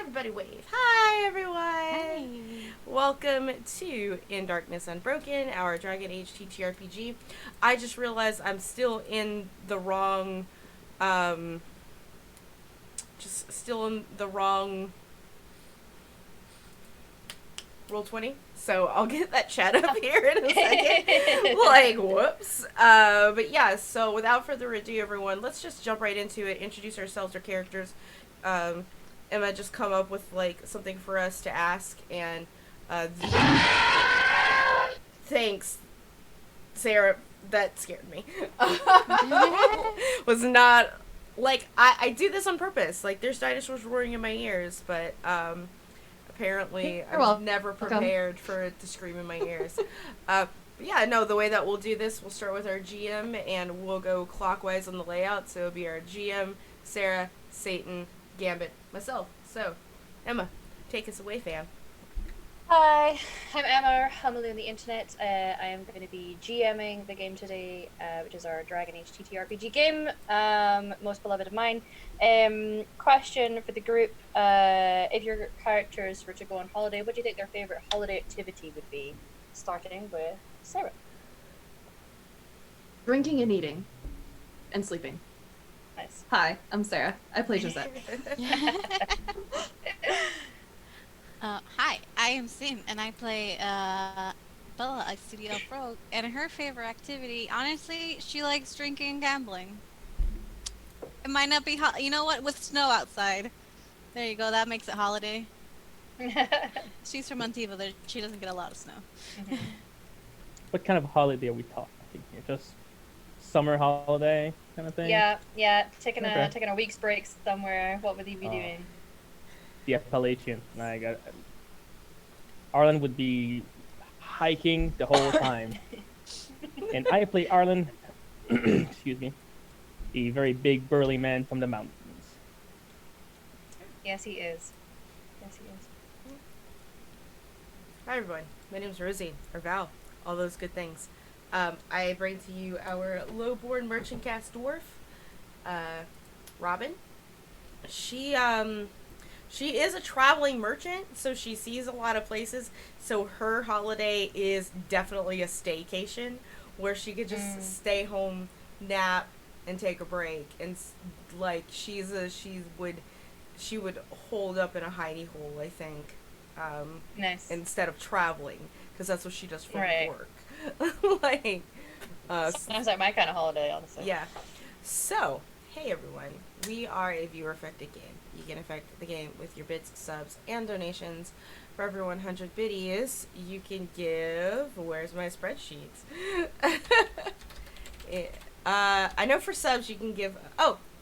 Everybody wave. Hi, everyone. Hi. Welcome to In Darkness Unbroken, our Dragon Age TTRPG. I just realized I'm still in the wrong, Roll20, so I'll get that chat up here in a second. Like, whoops. But yeah, so without further ado, everyone, let's just jump right into it, introduce ourselves, our characters. Emma just come up with, like, something for us to ask, and, thanks, Sarah. That scared me. Was not, like, I do this on purpose. Like, there's dinosaurs roaring in my ears, but, apparently I'm never prepared for it to scream in my ears. But yeah, no, the way that we'll do this, we'll start with our GM, and we'll go clockwise on the layout. So it'll be our GM, Sarah, Satan, Gambit, myself. So, Emma, take us away, fam. Hi, I'm Emma, humbly on the internet. I am going to be GMing the game today, which is our Dragon Age TTRPG game, most beloved of mine. Question for the group, if your characters were to go on holiday, what do you think their favourite holiday activity would be? Starting with Sarah. Drinking and eating. And sleeping. Nice. Hi, I'm Sarah. I play Josette. Hi, I am Sim, and I play Bella, a studio rogue. And her favorite activity, honestly, she likes drinking and gambling. It might not be hot. You know what? With snow outside. There you go. That makes it holiday. She's from Antiva. She doesn't get a lot of snow. Mm-hmm. What kind of holiday are we talking here? Just summer holiday kind of thing? Yeah. Taking a week's break somewhere. What would you be doing? The Appalachian. Arlen would be hiking the whole time. And I play Arlen, excuse me, a very big burly man from the mountains. Yes, he is. Hi, everyone. My name's Rosie, or Val, all those good things. I bring to you our lowborn merchant cast dwarf, Robin. She is a traveling merchant, so she sees a lot of places. So her holiday is definitely a staycation, where she could just stay home, nap, and take a break. And like she would hold up in a hidey hole, I think. Nice. Instead of traveling, because that's what she does for work. Sounds like my kind of holiday, honestly. Yeah. So, hey everyone, we are a viewer-affected game. You can affect the game with your bits, subs, and donations. For every 100 biddies, you can give... Where's my spreadsheets? I know for subs you can give...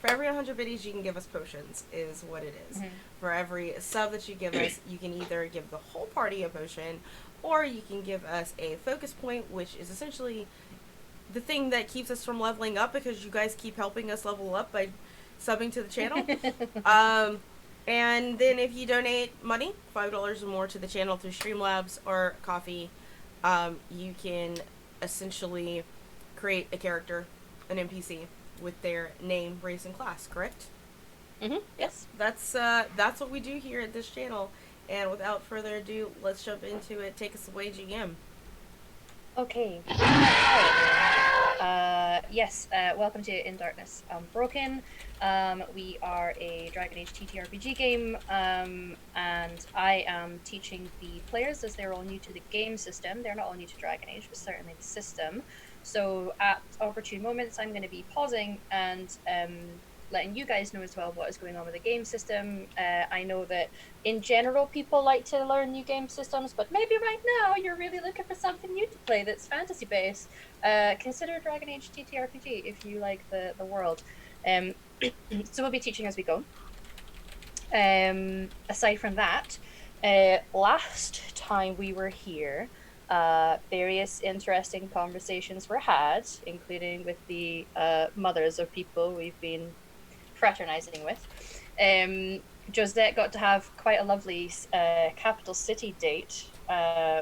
For every 100 biddies, you can give us potions, is what it is. Mm-hmm. For every sub that you give us, you can either give the whole party a potion, or you can give us a focus point, which is essentially the thing that keeps us from leveling up, because you guys keep helping us level up by subbing to the channel. And then if you donate money, $5 or more to the channel through Streamlabs or Coffee, you can essentially create a character, an NPC, with their name, race, and class, correct? Mm-hmm. Yes. That's what we do here at this channel. And without further ado, let's jump into it. Take us away, GM. Okay. Yes, welcome to In Darkness Unbroken. We are a Dragon Age TTRPG game, and I am teaching the players, as they're all new to the game system. They're not all new to Dragon Age, but certainly the system. So at opportune moments, I'm going to be pausing and letting you guys know as well what is going on with the game system. I know that in general people like to learn new game systems, but maybe right now you're really looking for something new to play that's fantasy based. Consider Dragon Age TTRPG if you like the world. So we'll be teaching as we go. Aside from that, last time we were here, various interesting conversations were had, including with the mothers of people we've been fraternizing with. Josette got to have quite a lovely capital city date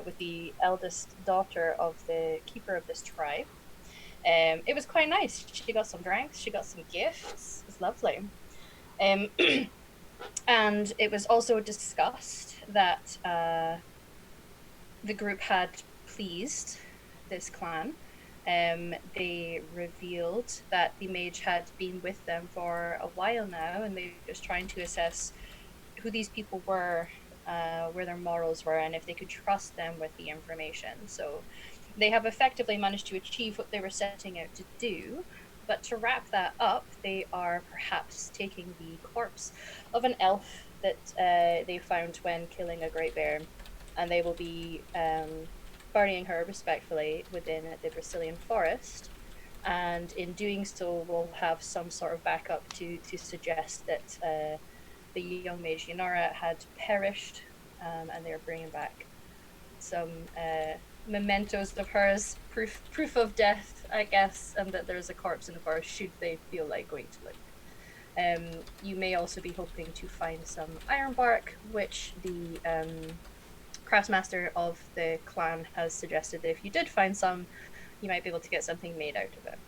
with the eldest daughter of the keeper of this tribe. It was quite nice. She got some drinks, she got some gifts. It was lovely. And it was also discussed that the group had pleased this clan. They revealed that the mage had been with them for a while now, and they were just trying to assess who these people were, where their morals were, and if they could trust them with the information. So they have effectively managed to achieve what they were setting out to do. But to wrap that up, they are perhaps taking the corpse of an elf that they found when killing a great bear, and they will be burying her respectfully within the Brazilian forest. And in doing so, we'll have some sort of backup to suggest that the young mage Yunara had perished, and they're bringing back some mementos of hers, proof of death, I guess, and that there's a corpse in the forest should they feel like going to look. You may also be hoping to find some ironbark, which the craftsmaster of the clan has suggested that if you did find some, you might be able to get something made out of it.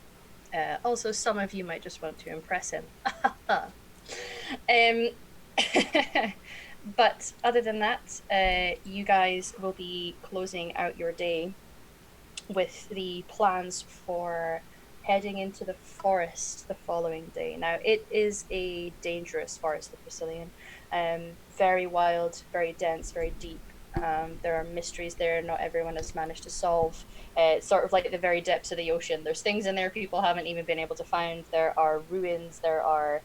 Also, some of you might just want to impress him. But other than that, you guys will be closing out your day with the plans for heading into the forest the following day. Now, it is a dangerous forest, the Brazilian. Very wild, very dense, very deep. There are mysteries there not everyone has managed to solve. It's sort of like the very depths of the ocean. There's things in there people haven't even been able to find. There are ruins, there are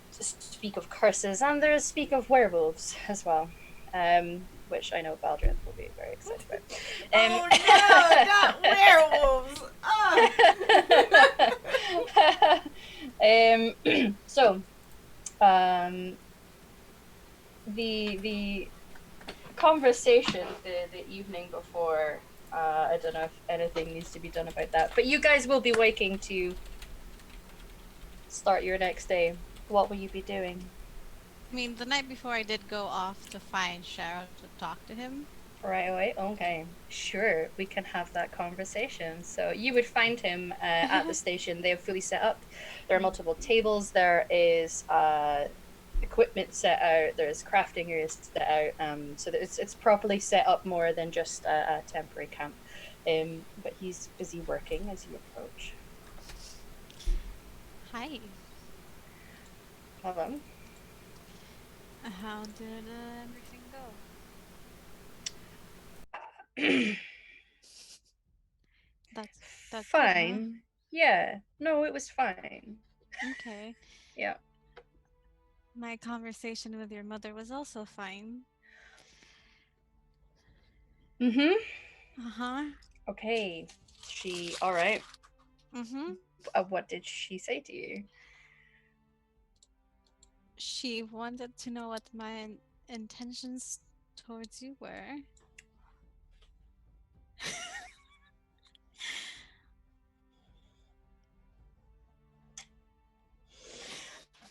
speak of curses, and there's speak of werewolves as well, which I know Baldrin will be very excited about. Oh no, not werewolves! So, the conversation the evening before, I don't know if anything needs to be done about that, but you guys will be waking to start your next day. What will you be doing? I mean, the night before I did go off to find Cheryl to talk to him. Right away? Okay. Sure, we can have that conversation. So you would find him at the station. They have fully set up. There are multiple tables. There is equipment set out. There's crafting areas set out. So that it's properly set up more than just a temporary camp. But he's busy working as you approach. Hi. Hello. How did everything go? That's fine. good, Yeah. No, it was fine. huh? Okay. Yeah. My conversation with your mother was also fine. Mm-hmm. Uh-huh. Okay. She. All right. Mm-hmm. What did she say to you? She wanted to know what my intentions towards you were.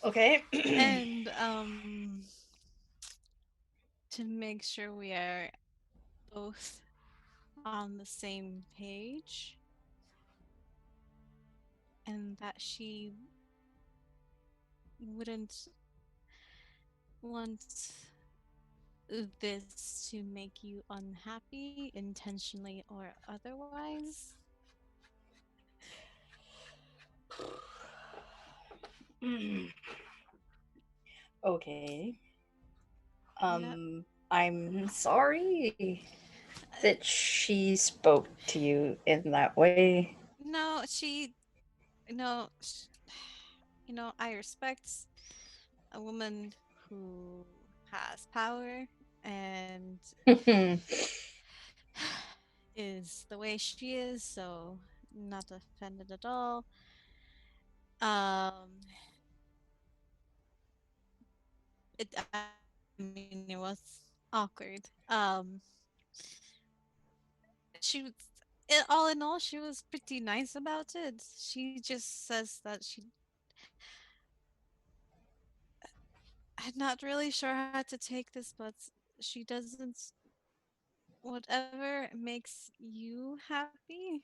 Okay. And to make sure we are both on the same page, and that she wouldn't want this to make you unhappy, intentionally or otherwise. Okay. Yep. I'm sorry that she spoke to you in that way. No, no, I respect a woman who has power and is the way she is, so not offended at all. Um, it was awkward. She was, all in all, she was pretty nice about it. She just says that I'm not really sure how to take this, but she doesn't. Whatever makes you happy.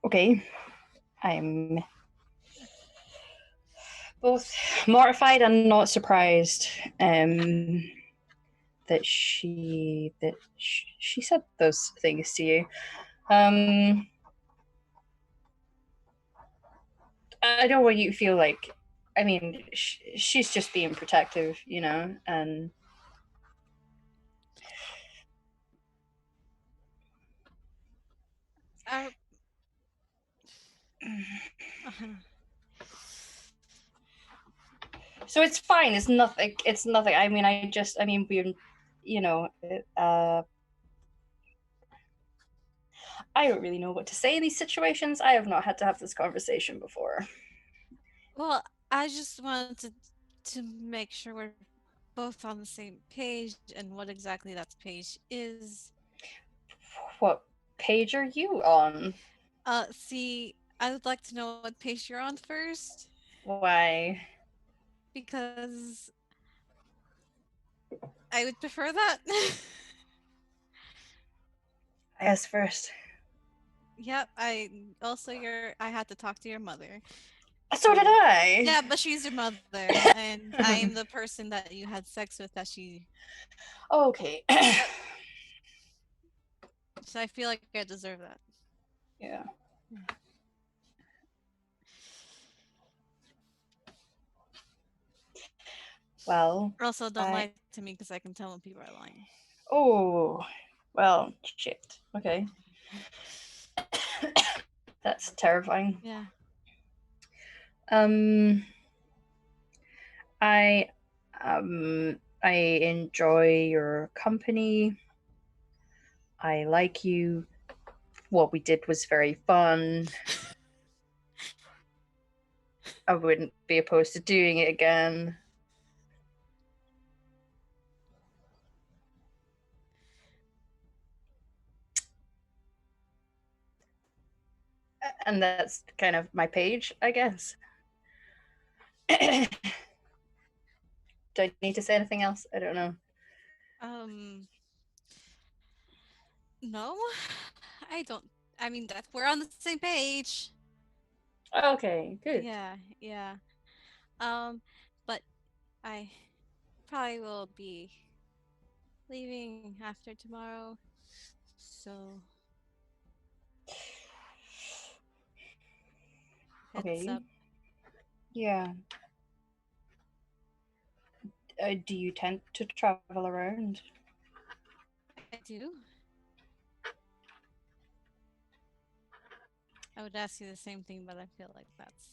Okay. I'm both mortified and not surprised that she said those things to you. I don't want you to feel like, I mean, she's just being protective, you know, and so it's fine. It's nothing. It's nothing. I mean, we're, you know, I don't really know what to say in these situations. I have not had to have this conversation before. Well, I just wanted to make sure we're both on the same page and what exactly that page is. What page are you on? See, I would like to know what page you're on first. Why? Because I would prefer that. Ask first. Yep, I had to talk to your mother. So did I. Yeah, but she's your mother, and I'm the person that you had sex with that she. Okay. So I feel like I deserve that. Yeah. Well. Also, don't lie to me because I can tell when people are lying. Oh. Well, shit. Okay. That's terrifying. Yeah. I enjoy your company. I like you. What we did was very fun. I wouldn't be opposed to doing it again. And that's kind of my page, I guess. Do I need to say anything else? I don't know. No, I don't. I mean, that we're on the same page. Okay, good. Yeah. But I probably will be leaving after tomorrow. So heads up. Yeah. Do you tend to travel around? I do. I would ask you the same thing, but I feel like that's.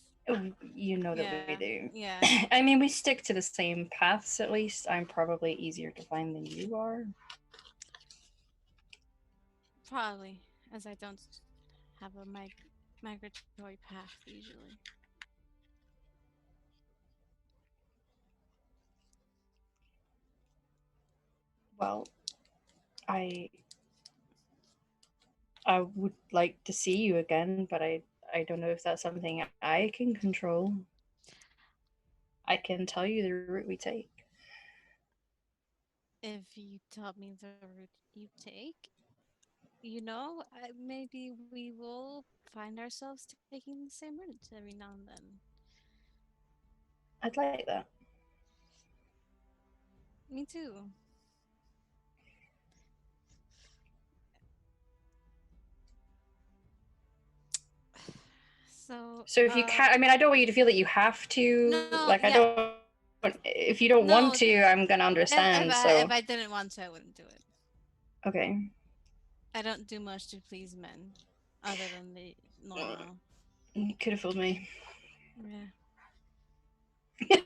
You know that we do. Yeah. I mean, we stick to the same paths at least. I'm probably easier to find than you are. Probably, as I don't have a migratory path usually. Well, I would like to see you again, but I don't know if that's something I can control. I can tell you the route we take. If you tell me the route you take, maybe we will find ourselves taking the same route every now and then. I'd like that. Me too. So if you can, I mean, I don't want you to feel that you have to. No, like, I don't. If you don't want to, I'm gonna understand. If I didn't want to, I wouldn't do it. Okay. I don't do much to please men, other than the normal. You could have fooled me. Yeah.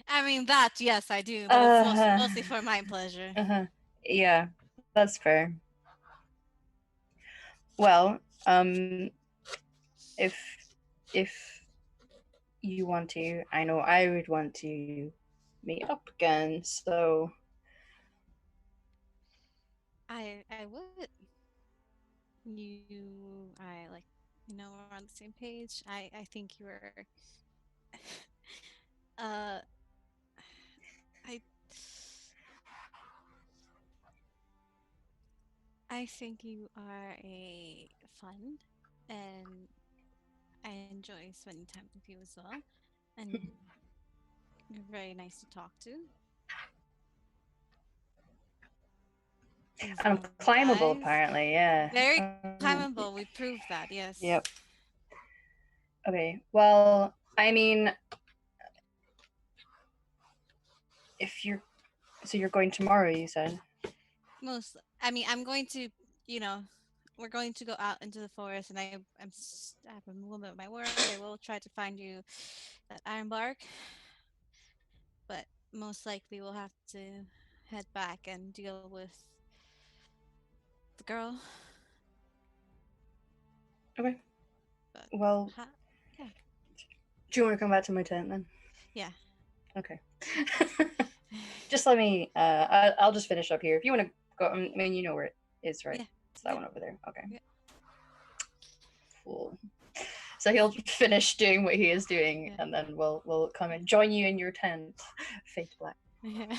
I mean that, yes, I do, but it's mostly for my pleasure. Yeah, that's fair. Well, if you want to, I know I would want to meet up again. So I would. We're on the same page. I think you're. I I think you are a fun, and I enjoy spending time with you as well. And you're very nice to talk to. I'm Reasonable climbable, size. apparently. Yeah. Very climbable. We proved that. Yes. Yep. Okay. Well, I mean, if you're so you're going tomorrow, you said. I mean, I'm going to, you know, we're going to go out into the forest, and I have a little bit of my word. I will try to find you that iron bark, but most likely we'll have to head back and deal with the girl. Okay. But Well, yeah, do you want to come back to my tent then? yeah. Okay. Just let me. I'll just finish up here. If you want to go, I mean, you know where it is, right? Yeah. It's that Yeah. one over there. Okay. Yeah. Cool. So he'll finish doing what he is doing, Yeah. and then we'll come and join you in your tent. Fade to black. Yeah.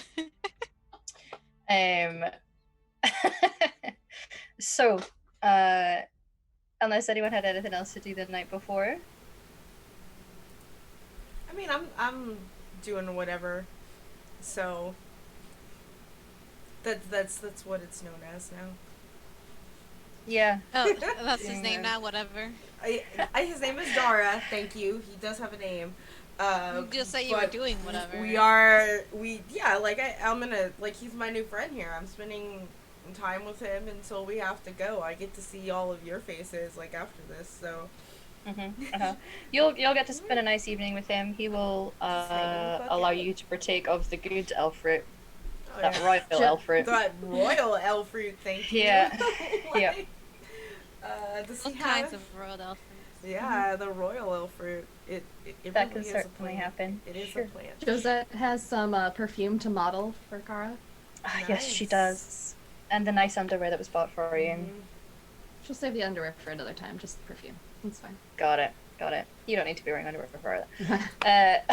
So, unless anyone had anything else to do the night before. I mean, I'm doing whatever. So that's what it's known as now. Yeah. Oh, that's his Yeah. name now. Whatever. His name is Dara. Thank you. He does have a name. You just say you were but doing whatever. I'm gonna, like, he's my new friend here. I'm spending time with him until we have to go. I get to see all of your faces, like, after this, so. You'll get to spend a nice evening with him. He will allow you to partake of the good elf fruit. Oh, That yeah. royal elf fruit. That royal elf fruit, thank you. Yeah. Like, does All he kinds have? of royal elf fruits. Yeah, the royal elf fruit. It That really can is a certainly plant. happen. It is Sure. a plant. Josette has some perfume to model for Kara. Yes, she Nice. does. And the nice underwear that was bought for you. Mhm. She'll save the underwear for another time, just perfume. That's fine. Got it. You don't need to be wearing underwear for that.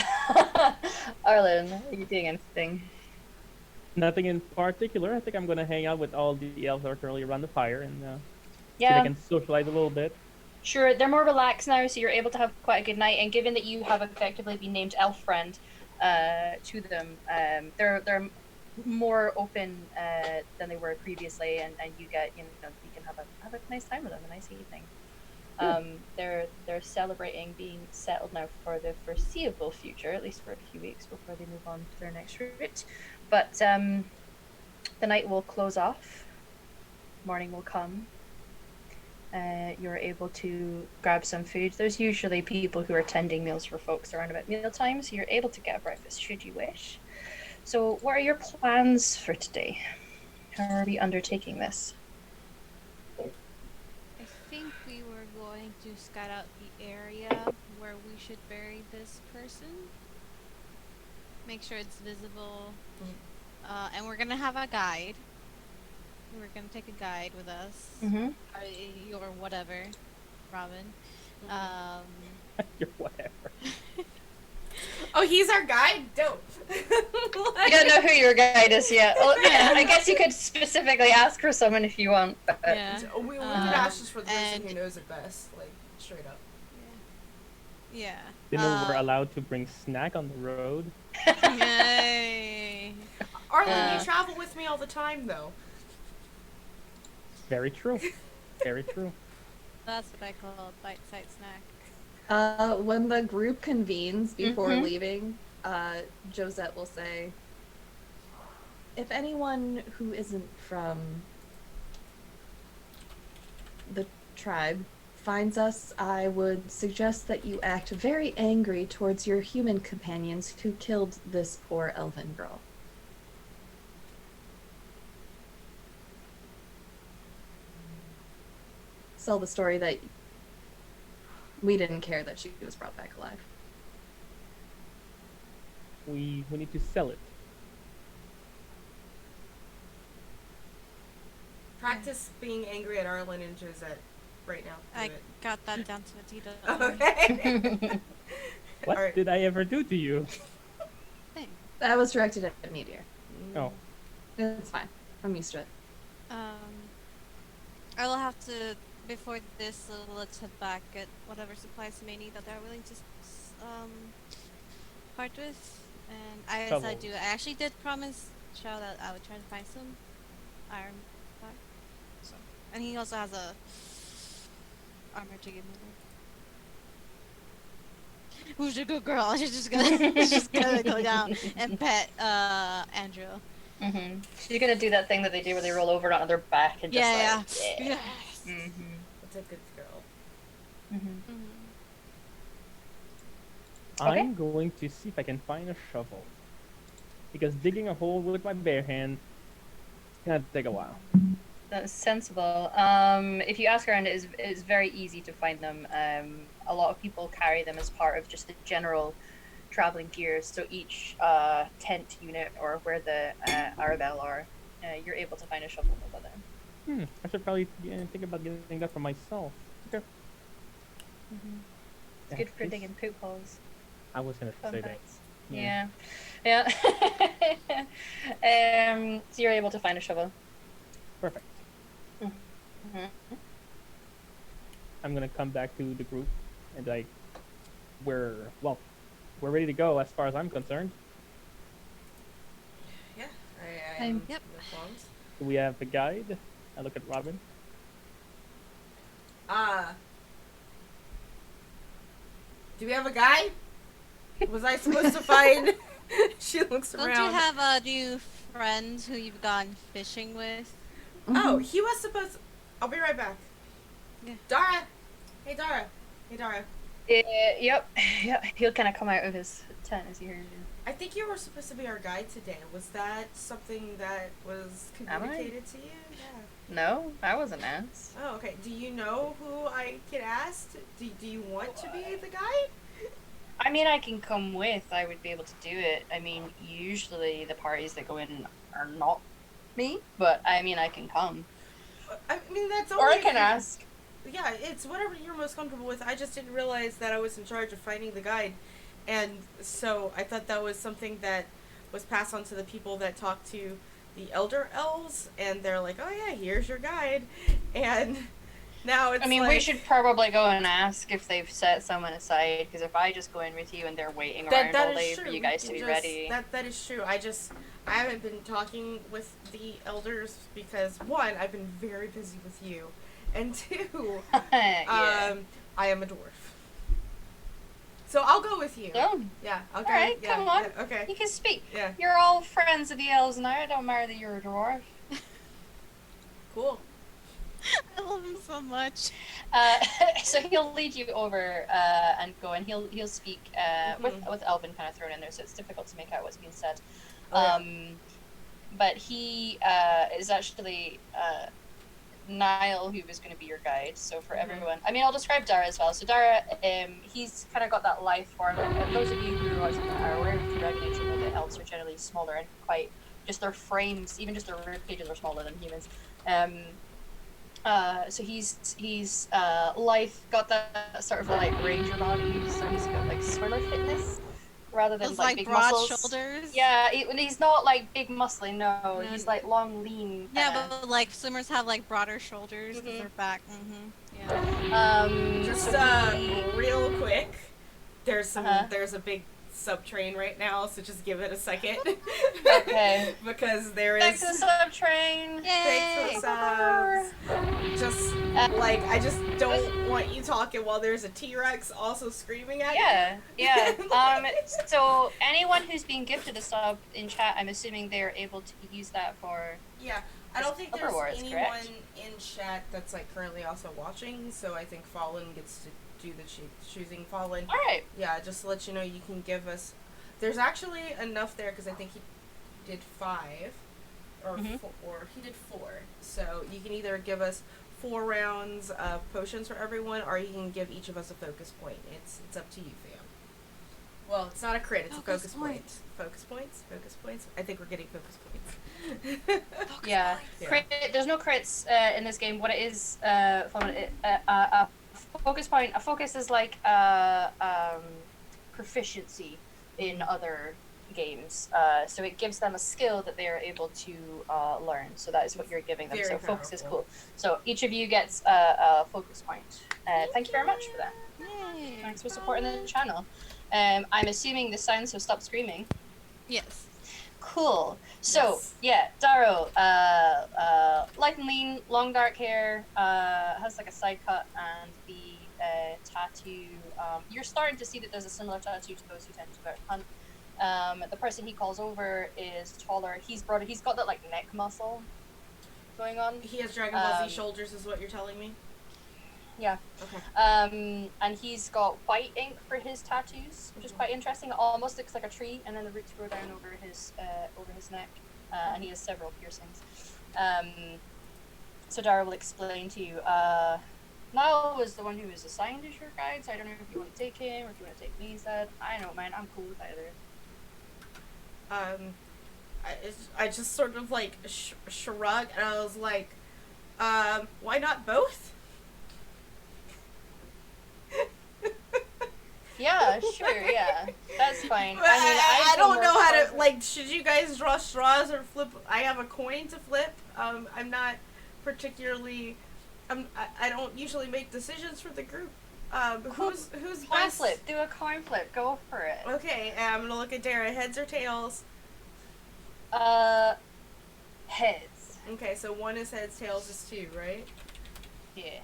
Arlen, are you doing anything? Nothing in particular. I think I'm gonna hang out with all the elves that are currently around the fire and see if I Yeah, can socialize a little bit. sure. They're more relaxed now, so you're able to have quite a good night. And given that you have effectively been named elf friend to them, they're more open than they were previously, and you get you can have a nice time with them, a nice evening. They're celebrating being settled now for the foreseeable future, at least for a few weeks before they move on to their next route. But the night will close off. Morning will come. You're able to grab some food. There's usually people who are tending meals for folks around about mealtime, so you're able to get a breakfast should you wish. So, what are your plans for today? How are we undertaking this? I think we were going to scout out the area where we should bury this person. Make sure it's visible. And we're gonna have a guide. We're gonna take a guide with us. Or whatever, Robin. You're whatever. Oh, he's our guide? Dope. You don't know who your guide is yet. Well, I guess you could specifically ask for someone if you want. But... Yeah. We could ask just for the person who knows it best, like, straight up. Yeah. Didn't know we're allowed to bring snack on the road. Yay. Arlen, you travel with me all the time, though. Very true. Very true. That's what I call a bite-sized snack. When the group convenes before leaving, Josette will say, if anyone who isn't from the tribe finds us, I would suggest that you act very angry towards your human companions who killed this poor elven girl. Sell the story that we didn't care that she was brought back alive. We need to sell it. Practice being angry at Arlen and Josette right now. Do I it. got that down to a T. Okay. What Alright. did I ever do to you? Thing. That was directed at Meteor. Oh, It's fine. I'm used to it. I will have to, before this, let's head back, get whatever supplies you may need that they're willing to part with. And as I do, Shovels. I actually did promise Chow that I would try to find some iron bar. So, and he also has a armor to give me there. Who's a good girl? She's just gonna go down and pet Andrew. She's gonna do that thing that they do where they roll over onto their back and just Yeah, like, yeah. yeah. Yes. That's a good girl. Okay. I'm going to see if I can find a shovel. Because digging a hole with my bare hand is gonna take a while. That's sensible. If you ask around, it's very easy to find them. A lot of people carry them as part of just the general traveling gear. So each tent unit or where the Arabelle are, you're able to find a shovel over there. I should probably think about getting that for myself. Okay. It's good for digging poop holes. I was gonna Fun say that. facts. Yeah. So you're able to find a shovel. Perfect. Mm-hmm. I'm gonna come back to the group and we're ready to go as far as I'm concerned. Yeah, I am. Yep. Informed. Do we have a guide? I look at Robin. Do we have a guy? Was I supposed to find? She looks Don't around. you have a new friend who you've gone fishing with? Oh, he was supposed. I'll be right back. Yeah. Dara. Hey, Dara. Hey, Dara. Yep. Yeah. He'll kind of come out of his tent as he hears you. I think you were supposed to be our guide today. Was that something that was Am I? communicated to you? Yeah. No, I wasn't asked. Oh, okay. Do you know who I can ask? Do you want to be the guide? I mean, I can come with. I would be able to do it. I mean, usually the parties that go in are not me, but I mean, I can come. I mean, that's only. Or I can ask. Yeah, it's whatever you're most comfortable with. I just didn't realize that I was in charge of finding the guide. And so I thought that was something that was passed on to the people that talk to the elder elves, and they're like, oh yeah, here's your guide. And now it's I mean, like, we should probably go and ask if they've set someone aside, because if I just go in with you and they're waiting around all day for you guys to be ready. That is true. I haven't been talking with the elders because, one, I've been very busy with you, and two, Yeah. I am a dwarf. So I'll go with you. Oh, Yeah, I'll go. alright, Yeah, come on. yeah, okay. You can speak. Yeah. You're all friends of the elves now. It don't matter that you're a dwarf. Cool. I love him so much. So he'll lead you over and go, and he'll speak with Elven kind of thrown in there, so it's difficult to make out what's being said. Oh, yeah. But he is actually Niall, who was going to be your guide. So for everyone, I mean, I'll describe Dara as well. So Dara, he's kind of got that lithe form. And those of you who are watching are aware of Dragon Age know that elves are generally smaller and quite just their frames, even just their rib cages are smaller than humans. So he's lithe, got that sort of like ranger body. So he's got like swimmer fitness rather than Those, like big broad muscles. shoulders. Yeah, he's not like big muscly. No, he's like long, lean. Yeah, but like swimmers have like broader shoulders because Mhm. they're back. Yeah. Just so he- real quick, there's Uh-huh. there's a big subtrain right now, so just give it a second. Okay. Because there Back is. to the subtrain. Thanks for the subs. Just like I just don't want you talking while there's a T-Rex also screaming at you. Yeah. So anyone who's being gifted a sub in chat, I'm assuming they're able to use that for. Yeah, I don't think there's Overwards, anyone correct? in chat that's like currently also watching, so I think Fallen gets to do the choosing Fallen. All right. Yeah, just to let you know, you can give us. There's actually enough there because I think he did 5, or Mhm. or he did 4. So you can either give us 4 rounds of potions for everyone, or you can give each of us a focus point. It's up to you, fam. Well, it's not a crit; it's Focus a focus point. points. Focus points. Focus points. I think we're getting focus points. Yeah. Yeah. Crit, there's no crits in this game. What it is, a focus point. A focus is like proficiency in other games. So it gives them a skill that they are able to learn. So that is what you're giving them. Very So focus is powerful. cool. So each of you gets a focus point. Thank you very much for that. Yay. Thanks for supporting the channel. I'm assuming the sounds have stopped screaming. Yes. Cool. So Yes. yeah, Daro, light and lean, long dark hair, has like a side cut and the tattoo. You're starting to see that there's a similar tattoo to those who tend to go out hunt. The person he calls over is taller. He's broader. He's got that like neck muscle going on. He has Dragon Ball Z shoulders, is what you're telling me? Yeah. Okay. And he's got white ink for his tattoos, which is quite interesting. It almost looks like a tree, and then the roots grow down over his neck. And he has several piercings. So Dara will explain to you. Niall was the one who was assigned as your guide, so I don't know if you want to take him or if you want to take me instead. I don't mind. I'm cool with either. I just sort of like shrug, and I was like, why not both? Yeah, sure, yeah. That's fine. I don't know how to, like, should you guys draw straws or flip? I have a coin to flip. I'm not particularly, I don't usually make decisions for the group. Who's coin best? flip? Do a coin flip. Go for it. Okay, I'm gonna look at Dara. Heads or tails? Heads. Okay, so one is heads, tails is 2, right? Yeah.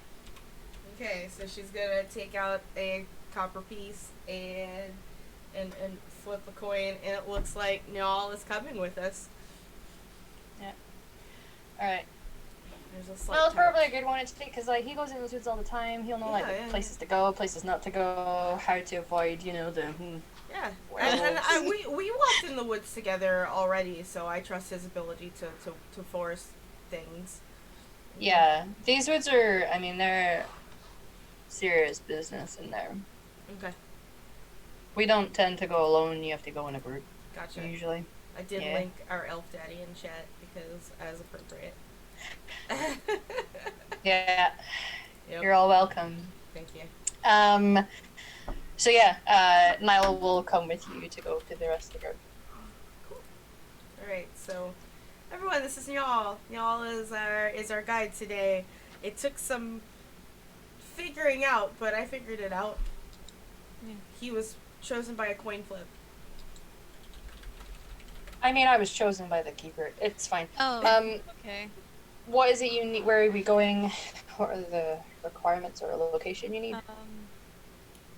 Okay, so she's gonna take out a copper piece and flip a coin, and it looks like Nyal is coming with us. Yeah. All right. There's a slight Well, it's probably a touch. good one to take because like he goes in those woods all the time. He'll know Yeah, like yeah. places to go, places not to go, how to avoid, the. Yeah, Werewolves. and we walked in the woods together already, so I trust his ability to force things. Yeah, these woods are. I mean, they're serious business in there. Okay, We don't tend to go alone. You have to go in a group gotcha. usually. I did Yeah. link our elf daddy in chat because as appropriate. Yeah, Yep. you're all welcome. Thank you. So yeah, Niall will come with you to go to the rest of the group. Alright, so everyone, this is Nyal. Nyal is our guide today. It took some figuring out, but I figured it out. Yeah. He was chosen by a coin flip. I mean, I was chosen by the keeper. It's fine. Oh. Okay. What is it you need? Where are we going? What are the requirements or location you need?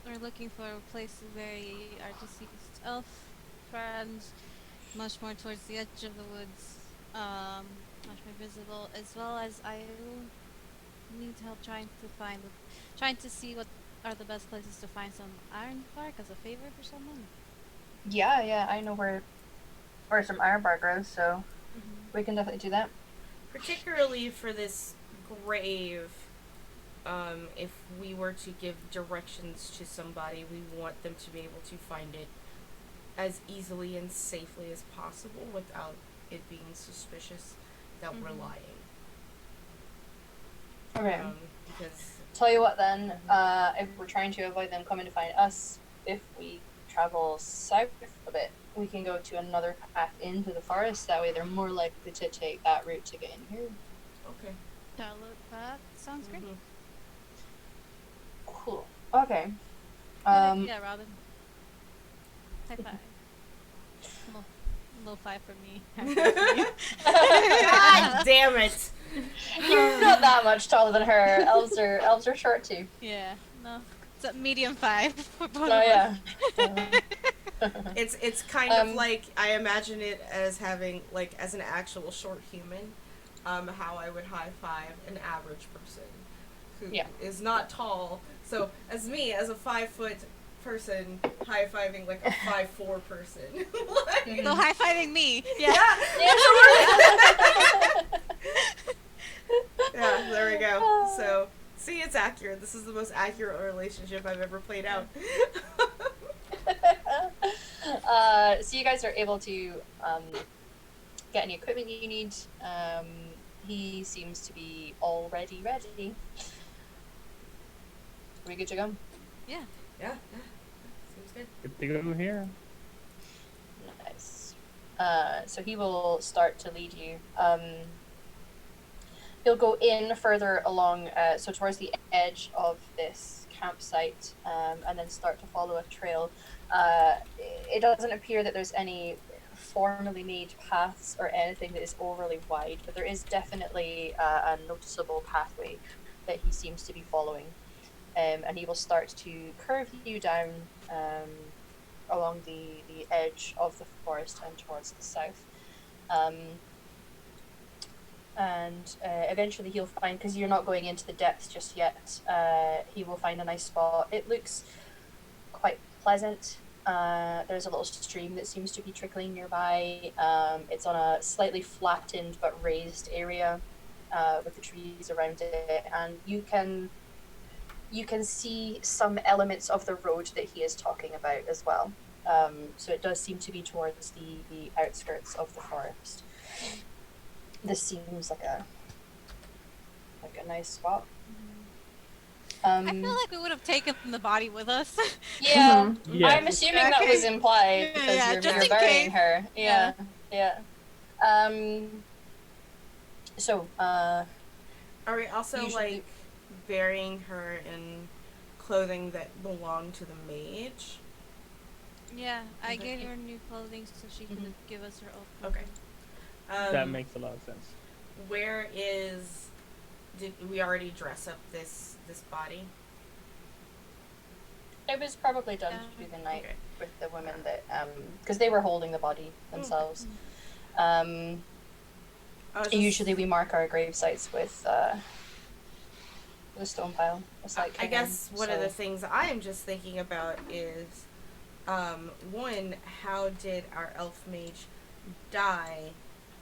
We're looking for a place very artistic elf friends, much more towards the edge of the woods, much more visible, as well as I need help trying to see what are the best places to find some iron bark as a favor for someone. Yeah, I know where some iron bar grows, so we can definitely do that. Particularly for this grave, if we were to give directions to somebody, we want them to be able to find it as easily and safely as possible without it being suspicious that we're lying. Okay. Because Tell you what then, if we're trying to avoid them coming to find us, if we travel south a bit, we can go to another path into the forest. That way they're more likely to take that route to get in here. okay. That sounds great. Mhm. Cool. Okay. Yeah, Robin. High five. Low five for me. God damn it! You're not that much taller than her. Elves are short too. Yeah, no. It's a medium 5 for both Oh of yeah. It's kind of like, I imagine it as having, like, as an actual short human, how I would high five an average person who is not tall. So as me, as a 5-foot person, high fiving like a 5'4" person. Like, So high fiving me. Yeah. Yeah, there we go. So, see, it's accurate. This is the most accurate relationship I've ever played out. So you guys are able to get any equipment you need. He seems to be already ready. Are we good to go? Yeah. Seems good. Good to go here. Nice. So he will start to lead you. He'll go in further along, so towards the edge of this campsite, and then start to follow a trail. It doesn't appear that there's any formally made paths or anything that is overly wide, but there is definitely a noticeable pathway that he seems to be following. And he will start to curve you down along the edge of the forest and towards the south. And eventually he'll find, because you're not going into the depths just yet, he will find a nice spot. It looks quite pleasant. There's a little stream that seems to be trickling nearby. It's on a slightly flattened but raised area with the trees around it, and you can see some elements of the road that he is talking about as well. So it does seem to be towards the outskirts of the forest. This seems like a nice spot. I feel like we would have taken the body with us. Yeah, Yeah. I'm assuming that was implied because Yeah, you're just in burying case. her. Yeah. So, Are we also Usually- like burying her in clothing that belonged to the mage? Yeah, I Okay. gave her new clothing so she could give us her old Okay. clothing. That makes a lot of sense. Where is? Did we already dress up this body? it was probably done Yeah. through the night Okay. with the women that, because they were holding the body themselves. I was just- Usually we mark our grave sites with a stone pile. I guess one of the things I am just thinking about is, one, how did our elf mage die?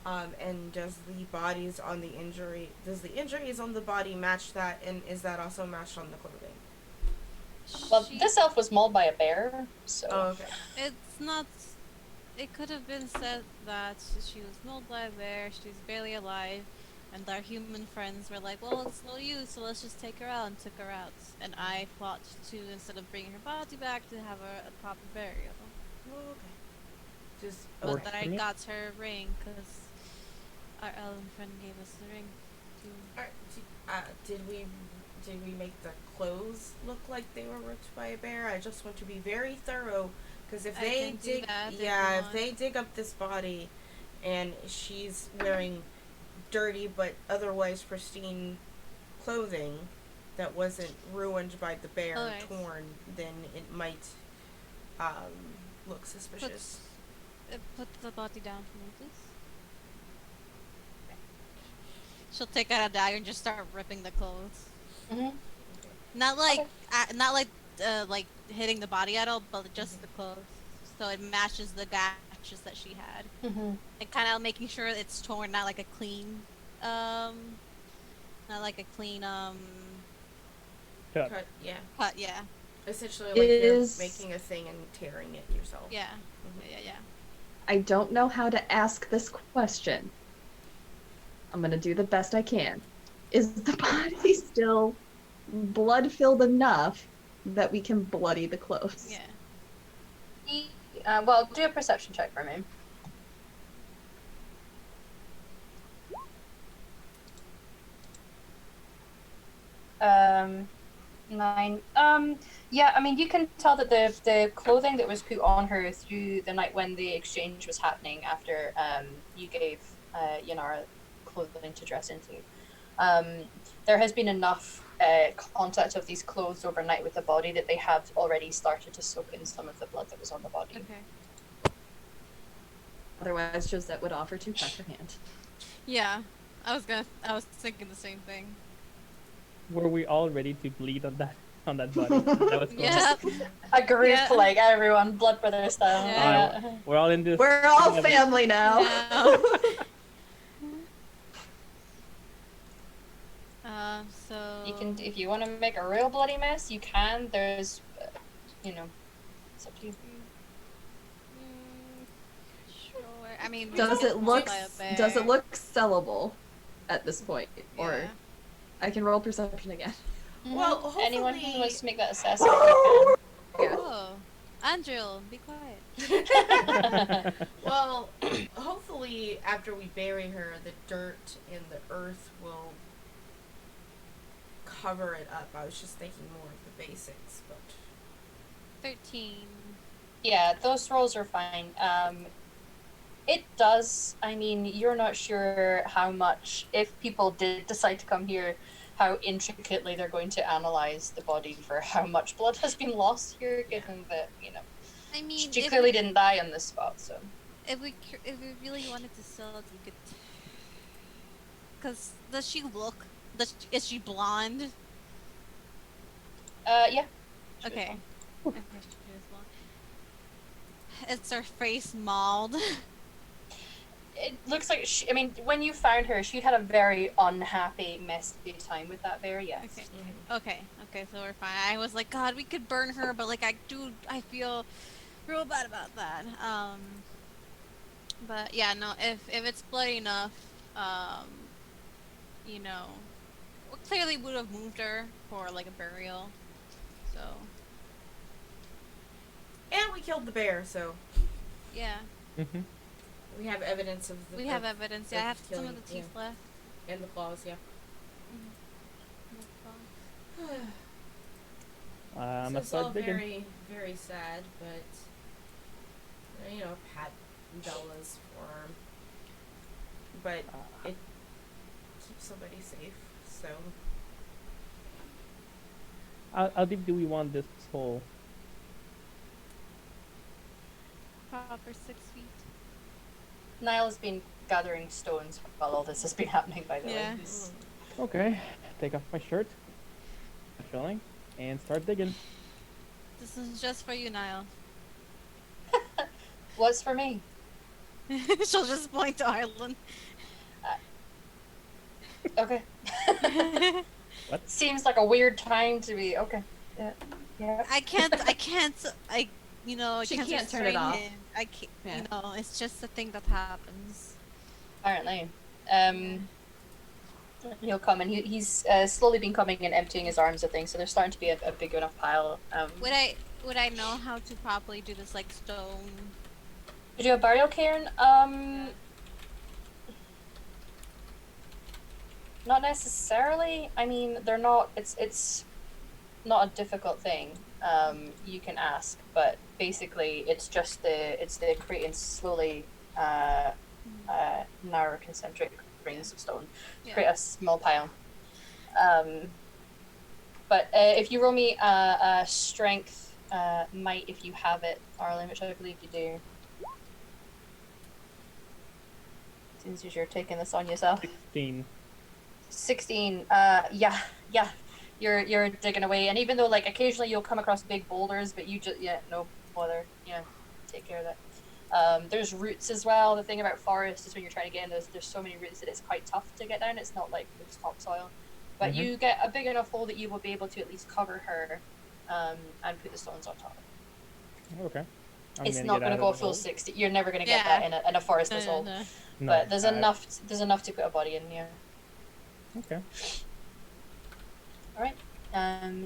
And does the bodies on the injuries on the body match that, and is that also matched on the clothing? Well, She- this elf was mauled by a bear, so. Oh, okay. It's not. It could have been said that she was mauled by a bear, she's barely alive, and our human friends were like, well, it's no use, so let's just take her out, and took her out. And I fought to, instead of bringing her body back, to have her a proper burial. Oh, okay. Just But Works then for I me. got her ring, because our elven friend gave us the ring. Did we make the clothes look like they were ripped by a bear? I just want to be very thorough, because if I they can do dig, that if yeah, you if want. they dig up this body, and she's wearing dirty but otherwise pristine clothing that wasn't ruined by the bear, or Alright. torn, then it might look suspicious. Put the body down for me, please. She'll take out a dagger and just start ripping the clothes. Mhm. Not like, Okay. not like hitting the body at all, but just the clothes, so it matches the gashes that she had, Mhm. and kind of making sure it's torn, not like a clean, Cut. Cut, yeah. cut. Yeah, Essentially, like you're Is- making a thing and tearing it yourself. yeah, Mhm. yeah. I don't know how to ask this question. I'm gonna do the best I can. Is the body still blood-filled enough that we can bloody the clothes? Yeah. Well, do a perception check for me. Um, 9. Yeah, I mean, you can tell that the clothing that was put on her through the night when the exchange was happening after you gave Yanara clothing to dress into. There has been enough contact of these clothes overnight with the body that they have already started to soak in some of the blood that was on the body. Okay. Otherwise, Josette would offer to cut her hand. Yeah, I was thinking the same thing. Were we all ready to bleed on that body? That was cool. Yeah. A group, Yeah. like everyone, Blood Brother style. Yeah. We're all in this. We're all together. family now. So You can, if you want to make a real bloody mess, you can. There's, it's up to you. Sure. I mean, we Does can it get look mauled by a does it bear. look sellable at this point? Or Yeah. I can roll perception again. Well, Anyone who hopefully- wants to make that assessment, you Yeah. Oh. Andrew, be quiet. Well, hopefully after we bury her, the dirt and the earth will cover it up. I was just thinking more of the basics, but 13. Yeah, those rolls are fine. It does. I mean, you're not sure how much, if people did decide to come here, how intricately they're going to analyze the body for how much blood has been lost here, given that, I mean, she clearly didn't die on this spot, so. if we really wanted to sell it, we could. Cause does she look? Is she blonde? Yeah. Okay. Okay, she is blonde. Is her face mauled? It looks like I mean, when you found her, she had a very unhappy, messy time with that bear, yes. Okay. Okay, so we're fine. I was like, God, we could burn her, but like, I feel real bad about that. But yeah, no, if it's bloody enough, you know, we clearly would have moved her for like a burial. So and we killed the bear, so yeah, Mm-hmm. we have evidence of the. we have evidence. Yeah, I have some of killing, the teeth left. And the claws, yeah. I'm So gonna it's all start digging. very, very sad, but pat Bella's forearm, but it keeps somebody safe. So How deep do we want this hole? Proper 6 feet. Niall has been gathering stones while all this has been happening, by the way. Yeah. He's- Okay, take off my shirt, filling, and start digging. This is just for you, Niall. What's for me? She'll just point to Ireland. Okay. What? Seems like a weird time to be. Okay. Yeah. I can't, I can't She can't turn it restrain off. him. I can't, Yeah. it's just a thing that happens. Apparently. He'll come and he's slowly been coming and emptying his arms of things, so there's starting to be a big enough pile. Would I know how to properly do this, like, stone? To do a burial cairn? Not necessarily. I mean, they're not. It's not a difficult thing. You can ask, but basically, it's just the creating slowly narrow concentric rings of stone to create a small pile. But if you roll me a strength might, if you have it, Arlen, which I believe you do. Since you're taking this on yourself. 16. 16. Yeah. You're digging away, and even though like occasionally you'll come across big boulders, but you just no bother. Take care of that. There's roots as well. The thing about forest is when you're trying to get in, there's so many roots that it's quite tough to get down. It's not like there's topsoil, but you get a big enough hole that you will be able to at least cover her, and put the stones on top. Okay. It's not going to go full 60. You're never going to get that in a forest this old. No. But there's enough. There's enough to put a body in. Yeah. Okay. All right.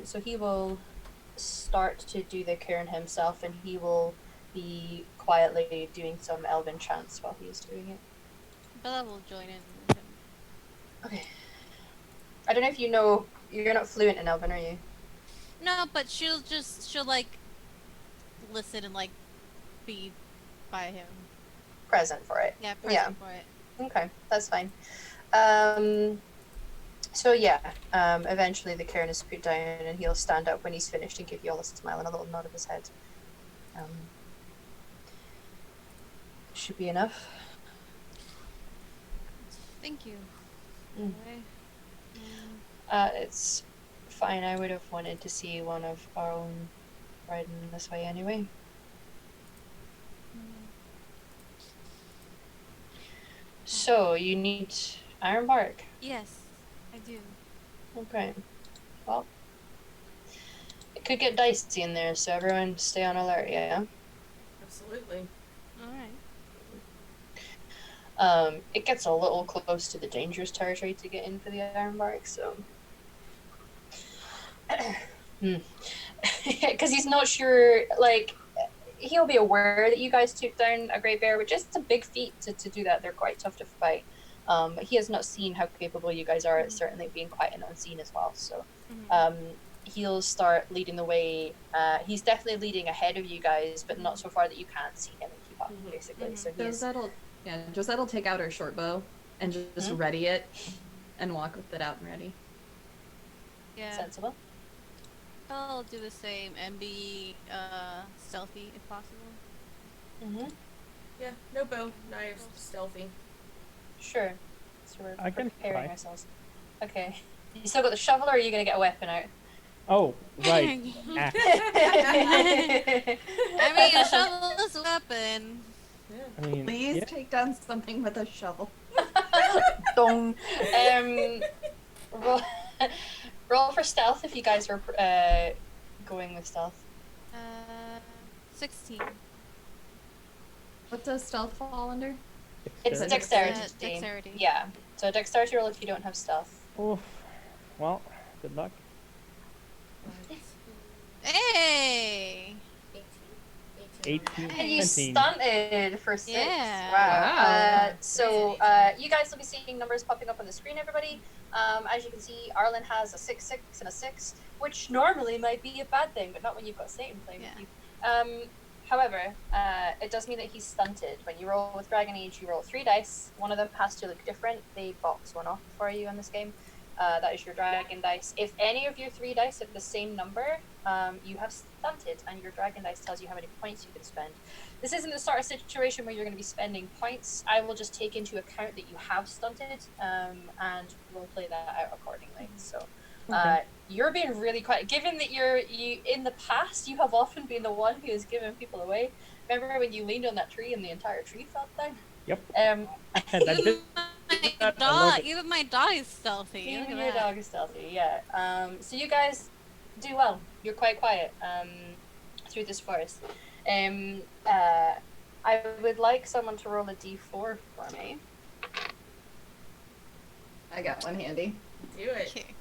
So he will start to do the cairn himself, and he will be quietly doing some elven chants while he is doing it. Bella will join in with him. Okay. I don't know if you know. You're not fluent in elven, are you? No, but she'll like listen and like be by him. Present for it. Yeah, present for it. Okay, that's fine. So yeah, eventually the cairn is put down, and he'll stand up when he's finished and give you all a smile and a little nod of his head. Should be enough. Thank you. Mm. It's fine. I would have wanted to see one of our own riding this way anyway. So you need ironbark. Yes, I do. Okay. Well, it could get dicey in there, so everyone stay on alert. Yeah. absolutely. All right. It gets a little close to the dangerous territory to get in for the ironbark, so. Because he's not sure, like, he'll be aware that you guys took down a great bear, which is a big feat to do that. They're quite tough to fight. But he has not seen how capable you guys are at certainly being quiet and unseen as well. So he'll start leading the way. He's definitely leading ahead of you guys, but not so far that you can't see him and keep up, basically. So Josette'll take out her short bow and just ready it and walk with it out and ready. Yeah. Sensible. I'll do the same and be stealthy if possible. Yeah, no bow, knives, stealthy. Sure. So we're I can preparing try. ourselves. Okay. You still got the shovel, or are you gonna get a weapon out? Oh, right. Ah. I mean, a shovel is a weapon. I mean, Please yeah. take down something with a shovel. Dong. Roll, roll for stealth if you guys are going with stealth. 16. What does stealth fall under? It's dexterity. Dexterity. Yeah. So dexterity roll if you don't have stealth. Oof. Well, good luck. Hey! 18, And you 17. stunted for 6. Yeah. Wow. So you guys will be seeing numbers popping up on the screen, everybody. As you can see, Arlen has a 6, 6, and a 6, which normally might be a bad thing, but not when you've got Satan playing with you. However, it does mean that he's stunted. When you roll with Dragon Age, you roll 3 dice. One of them has to look different. They box one off for you in this game. That is your dragon dice. If any of your 3 dice have the same number, you have stunted, and your dragon dice tells you how many points you can spend. This isn't the sort of situation where you're going to be spending points. I will just take into account that you have stunted, and we'll play that out accordingly. So, you're being really quiet. Given that you in the past, you have often been the one who has given people away. Remember when you leaned on that tree and the entire tree fell down? Yep. Even my dog is stealthy. Even your dog is stealthy, yeah. So you guys do well. You're quite quiet through this forest. I would like someone to roll a d4 for me. I got one handy. Do it. Okay.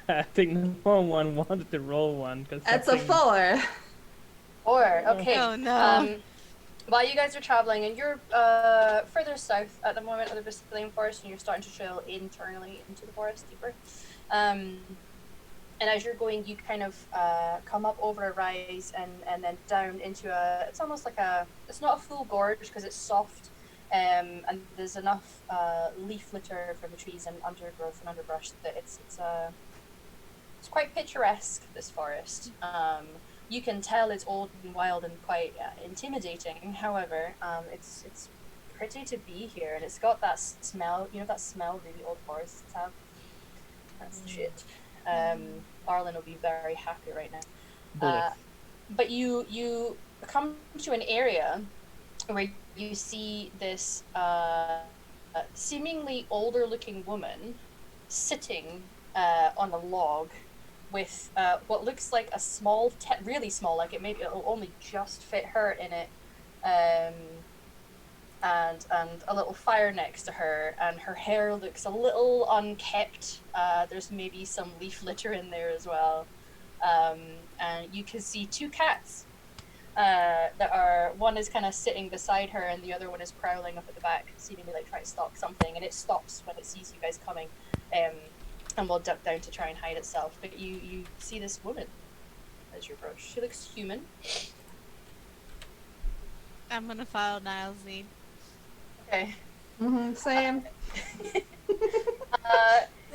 I think no one wanted to roll one. Cause That's a 4. 4, okay. Oh no. While you guys are traveling, and you're further south at the moment of the Bristolian Forest, and you're starting to trail internally into the forest deeper. And as you're going, you kind of come up over a rise and then down into it's almost like it's not a full gorge because it's soft, and there's enough leaf litter from the trees and undergrowth and underbrush that it's quite picturesque, this forest. You can tell it's old and wild and quite intimidating. However, it's pretty to be here, and it's got that smell. You know that smell really old forests have. That's the shit. Arlen will be very happy right now. But you come to an area where you see this seemingly older-looking woman sitting on a log with what looks like a small, really small, like it'll only just fit her in it, and a little fire next to her, and her hair looks a little unkept. There's maybe some leaf litter in there as well, and you can see 2 cats that are, one is kind of sitting beside her, and the other one is prowling up at the back, seemingly like trying to stalk something, and it stops when it sees you guys coming. And will duck down to try and hide itself. But you see this woman as you approach. She looks human. I'm gonna follow Niall's lead. Okay. Same.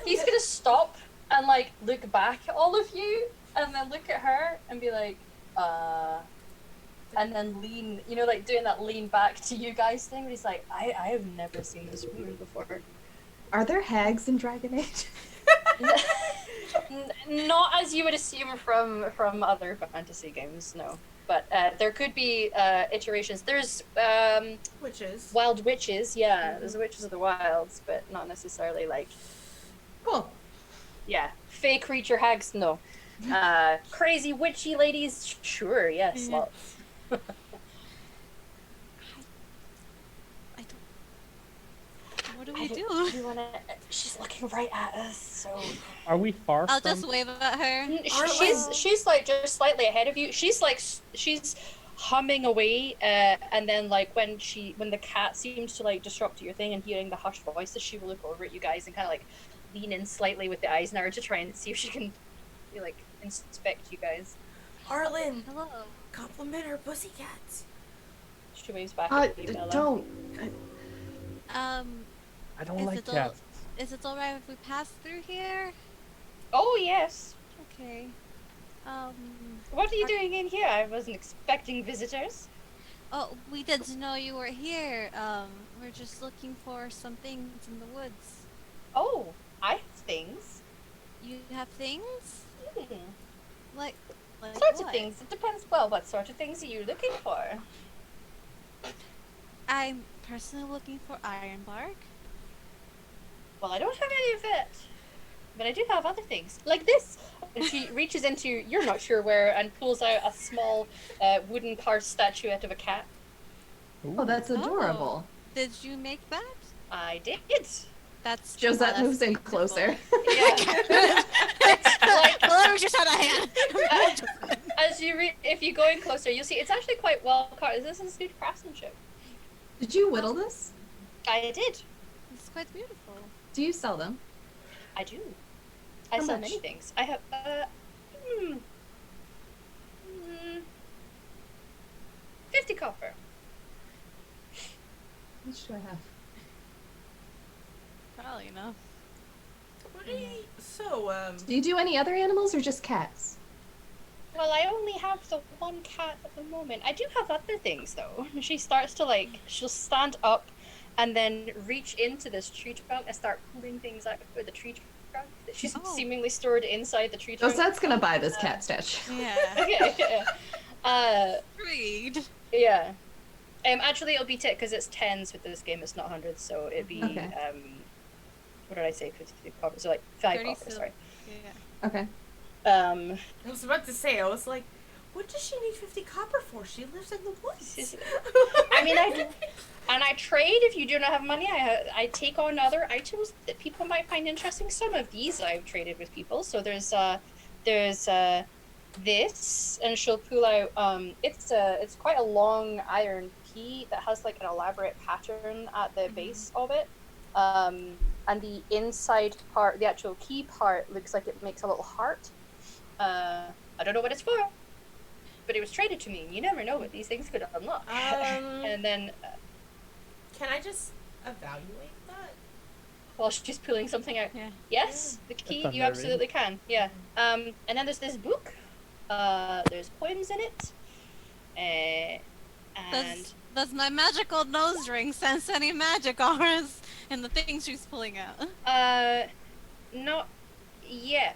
He's gonna stop and like look back at all of you, and then look at her and be like, and then lean, you know, like doing that lean back to you guys thing. But he's like, I have never seen this woman before. Are there hags in Dragon Age? Not as you would assume from other fantasy games, no. But there could be iterations. There's Witches. wild witches, yeah. There's witches of the wilds, but not necessarily like, Cool. yeah, fake creature hags, no. Crazy witchy ladies, sure, yes, lots. What do we do? She's looking right at us, so Are we far I'll from? just wave at her. she's like just slightly ahead of you. She's humming away, and then like when the cat seems to like disrupt your thing and hearing the hushed voices, she will look over at you guys and kind of like lean in slightly with the eyes now to try and see if she can like inspect you guys. Arlen, Hello. compliment our pussycats. She waves back at you, Bella. Don't. I don't Is like it cats. Is it alright if we pass through here? Oh yes. Okay. What are you doing in here? I wasn't expecting visitors. Oh, we didn't know you were here. We're just looking for some things in the woods. Oh, I have things. You have things? Like Sorts what? of things. It depends. Well, what sort of things are you looking for? I'm personally looking for iron bark. Well, I don't have any of it, but I do have other things, like this. And she reaches into, you're not sure where, and pulls out a small wooden carved statuette of a cat. Ooh. Oh, that's adorable. Did you make that? I did. That's Josette that's moves in beautiful. closer. Yeah. It's like, Well, we just had a hand. as you if you go in closer, you'll see it's actually quite well carved. This is good craftsmanship. Did you whittle this? I did. It's quite beautiful. Do you sell them? I do. I How sell much? many things. I have 50 copper. How much do I have? Probably enough. What are you... So, Do you do any other animals or just cats? Well, I only have the one cat at the moment. I do have other things though. She starts to like, she'll stand up and then reach into this tree trunk and start pulling things out of the tree trunk that she's seemingly stored inside the tree trunk. Josette's gonna buy this cat statue. Yeah. Okay. Agreed. Yeah. Actually, it'll be because it's tens with this game. It's not hundreds, so it'd be Okay. What did I say? 50 copper. So like 5 30 copper. sil- Sorry. Yeah. Okay. I was about to say, I was like, what does she need 50 copper for? She lives in the woods. I mean, I trade if you do not have money. I take on other items that people might find interesting. Some of these I've traded with people. So there's this, and she'll pull out it's quite a long iron key that has like an elaborate pattern at the base of it. And the inside part, the actual key part, looks like it makes a little heart. I don't know what it's for, but it was traded to me. You never know what these things could unlock. And then, Can I just evaluate that? while she's pulling something out, Yeah. yes, the key, That's you unnerving. absolutely can. Yeah. And then there's this book. There's poems in it. And Does my magical nose ring sense any magic auras in the things she's pulling out? not yet.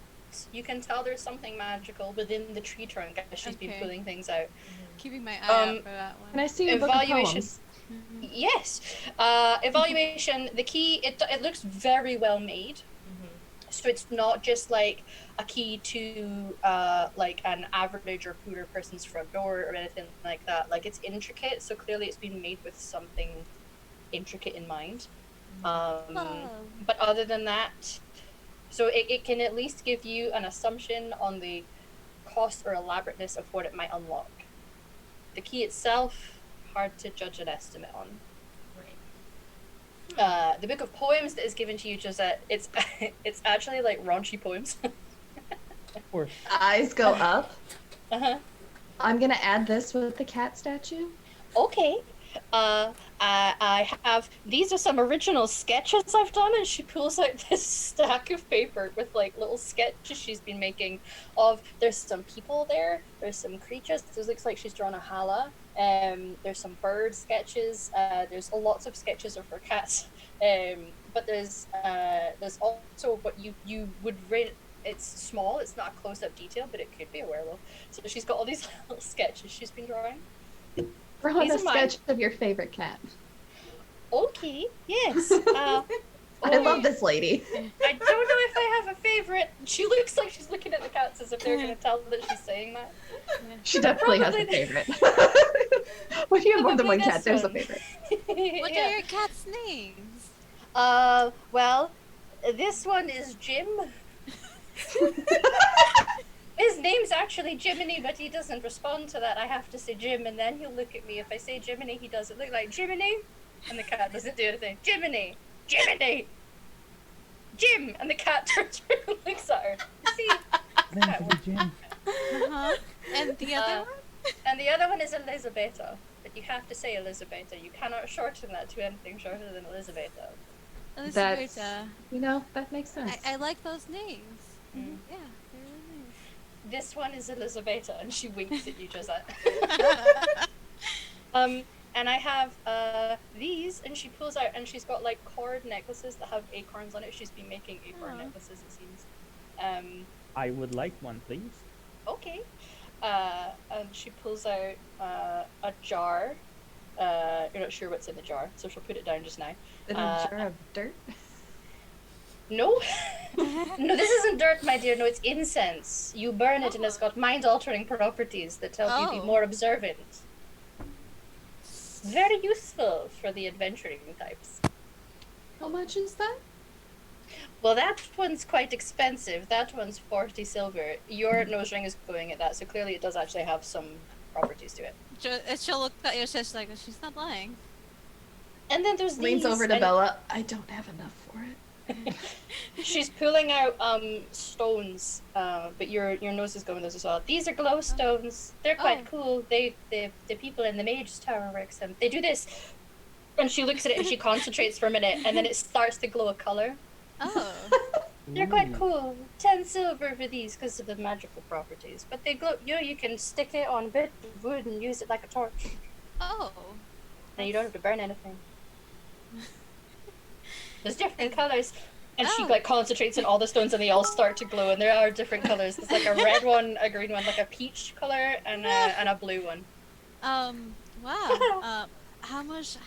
You can tell there's something magical within the tree trunk as she's been Okay. pulling things out. Keeping my eye out for that one. Can I see your book of Evaluation. poems? Yes. Evaluation, the key, it looks very well made. So it's not just like a key to like an average or poorer person's front door or anything like that. Like it's intricate, so clearly it's been made with something intricate in mind. But other than that, so it can at least give you an assumption on the cost or elaborateness of what it might unlock. The key itself, hard to judge an estimate on. The book of poems that is given to you, Josette, it's actually like raunchy poems. Of course. Eyes go up. Uh-huh. I'm gonna add this with the cat statue. Okay. I have, these are some original sketches I've done, and she pulls out this stack of paper with like little sketches she's been making of, there's some people there's some creatures, this looks like she's drawn a hala, there's some bird sketches, there's lots of sketches of her cats, but there's also what you would rate, it's small, it's not a close-up detail, but it could be a werewolf. So she's got all these little sketches she's been drawing. Draw a These are mine. sketch of your favorite cat. Okay, yes. I love this lady. I don't know if I have a favorite. She looks like she's looking at the cats as if they're going to tell that she's saying that. She definitely has a Probably favorite. When you have more than Probably one cat, this there's a one. favorite. What Yeah. are your cats' names? Well, this one is Jim. His name's actually Jiminy, but he doesn't respond to that. I have to say Jim, and then he'll look at me. If I say Jiminy, he doesn't look like Jiminy, and the cat doesn't do anything. Jiminy, Jiminy, Jim, and the cat turns around and looks at her. See? Jim. Uh-huh. And the other one? And the other one is Elizabeta, but you have to say Elizabeta. You cannot shorten that to anything shorter than Elizabeta. That's, Elizabeth. that makes sense. I like those names. Mm. Yeah, they're really This one is Elizabeta, and she winks at you just that. nice. And I have these, and she pulls out, and she's got like cord necklaces that have acorns on it. She's been making acorn Aw. necklaces, it seems. I would like one, please. Okay. And she pulls out a jar. You're not sure what's in the jar, so she'll put it down just now. In a jar of dirt? No, no, this isn't dirt, my dear. No, it's incense. You burn it, and it's got mind-altering properties that help you be Oh. more observant. Very useful for the adventuring types. How much is that? Well, that one's quite expensive. That one's 40 silver. Your nose ring is going at that, so clearly it does actually have some properties to it. She'll look at you, she's like, she's not lying. And then there's Leans these, over to and Bella. I don't have enough for it. she's pulling out stones, but your nose is going with those as well. These are glow stones. They're quite cool. The people in the Mage's Tower works them. They do this, and she looks at it and she concentrates for a minute, and then it starts to glow a color. Oh. They're quite Ooh. cool. 10 silver for these because of the magical properties. But they glow. You can stick it on a bit of wood and use it like a torch, Oh. and you don't have to burn anything. There's different colors. And she Oh. like concentrates on all the stones and they all start to glow, and there are different colors. There's like a red one, a green one, like a peach color, and a blue one. Wow. How much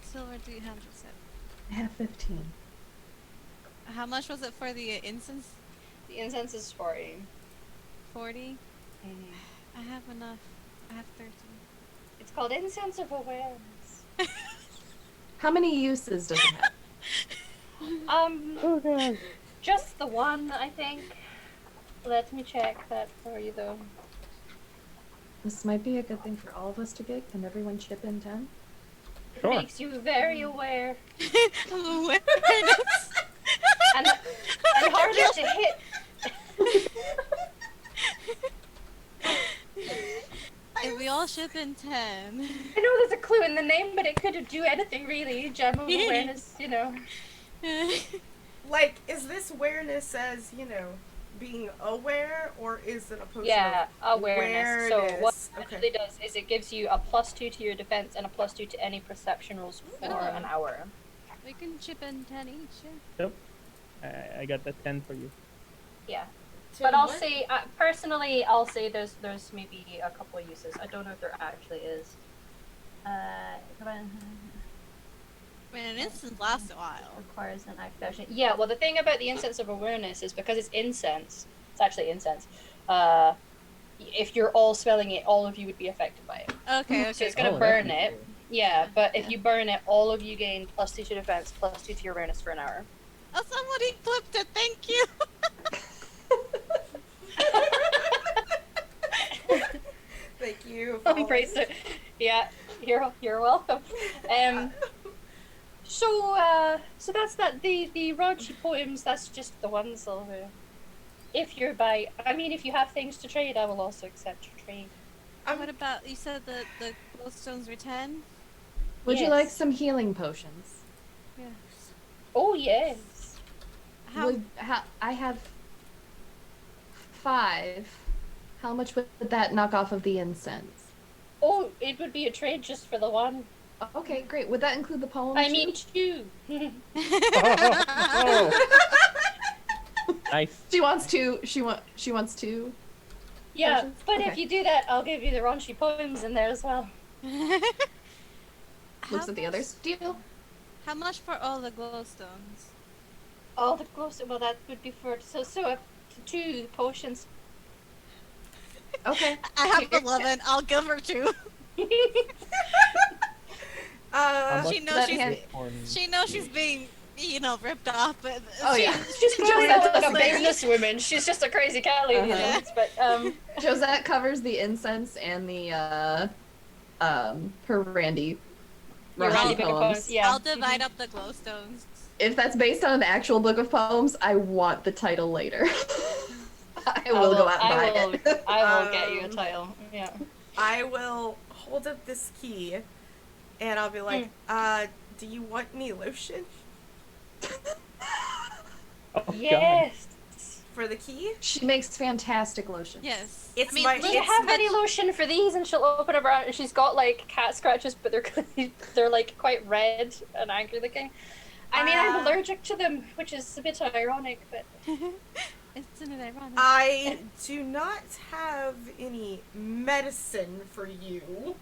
silver do you have, you said? I have 15. How much was it for the incense? The incense is 40. 40? Mhm. I have enough. I have 13. It's called Incense of Awareness. How many uses does it have? Just the one, I think. Let me check that for you though. This might be a good thing for all of us to get. Can everyone chip in 10? It Sure. makes you very aware Awareness. and harder to hit. If we all ship in 10. I know there's a clue in the name, but it could do anything really. Gem of awareness, you know. Like, is this awareness as, being aware, or is it a potion Yeah, of awareness. So what it Okay. actually does is it gives you a +2 to your defense and a +2 to any perception rolls for an hour. We can chip in 10 each, yeah. I got the 10 for you. Yeah. To But I'll what? say, personally, I'll say there's maybe a couple of uses. I don't know if there actually is. Come on. I mean, an instance lasts a while. Requires an activation. Yeah, well, the thing about the Incense of Awareness is because it's incense, it's actually incense. If you're all smelling it, all of you would be affected by it. Okay, So okay. it's gonna Oh, burn that's it. Yeah, but if you burn it, all of you gain +2 to defense, +2 to your awareness for an hour. Oh, somebody flipped it, thank you! Thank you. Embrace it. Yeah, you're welcome. So that's that. The raunchy poems. That's just the one silver. If you're if you have things to trade, I will also accept your trade. What about, you said the glowstones were 10? Would you Yes. like some healing potions? Yeah. Oh yes. How? I have 5. How much would that knock off of the incense? Oh, it would be a trade just for the one. Okay, great. Would that include the poem? I too? mean 2. Oh, nice. She wants to. She wants to. Yeah, Potions? but if Okay. you do that, I'll give you the raunchy poems in there as well. Looks at the others. Deal. How much for all the glowstones? All the close. Well, that would be for 2 potions. Okay. I have 11, I'll give her 2. How much She knows That she's hand- for- She knows she's being ripped off. But Oh, yeah. She's clearly not like a Like- businesswoman. She's just a crazy cat lady. Uh-huh. But Josette covers the incense and the her Randy. Your Randy Randy Book of Poems, yeah. I'll divide up the glowstones. If that's based on an actual book of poems, I want the title later. I will go out and buy it. I will get you a title. Yeah. I will hold up this key, and I'll be like, do you want any lotion Oh, God. Yes. for the key? She makes fantastic lotion. Yes. It's I mean, my- Do you have any lotion for these? And she'll open her and she's got like cat scratches, but they're like quite red and angry looking. I mean, I'm allergic to them, which is a bit ironic, but Isn't it ironic? I do not have any medicine for you.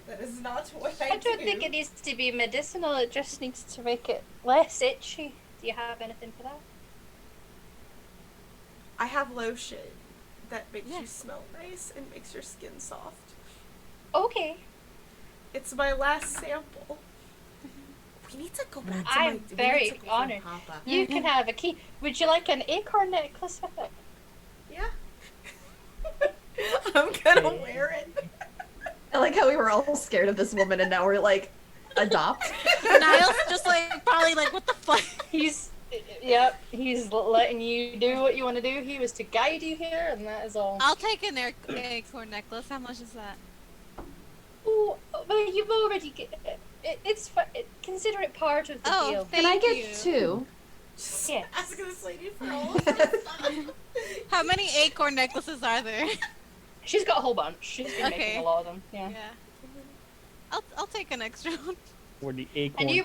That is not what I I don't think it needs to be medicinal. It just needs to make it less itchy. Do you have anything for that? I have lotion that makes you Yes. smell nice and makes your skin soft. Okay. It's my last sample. We need to go back to I'm we very need to go honored. find Papa. You can have a key. Would you like an acorn necklace with it? Yeah. I'm gonna wear it. I like how we were all scared of this woman and now we're like, adopt. Niles just like probably like, what the fuck? He's letting you do what you want to do. He was to guide you here, and that is all. I'll take an acorn necklace. How much is that? Oh, well, you've already. It's consider it part of the Oh, deal. Can I Thank get you. two? Just Yes. asking this lady for all of this stuff. How many acorn necklaces are there? She's got a whole bunch. She's been Okay. making a lot of them. Yeah. Yeah. I'll take an extra one. For the acorn. And you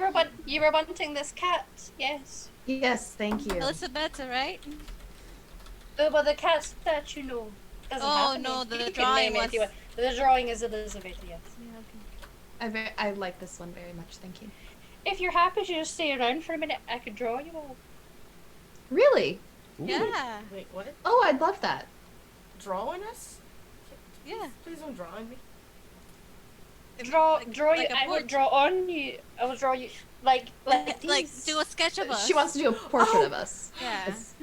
were wanting this cat, yes? Yes, thank you. Elizabeth, right? Well, the cat that you know doesn't Oh, have a no, name. the You can drawing name it if you was- want. The drawing is Elizabeth, yes. I like this one very much, thank you. If you're happy to just stay around for a minute, I could draw you all. Really? Ooh. Yeah. Wait, what? Oh, I'd love that. Drawing us? Yeah. Please don't draw on me. Draw like you. a I will portrait. draw on you. I will draw you like Like these. do a sketch of us. She wants to do a portrait Oh. of us. Yeah. It's-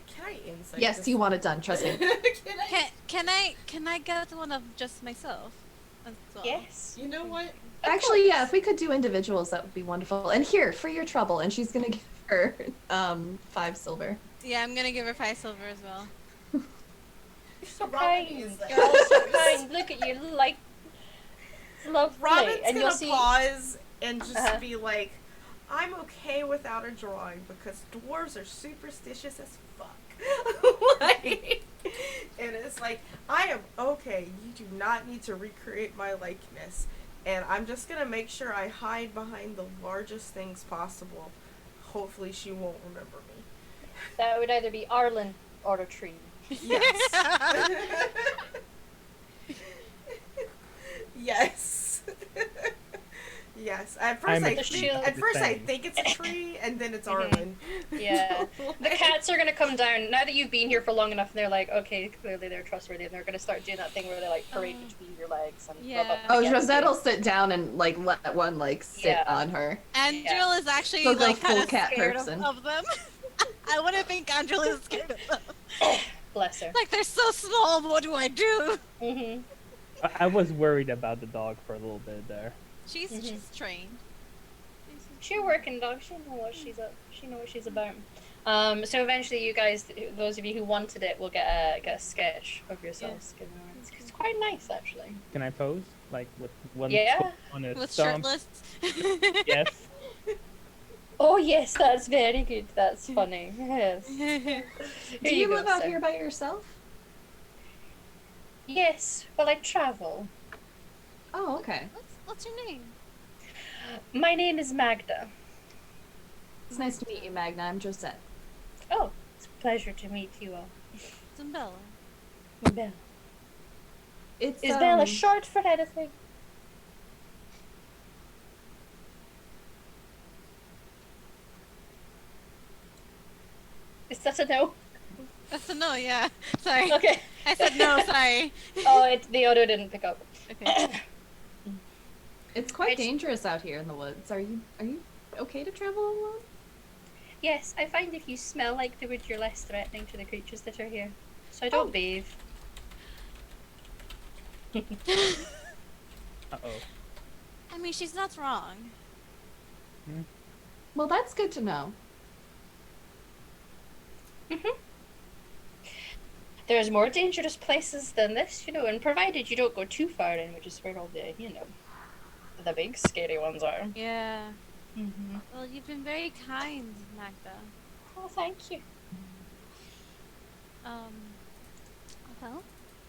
Can I insight Yes, this? you want it done, trust me. Can I? Can I get one of just myself? As well? Yes. You know what? Actually, yeah, if we could do individuals, that would be wonderful. And here, for your trouble, and she's gonna give her 5 silver. Yeah, I'm gonna give her 5 silver as well. So Robin kind. is that. You're all so kind. Look at you, like lovely. Robin's and you'll gonna see. pause and just Uh-huh. be like, I'm okay without a drawing because dwarves are superstitious as fuck. Like, and it's like, I am okay. You do not need to recreate my likeness. And I'm just gonna make sure I hide behind the largest things possible. Hopefully she won't remember me. That would either be Arlen or a tree. Yes. Yes. Yes. At first, I'm I the think, shield. at first I Same. think it's a tree, and then it's Mhm. Arlen. Yeah. The cats are gonna come down now that you've been here for long enough. And they're like, okay, clearly they're trustworthy, and they're gonna start doing that thing where they like parade between your legs and Yeah. rub up Oh, against Rosette'll you. sit down and like let one like sit Yeah. on her. Andrew is actually She'll go like kind full of cat scared person. of them. I wouldn't think Andrew is scared of them. Bless her. Like they're so small. What do I do? Mm-hmm. I was worried about the dog for a little bit there. She's Mhm. trained. She's a working dog. She know what she's up. She know what she's about. So eventually, you guys, those of you who wanted it, will get a sketch of yourselves. You know, it's quite nice, actually. Can I pose? Like with one Yeah. foot on a With stump? shirtless. Yes. Oh yes, that's very good. That's funny. Yes. Do Here you go, live out sir. here by yourself? Yes. Well, I travel. Oh, okay. What's your name? My name is Magda. It's nice to meet you, Magna. I'm Josette. Oh, it's a pleasure to meet you all. Zimbella. Bella. It's Is Bella short for anything? Is that a no? That's a no. Yeah. Sorry. Okay. I said no. Sorry. Oh, the audio didn't pick up. Okay. It's quite dangerous out here in the woods. Are you okay to travel alone? Yes, I find if you smell like the wood, you're less threatening to the creatures that are here. So I don't bathe. Uh-oh. I mean, she's not wrong. Well, that's good to know. There's more dangerous places than this, and provided you don't go too far in, which is where all the, the big scary ones are. Yeah. Mm-hmm. Well, you've been very kind, Magda. Oh, thank you. Well,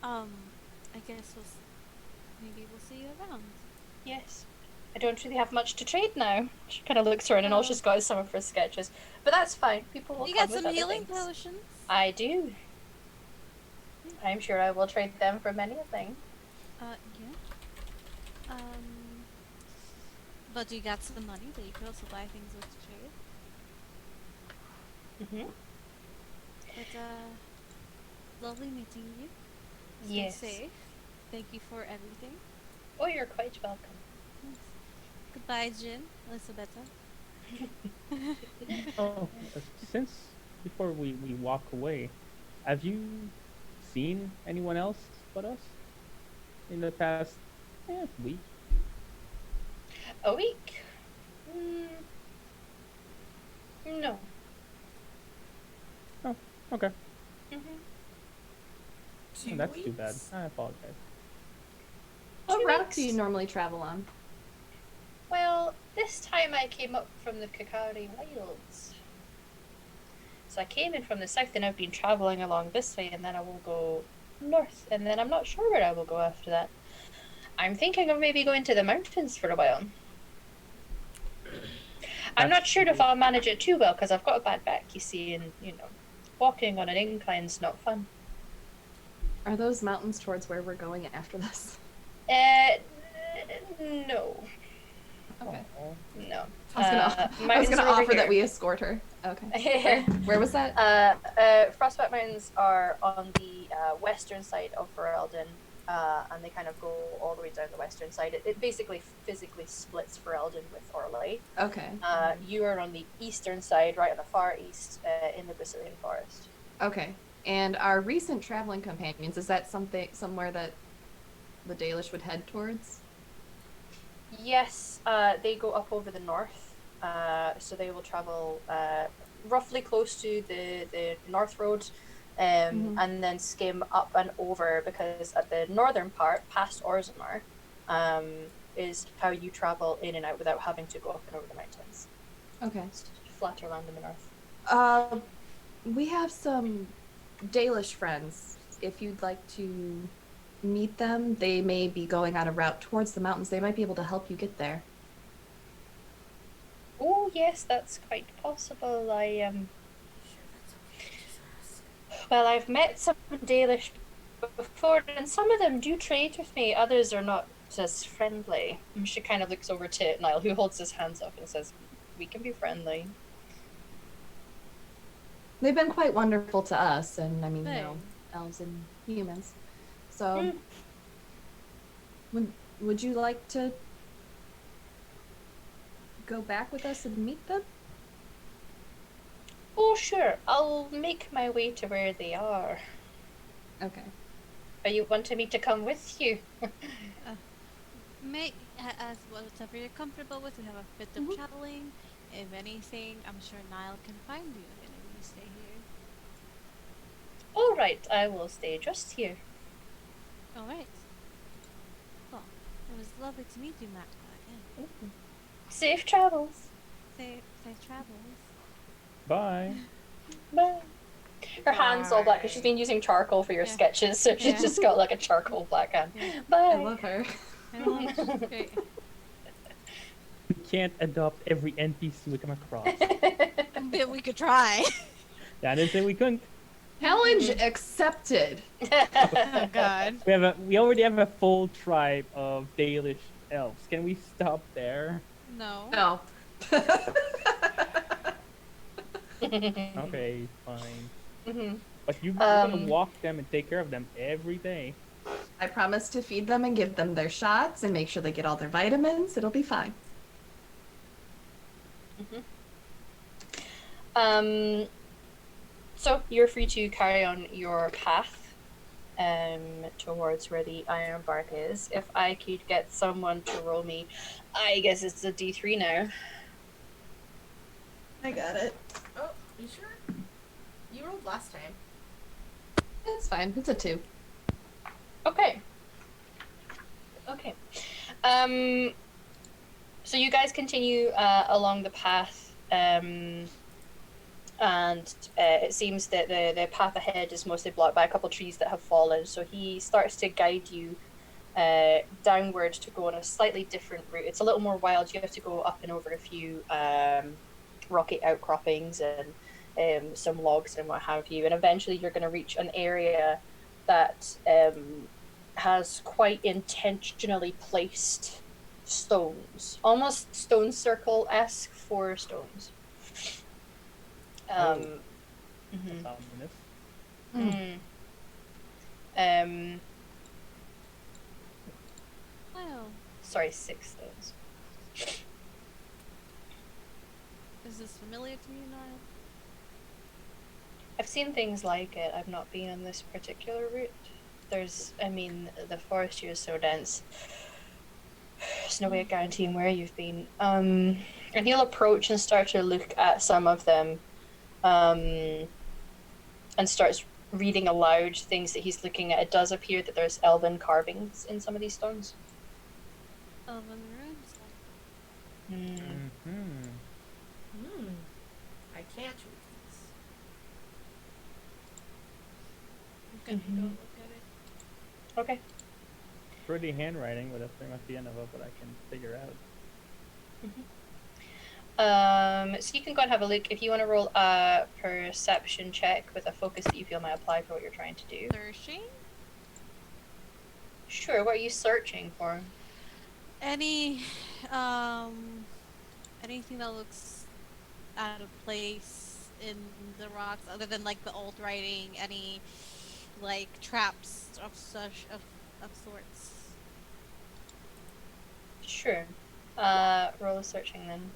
I guess maybe we'll see you around. Yes. I don't really have much to trade now. She kind of looks around and all she's got is some of her sketches. But that's fine. People will You come got with some other healing things. potions? I do. I'm sure I will trade them for many a thing. Yeah. But you got some money that you could also buy things with trade. Mm-hmm. But, lovely meeting you. Stay Yes. safe. Thank you for everything. Oh, you're quite welcome. Yes. Goodbye, Jin. Elisabetta. Oh, since before we walk away, have you seen anyone else but us in the past week? A week? No. Oh, okay. Mm-hmm. Oh, that's too bad. I apologize. What 2 route do weeks? you normally travel on? Well, this time I came up from the Kakari Wilds. So I came in from the south and I've been travelling along this way and then I will go north and then I'm not sure where I will go after that. I'm thinking of maybe going to the mountains for a while. I'm not sure if I'll manage it too well because I've got a bad back, you see, and, walking on an incline's not fun. Are those mountains towards where we're going after this? No. Okay. No. I was gonna offer that we escort her. Okay. Where was that? Frostbite Mountains are on the western side of Ferelden, and they kind of go all the way down the western side. It basically physically splits Ferelden with Orlais. Okay. You are on the eastern side, right on the far east, in the Brazilian forest. Okay. And our recent traveling companions, is that somewhere that the Dalish would head towards? Yes, they go up over the north, so they will travel roughly close to the North Road, and then skim up and over, because at the northern part, past Orzammar, is how you travel in and out without having to go up and over the mountains. Okay. It's flatter land in the north. We have some Dalish friends. If you'd like to meet them, they may be going on a route towards the mountains. They might be able to help you get there. Oh yes, that's quite possible. Well, I've met some Dalish before, and some of them do trade with me. Others are not as friendly. And she kind of looks over to Niall, who holds his hands up and says, "We can be friendly." They've been quite wonderful to us, and I mean, Same. elves and humans. So, would you like to go back with us and meet them? Oh, sure. I'll make my way to where they are. Okay. Are you wanting me to come with you? As whatever you're comfortable with. We have a bit of traveling. If anything, I'm sure Niall can find you if you stay here. All right, I will stay just here. All right. Well, it was lovely to meet you, Magda. Again. Safe travels. Safe travels. Bye. Bye. Her hand's all black because she's been using charcoal for your sketches, so she's just got like a charcoal black hand. Yeah. Bye. I love her. Great. We can't adopt every NPC we come across. But we could try. Yeah, I didn't say we couldn't. Challenge accepted. Oh God. We already have a full tribe of Dalish elves. Can we stop there? No. No. Okay, fine. Mm-hmm. But you're gonna walk them and take care of them every day. I promise to feed them and give them their shots and make sure they get all their vitamins. It'll be fine. So you're free to carry on your path towards where the Iron Bark is. If I could get someone to roll me, I guess it's a D3 now. I got it. Oh, you sure? You rolled last time. It's fine. It's a 2. Okay. So you guys continue along the path, and it seems that the path ahead is mostly blocked by a couple of trees that have fallen. So he starts to guide you downward to go on a slightly different route. It's a little more wild. You have to go up and over a few rocky outcroppings and some logs and what have you. And eventually you're going to reach an area that has quite intentionally placed stones, almost stone circle-esque for stones. That's ominous. Wow. Sorry, 6 stones. Is this familiar to you, Niall? I've seen things like it. I've not been on this particular route. The forest here is so dense. There's no way of guaranteeing where you've been. And he'll approach and start to look at some of them, and starts reading aloud things that he's looking at. It does appear that there's elven carvings in some of these stones. Elven runes. I can't read this. I'm gonna go look at it. Okay. Pretty handwriting, but that's pretty much the end of it, what I can figure out. So you can go and have a look. If you want to roll a perception check with a focus that you feel might apply for what you're trying to do. Searching? Sure, what are you searching for? Anything that looks out of place in the rocks, other than like the old writing, any like traps of sorts. Sure. Roll a searching then.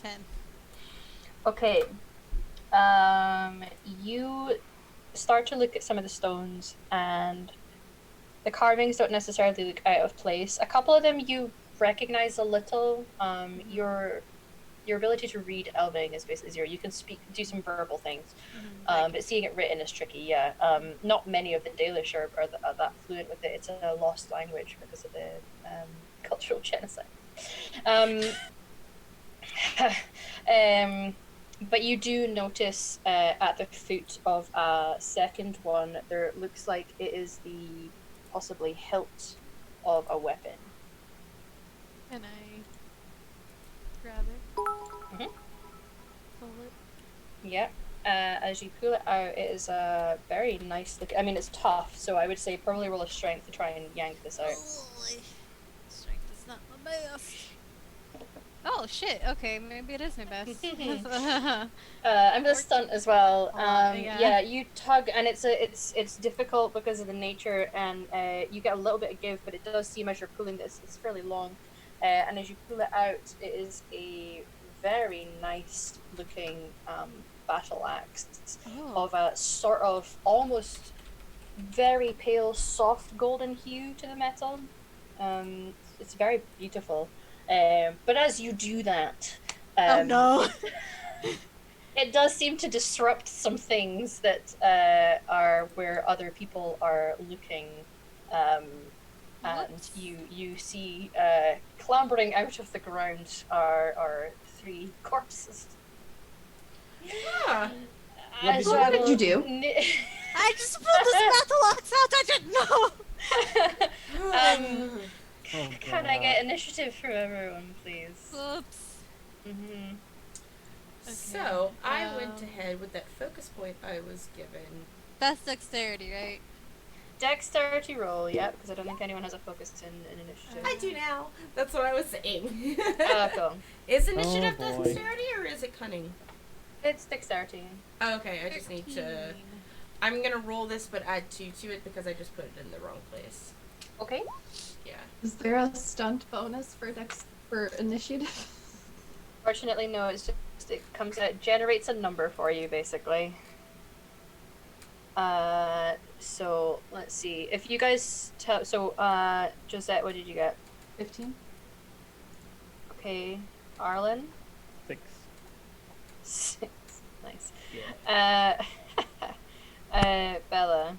10. Okay. You start to look at some of the stones, and the carvings don't necessarily look out of place. A couple of them you recognize a little. Your ability to read Elving is basically 0. You can do some verbal things, but seeing it written is tricky. Yeah. Not many of the Dalish are that fluent with it. It's a lost language because of the cultural genocide. But you do notice at the foot of a second one, there looks like it is the possibly hilt of a weapon. Can I grab it? Pull it? Yeah. As you pull it out, it is a very nice look. I mean, it's tough, so I would say probably roll a strength to try and yank this out. Strength is not my best. Oh shit! Okay, maybe it is my best. I'm gonna stunt as well. Yeah. Yeah, you tug, and it's difficult because of the nature, and you get a little bit of give, but it does seem as you're pulling this, it's fairly long, and as you pull it out, it is a very nice looking battle axe of a sort of almost very pale, soft golden hue to the metal. It's very beautiful. But as you do that, oh no! it does seem to disrupt some things that are where other people are looking, and you see clambering out of the ground are 3 corpses. Yeah. What did you do? I just pulled this battle axe out. I didn't know. Can I get initiative from everyone, please? Oops. Mm-hmm. So I went ahead with that focus point I was given. That's dexterity, right? Dexterity roll, yep, because I don't think anyone has a focus in initiative. I do now. That's what I was saying. Cool. Is initiative Oh, boy. dexterity or is it cunning? It's dexterity. Oh, okay, I just need to I'm gonna roll this, but add 2 to it because I just put it in the wrong place. Okay. Yeah. Is there a stunt bonus for initiative? Fortunately, no. It's just it generates a number for you basically. So let's see. If you guys tell, Josette, what did you get? 15. Okay, Arlen. 6. 6. Nice. Yeah. Bella.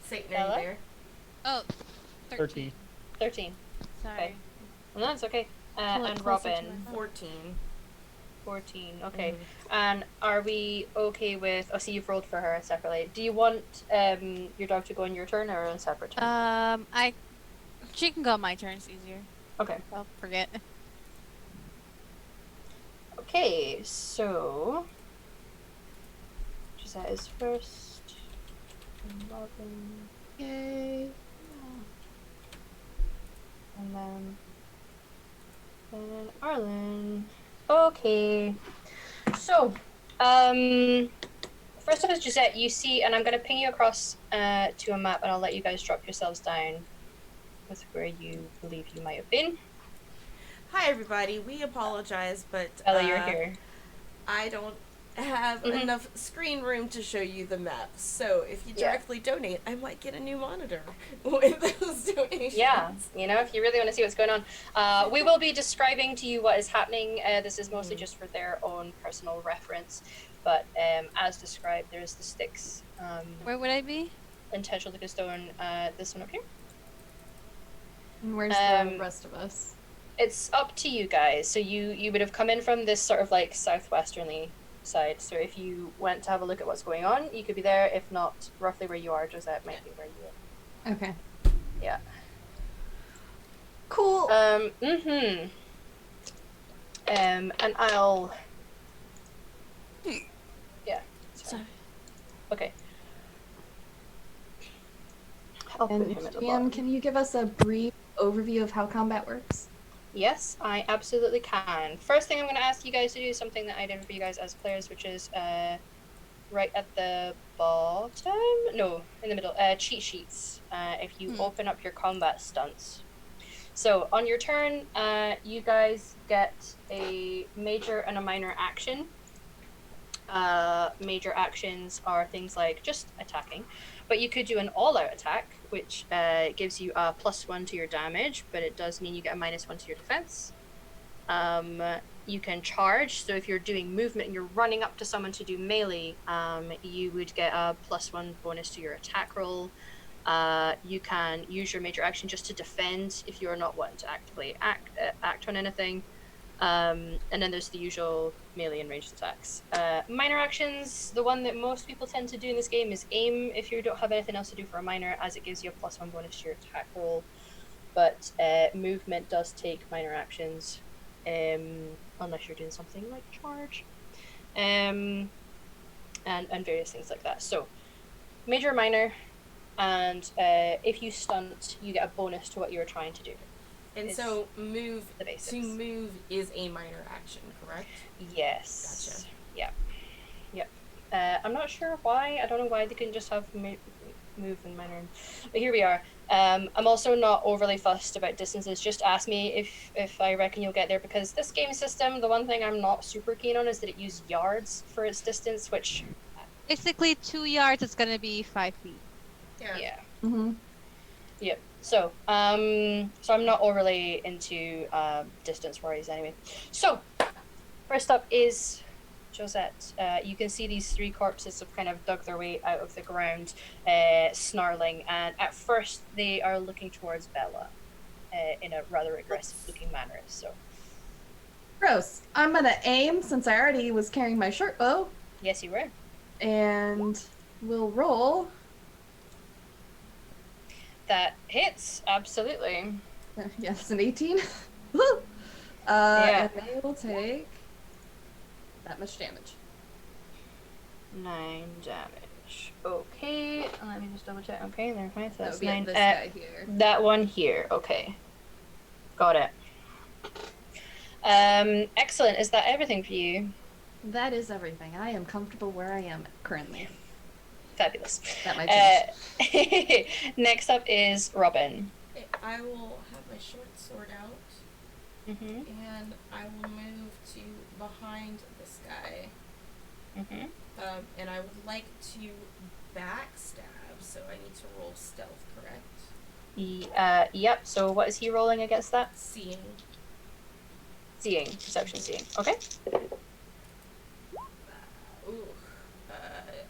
Satan, are you Bella? there? Oh, 13. 13. Sorry. Okay. No, it's okay. Pull it And closer to Robin. my phone. 14. 14. Okay. Mhm. And are we okay with? Oh, see, you've rolled for her separately. Do you want your dog to go on your turn or on a separate turn? She can go on my turn. It's easier. Okay. I'll forget. Okay, so Gisette is first. And Robin, Yay. and then Arlen. Okay. So, first off is Gisette. You see, and I'm gonna ping you across to a map, and I'll let you guys drop yourselves down with where you believe you might have been. Hi, everybody. We apologize, but Ella, you're here. I don't have Mhm. enough screen room to show you the map. So if you Yeah. directly donate, I might get a new monitor with those donations. Yeah, you know, if you really want to see what's going on. We will be describing to you what is happening. This is mostly just for their own personal reference. But as described, there's the sticks. Where would I be? Intentional to stone, this one up here. And where's the rest of us? It's up to you guys. So you would have come in from this sort of like southwesterly side. So if you went to have a look at what's going on, you could be there. If not, roughly where you are, Josette might be where you are. Okay. Yeah. Cool. And I'll. Yeah. Sorry. Okay. I'll put And him at the GM, bottom. can you give us a brief overview of how combat works? Yes, I absolutely can. First thing I'm going to ask you guys to do is something that I did for you guys as players, which is right at the bottom. No, in the middle. Cheat sheets. If you open up your combat stunts. So on your turn, you guys get a major and a minor action. Major actions are things like just attacking, but you could do an all-out attack, which gives you a +1 to your damage, but it does mean you get a -1 to your defense. You can charge, so if you're doing movement and you're running up to someone to do melee, you would get a +1 bonus to your attack roll. You can use your major action just to defend if you're not wanting to actively act on anything. And then there's the usual melee and ranged attacks. Minor actions, the one that most people tend to do in this game is aim if you don't have anything else to do for a minor, as it gives you a +1 bonus to your attack roll. But movement does take minor actions, unless you're doing something like charge. And various things like that. So, major, minor, and if you stunt, you get a bonus to what you're trying to do. And It's so move the basics. to move is a minor action, correct? Yes. Gotcha. Yep. I'm not sure why. I don't know why they couldn't just have move and minor. But here we are. I'm also not overly fussed about distances. Just ask me if I reckon you'll get there, because this game system, the one thing I'm not super keen on is that it uses yards for its distance, which... Basically, 2 yards is gonna be 5 feet. Yeah. Mm-hmm. Yep. So I'm not overly into distance worries anyway. So, first up is Josette. You can see these 3 corpses have kind of dug their way out of the ground, snarling, and at first they are looking towards Bella in a rather aggressive-looking manner. So, Gross. I'm gonna aim since I already was carrying my short bow, yes, you were. and we'll roll. That hits, absolutely. Yes, an 18. Yeah. And they will take that much damage. 9 damage. Okay, let me just double check. Okay, there's my. So That that's would be 9. this guy here. That one here. Okay, got it. Excellent. Is that everything for you? That is everything. I am comfortable where I am currently. Fabulous. That might change. Next up is Robin. Okay, I will have my short sword out, and I will move to behind this guy. And I would like to backstab, so I need to roll stealth, correct? Yep. So what is he rolling against that? Seeing. Seeing. Perception seeing. Okay.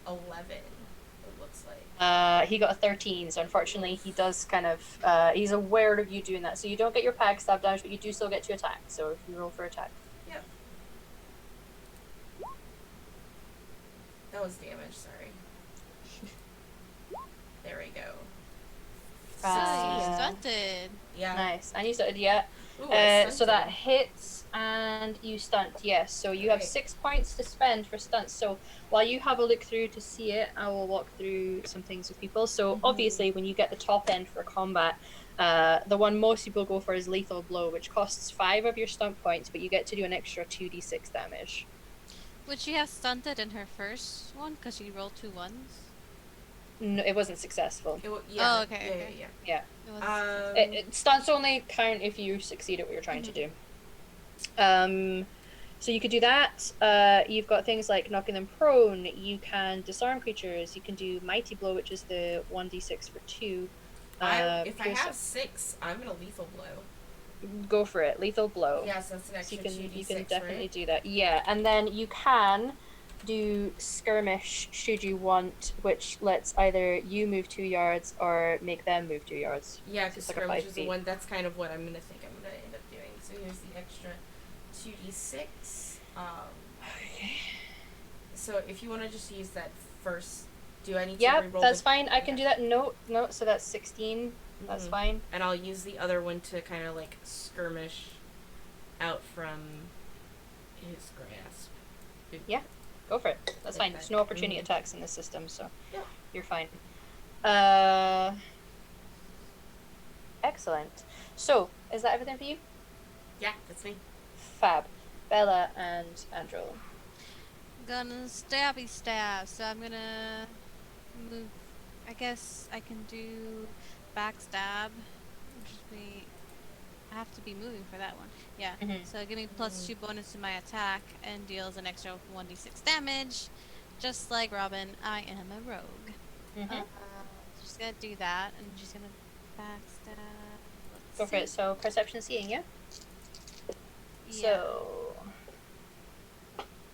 11, it looks like. He got a 13, so unfortunately he does kind of, he's aware of you doing that. So you don't get your backstab damage, but you do still get to attack. So if you roll for attack. Yep. That was damage, sorry. There we go. Stunted. Yeah. Nice. And you started, yeah. Ooh, So that hits and you stunt, yes. So you have 6 points to spend for stunts. So while you have a look through to see it, I will walk through some things with people. So obviously when you get the top end for combat, the one most people go for is lethal blow, which costs 5 of your stunt points, but you get to do an extra 2d6 damage. Would she have stunted in her first one because she rolled 2 ones? No, it wasn't successful. Oh, okay. Yeah. It Stunts only count if you succeed at what you're trying to do. So you could do that. You've got things like knocking them prone. You can disarm creatures. You can do mighty blow, which is the 1d6 for 2. If I have 6, I'm gonna lethal blow. Go for it. Lethal blow. Yes, that's an extra 2d6, you can definitely right? do that. Yeah, and then you can do skirmish should you want, which lets either you move 2 yards or make them move 2 yards. Yeah, because So it's like a skirmish 5 is the feet. one, that's kind of what I'm gonna think I'm gonna end up doing. So here's the extra 2d6. So if you want to just use that first, do I need to reroll? That's fine. I can do that. No, so that's 16. That's fine. And I'll use the other one to kind of like skirmish out from his grasp. Yeah, go for it. That's fine. There's no opportunity attacks in this system, so you're fine. Excellent. So, is that everything for you? Yeah, that's me. Fab. Bella and Andrew. Gonna stabby stab, so I'm gonna move. I guess I can do backstab, which would be. I have to be moving for that one. Yeah. So give me +2 bonus to my attack and deals an extra 1d6 damage, just like Robin. I am a rogue. Just gonna do that, and she's gonna backstab. Go for it. So perception seeing, yeah. So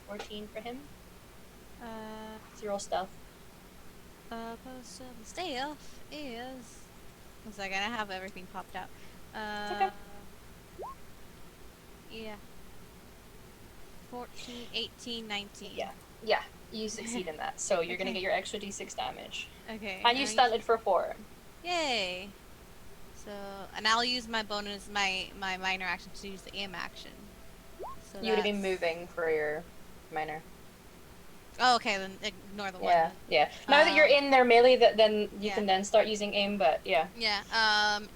14 for him. 0 stealth. Stealth is. One second, I have everything popped out. It's okay. Yeah. 14, 18, 19. Yeah, you succeed in that. So you're gonna get your extra d6 damage. Okay. And you stunted for 4. Yay! So, and I'll use my bonus, my minor action to use the aim action. So You would have been moving for your minor. Oh, okay, then ignore the one. Yeah. Now that you're in their melee, then you can then start using aim, but yeah. Yeah,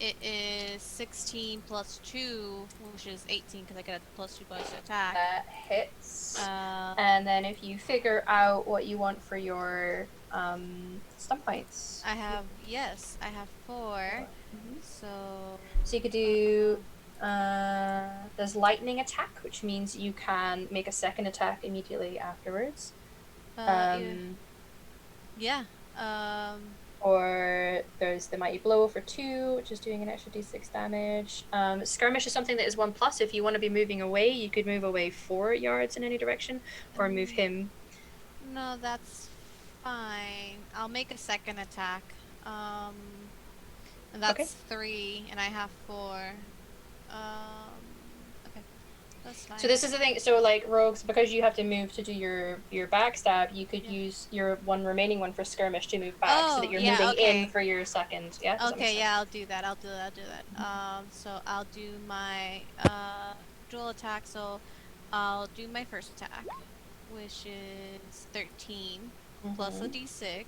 it is 16 plus 2, which is 18, because I get a +2 bonus to attack. That hits. And then if you figure out what you want for your stun points. I have 4. So you could do there's lightning attack, which means you can make a second attack immediately afterwards. Or there's the mighty blow for 2, which is doing an extra d6 damage. Skirmish is something that is 1+. If you want to be moving away, you could move away 4 yards in any direction, or move him. No, that's fine. I'll make a second attack. And that's 3, and I have 4. Okay, that's fine. So this is the thing. So like rogues, because you have to move to do your backstab, you could use your remaining one for skirmish to move back, so that you're moving in for your second. Yeah. Okay. Yeah, I'll do that. So I'll do my dual attack. So I'll do my first attack, which is 13 plus a d6.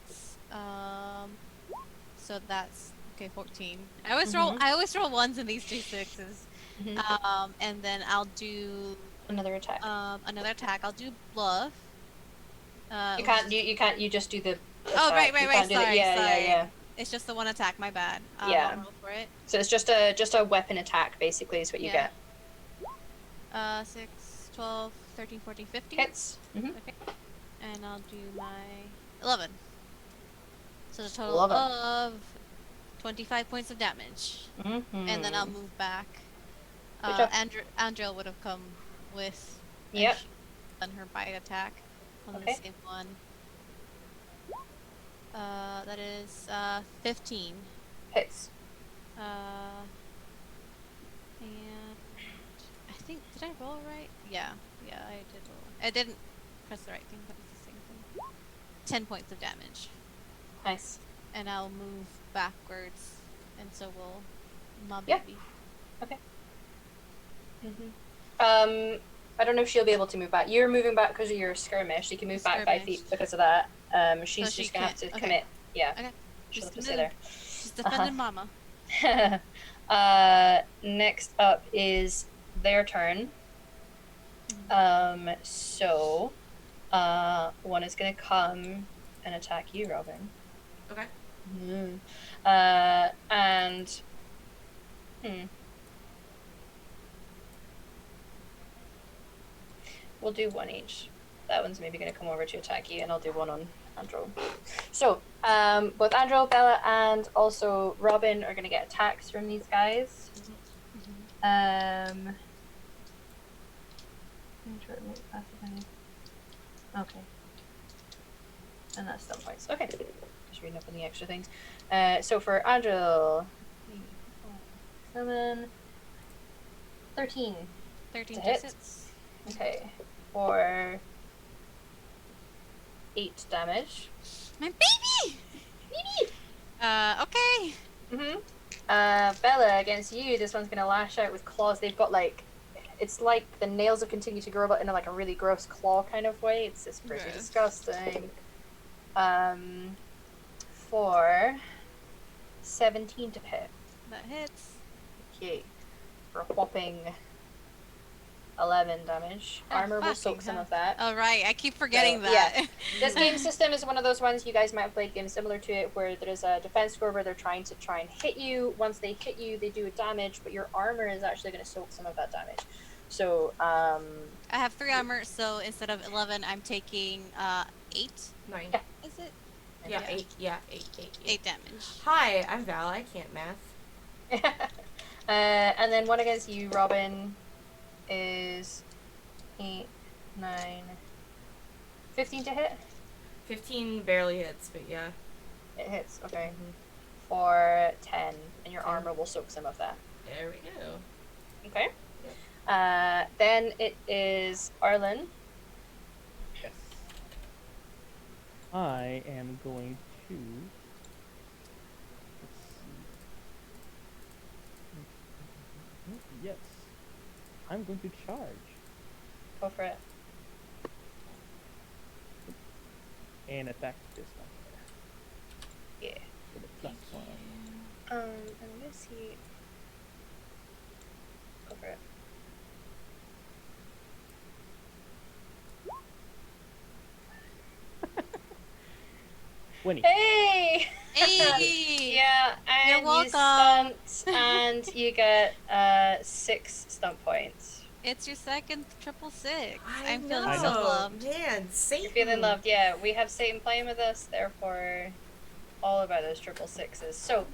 So that's 14. I always roll 1s in these d6s. And then I'll do Another attack. another attack. I'll do bluff. You which can't. is- You can't. You just do the. Oh, Attack. You can't do the- Sorry, Yeah, sorry. yeah, yeah. It's just the one attack. My bad. Yeah. I'll roll for it. So it's just a weapon attack, basically, is what you Yeah. get. 6, 12, 13, 14, 15. Hits. Mm-hmm. Okay. And I'll do my 11. So a total 11. of 25 points of damage. Mm-hmm. And then I'll move back. Good job. Andrea would have come with. and Yep. she done her bite attack on Okay. the same one. That is 15. Hits. And I think, did I roll right? Yeah, I did roll. I didn't press the right thing, but it's the same thing. 10 points of damage. Nice. And I'll move backwards, and so will my Yeah. baby. Mm-hmm. I don't know if she'll be able to move back. You're moving back because of your skirmish. You can move back 5 feet because of that. She's she just gonna have to can't- okay. commit. Yeah. Okay. She'll have to Just stay there. She's defending mama. Next up is their turn. So, one is gonna come and attack you, Robin. Okay. And we'll do one each. That one's maybe gonna come over to attack you, and I'll do one on Andro. So, both Andro, Bella, and also Robin are gonna get attacks from these guys. Okay. And that's stun points. Okay. Just reading up on the extra things. So for Andro, 7, 13. 13 To to hit. hits. Okay. For 8 damage. My baby! Okay. Mm-hmm. Bella, against you, this one's gonna lash out with claws. They've got like, it's like the nails have continued to grow, but in like a really gross claw kind of way. It's just pretty Gross. disgusting. For 17 to hit. That hits. Okay. For a whopping 11 damage. Oh, Armor will fucking soak some hell. of that. Oh, right. I keep forgetting So, that. This game system is one of those ones you guys might have played games similar to it where there's a defense score where they're trying and hit you. Once they hit you, they do a damage, but your armor is actually going to soak some of that damage. So, I have 3 armor, so instead of 11, I'm taking 8. 9. Yeah. Is it? Yeah, Yeah. 8. Yeah, 8. 8 damage. Hi, I'm Val. I can't math. and then one against you, Robin, is 8, 9, 15 to hit? 15 barely hits, but yeah. It hits, okay. For 10, and your 10. armor will soak some of that. There we go. Okay. Then it is Arlen. Yes. I am going to. Let's see. Yes. I'm going to charge. Go for it. And attack this one. Yeah. With a +1. And let's see. Go for it. Hey! Hey! Yeah, and You're you welcome. stunt, and you get 6 stunt points. It's your second 666. I I'm feeling I so know. loved. Man, Satan. You're feeling loved, yeah. We have Satan playing with us, therefore, all about those 666s. So,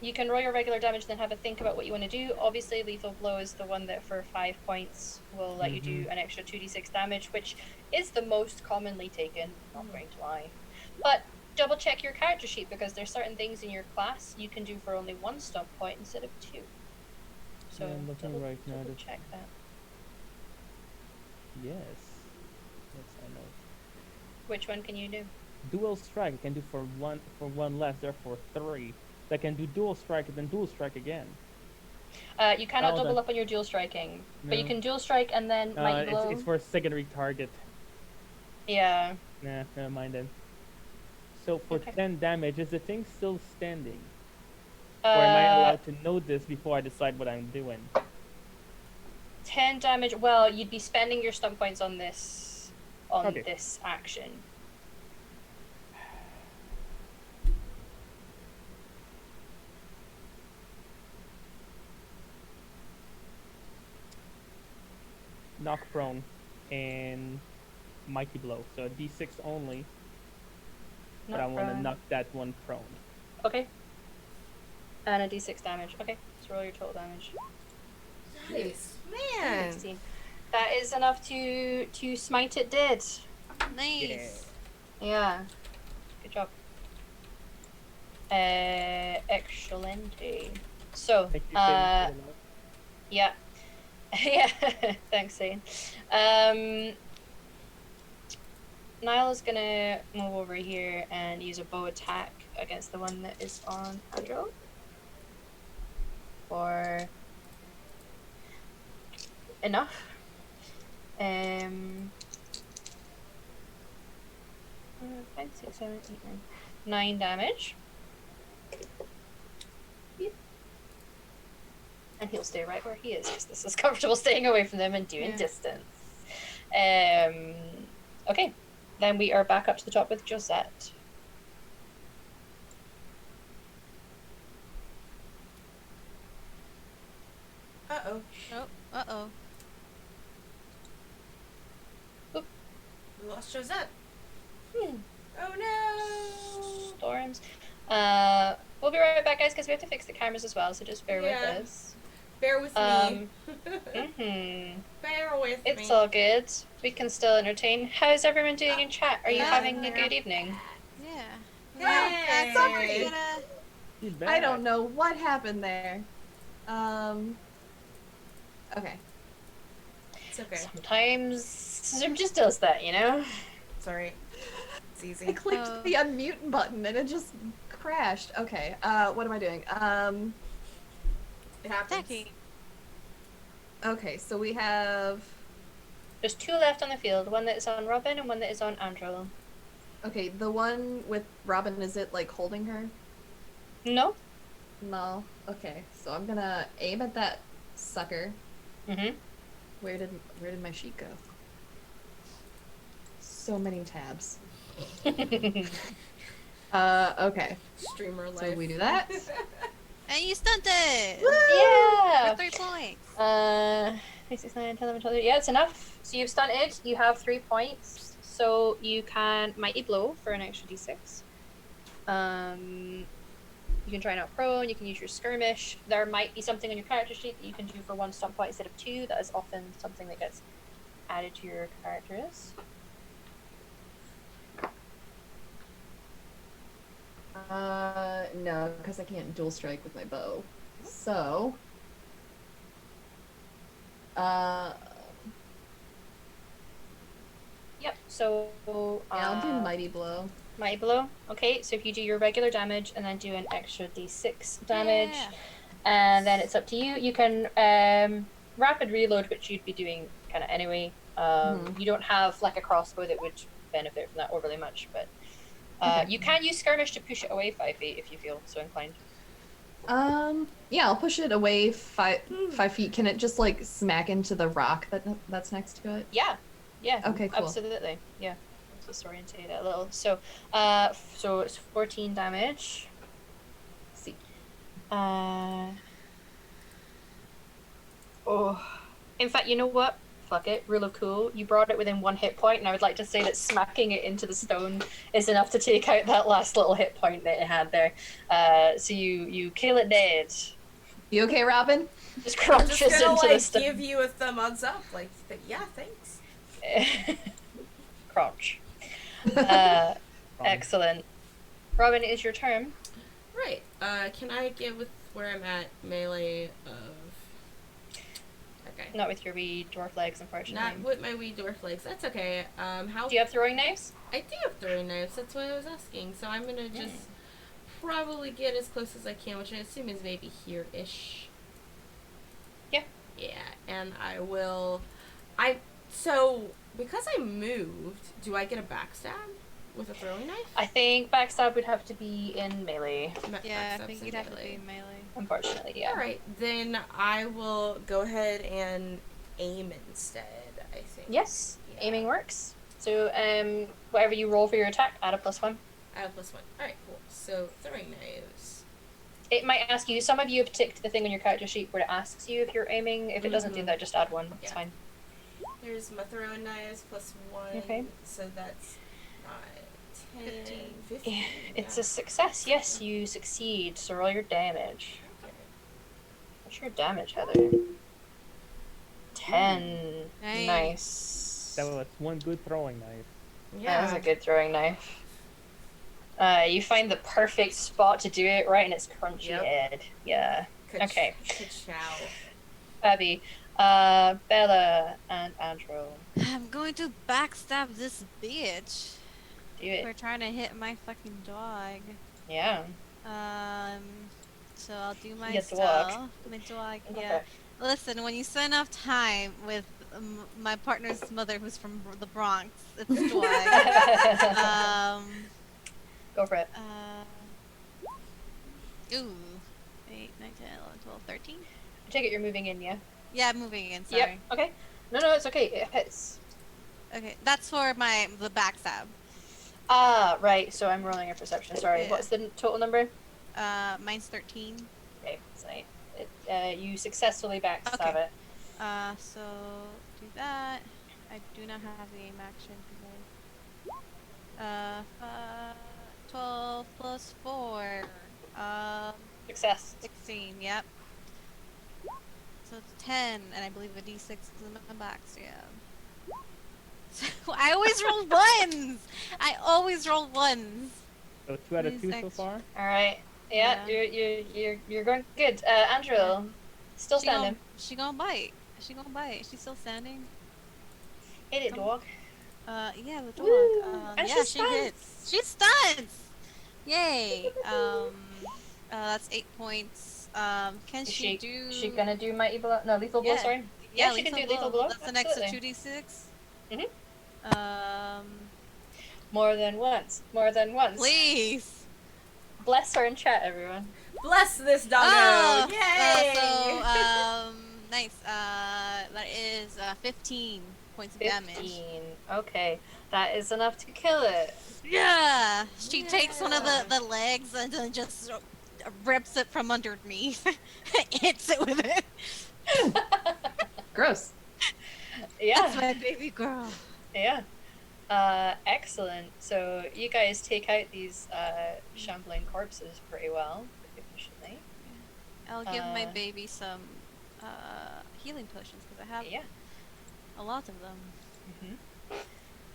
you can roll your regular damage, then have a think about what you want to do. Obviously, lethal blow is the one that for 5 points will let you do an extra 2d6 damage, which is the most commonly taken, not going to lie. But double check your character sheet because there's certain things in your class you can do for only 1 stunt point instead of 2. So Yeah, I'm looking right now double that- check that. Yes. Yes, I know. Which one can you do? Dual strike I can do for one less, therefore 3. So I can do dual strike and then dual strike again. You cannot Oh, double then- up on your dual striking, but you No. can dual strike and then might blow. It's for a secondary target. Yeah. Nah, never mind then. So for Okay. 10 damage, is the thing still standing? Or am I allowed to know this before I decide what I'm doing? 10 damage. Well, you'd be spending your stun points on this Okay. this action. Knock prone and mighty blow. So a d6 only. But I want to knock that one prone. Okay. And a d6 damage. Okay, let's roll your total damage. Nice. Man. 16. That is enough to smite it dead. Nice. Yeah. Good job. Excelente. So, Thank you, Shane. yeah. Yeah, thanks, Zane. Niall is gonna move over here and use a bow attack against the one that is on Andro. For enough. 5, 6, 7, 8, 9 damage. Yep. And he'll stay right where he is because this is comfortable staying away from them and doing distance. Okay, then we are back up to the top with Josette. Uh-oh. Oh, uh-oh. Oop. We lost Josette. Hmm. Oh no! Storms. We'll be right back, guys, because we have to fix the cameras as well, so just bear with us. Bear with me. Mm-hmm. Bear with me. It's all good. We can still entertain. How's everyone doing in chat? Are you having a good evening? Yeah. Hey. Sorry. He's I back. don't know what happened there. Okay. It's okay. Sometimes Zoom just does that, you know? Sorry. It's easy. I clicked the unmute button and it just crashed. Okay, what am I doing? It happens. Attacking. Okay, so we have... There's 2 left on the field, one that is on Robin and one that is on Andro. Okay, the one with Robin, is it, like, holding her? No? No. Okay, so I'm gonna aim at that sucker. Mm-hmm. Where did my sheet go? So many tabs. Okay. Streamer life. So we do that. And you stunned it! Yeah! For 3 points. 3, 6, 9, 10, 11, 12. Yeah, it's enough. So you've stunted, you have 3 points. So you can Mighty Blow for an extra d6. You can try not prone, you can use your skirmish. There might be something on your character sheet that you can do for 1 stun point instead of 2. That is often something that gets added to your characters. No, because I can't dual strike with my bow. So, Yep, so yeah, I'll do Mighty Blow. Mighty Blow. Okay, so if you do your regular damage and then do an extra d6 damage, and then it's up to you. You can rapid reload, which you'd be doing kind of anyway. You don't have like a crossbow that would benefit from that overly much, but you can use skirmish to push it away 5 feet if you feel so inclined. Yeah, I'll push it away 5 feet. Can it just like smack into the rock that's next to it? Yeah. Okay, cool. Absolutely. Yeah. Let's just orientate it a little. So, so it's 14 damage. Let's see. In fact, you know what? Fuck it. Rule of cool. You brought it within 1 hit point, and I would like to say that smacking it into the stone is enough to take out that last little hit point that it had there. So you kill it dead. You okay, Robin? Just I'm crunches just gonna into the like stone. give you a thumbs up, like, yeah, thanks. Crunch. Excellent. Robin, it is your turn. Right. Can I get with where I'm at melee of? Okay. Not with your wee dwarf legs, unfortunately. Not with my wee dwarf legs. That's okay. How? Do you have throwing knives? I do have throwing knives. That's what I was asking. So I'm gonna just probably get as close as I can, which I assume is maybe here-ish. Yeah. Yeah, and I will. So because I moved, do I get a backstab? With a throwing knife? I think backstab would have to be in melee. Yeah, I Backstab's think in you'd have to melee. be melee. Unfortunately, yeah. Alright, then I will go ahead and aim instead, I think. Yes, Yeah. aiming works. So, whatever you roll for your attack, add a +1. I have +1. Alright, cool. So, throwing knives. It might ask you, some of you have ticked the thing on your character sheet where it asks you if you're aiming. If it doesn't do that, just add 1. It's Yeah. fine. Here's my throwing knives +1. Okay. So that's 10, 15. It's yeah. a success. Yes, you succeed. So roll your damage. Okay. What's your damage, Heather? 10. Nice. Nice. That was one good throwing knife. That was a good throwing knife. You find the perfect spot to do it, right in its crunchy head. Yeah. Okay. Ka-chow. Abby, Bella, and Andrew. I'm going to backstab this bitch Do it. for trying to hit my fucking dog. Yeah. So I'll do my Your stuff. dog. My dog, Okay. yeah. Listen, when you spend enough time with my partner's mother, who's from the Bronx, it's a dog. Go for it. Ooh. 8, 9, 10, 11, 12, 13? I take it you're moving in, yeah? Yeah, I'm moving in, sorry. Yep. Okay. No, it's okay. It hits. Okay, that's for the backstab. Ah, right. So I'm rolling a perception. Sorry. Yeah. What's the total number? Mine's 13. Okay, so you successfully backstab Okay. it. So do that. I do not have the aim action because 12 plus 4. Success. 16, yep. So it's 10, and I believe a d6 is in my back, so yeah. So I always roll ones! I always roll ones! So 2 out of Please 2 so extra. far. All right. Yeah, Yeah. you're going good. Andrew, still standing. She gonna bite. She gonna bite. She's still standing. Hit it, Come- dog. Yeah, the dog. Woo! And Yeah, she she hits. She stuns! Yay! That's 8 points. Can she do... She gonna do mighty blow? No, lethal blow. Yeah. Sorry. Yeah, she can do lethal blow. That's an extra absolutely. 2d6. Mhm. More than once. More than once. Please! Bless her in chat, everyone. Bless this doggo! Oh! Yay! Nice. That is 15 points of damage. 15. Okay, that is enough to kill it. Yeah! She takes one of the legs and then just rips it from underneath. Hits it with it. Gross. Yeah. That's my baby girl. Yeah. Excellent. So you guys take out these shambling corpses pretty well, pretty efficiently. I'll give my baby some healing potions because I have a lot of them.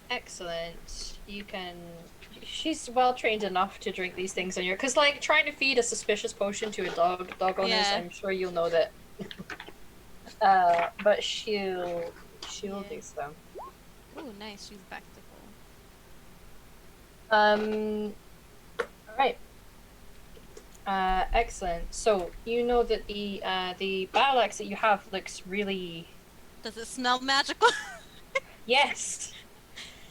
Excellent. You can. She's well trained enough to drink these things on your. Because like trying to feed a suspicious potion to a dog owners, Yeah. I'm sure you'll know that. But she'll do so. Ooh, nice. She's back to full. Alright. Excellent. So you know that the battle axe that you have looks really Does it smell magical? yes.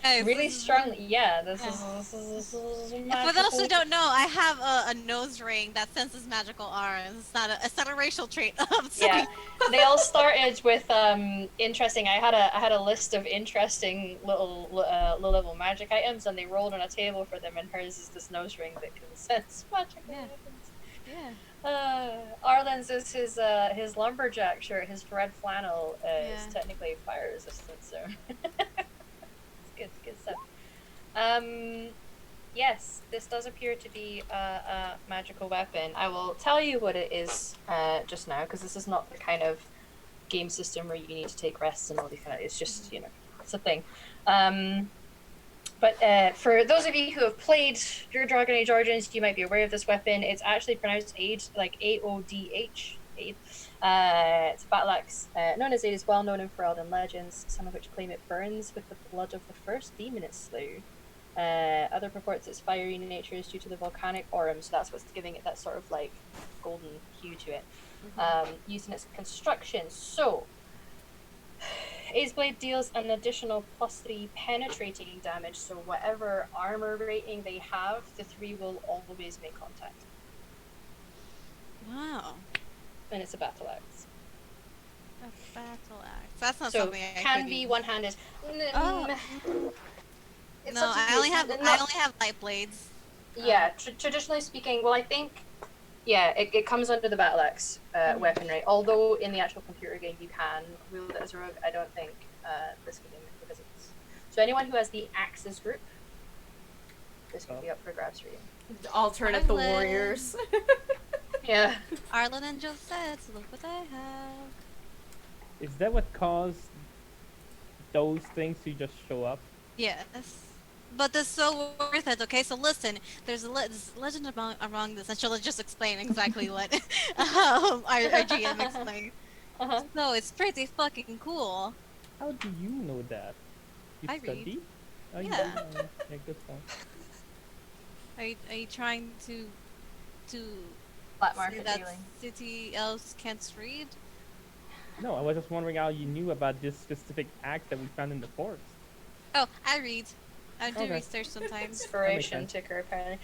Nice. Really This is- strong. Yeah, this is For those who magical. don't know, I have a nose ring that senses magical auras. It's not a racial trait. Yeah, they all started with interesting. I had a list of interesting little low level magic items, and they rolled on a table for them. And hers is this nose ring that can sense magic items. Yeah. Arlen's is his lumberjack shirt. His red flannel is Yeah. technically fire resistant, so it's good stuff. Yes, this does appear to be a magical weapon. I will tell you what it is just now, because this is not the kind of game system where you need to take rests and all these kind of. It's just it's a thing. But for those of you who have played your Dragon Age Origins, you might be aware of this weapon. It's actually pronounced Aid, like AODH. Aid. It's a battle axe known as Aid, is well known in Ferelden legends, some of which claim it burns with the blood of the first demon it slew. Other purports its fiery nature is due to the volcanic aurum, so that's what's giving it that sort of like golden hue to it. Used in its construction. So Ace Blade deals an additional +3 penetrating damage, so whatever armor rating they have, the 3 will always make contact. Wow. And it's a battle axe. A battle axe. That's not So something I can could be use. one-handed. Oh. It's No, up to I you. only It's have light blades. Yeah, traditionally speaking, well, I think, yeah, it comes under the battle axe weaponry. Although in the actual computer game you can wield it as a rogue, I don't think this game because it's. So anyone who has the axes group, this could be up for grabs for you. Alternate the warriors. Yeah. Arlen and Josette, look what I have. Is that what caused those things to just show up? Yes. But that's so worth it, okay? So listen, there's a legend around this, and she'll just explain exactly what our GM explained. So it's pretty fucking cool. How do you know that? You I read. study? Oh, you Yeah. do? Yeah, good point. Are you trying to Black say market that dealing. city elves can't read? No, I was just wondering how you knew about this specific axe that we found in the forest. Oh, I read. I do Okay. research sometimes. Inspiration sense. ticker apparently.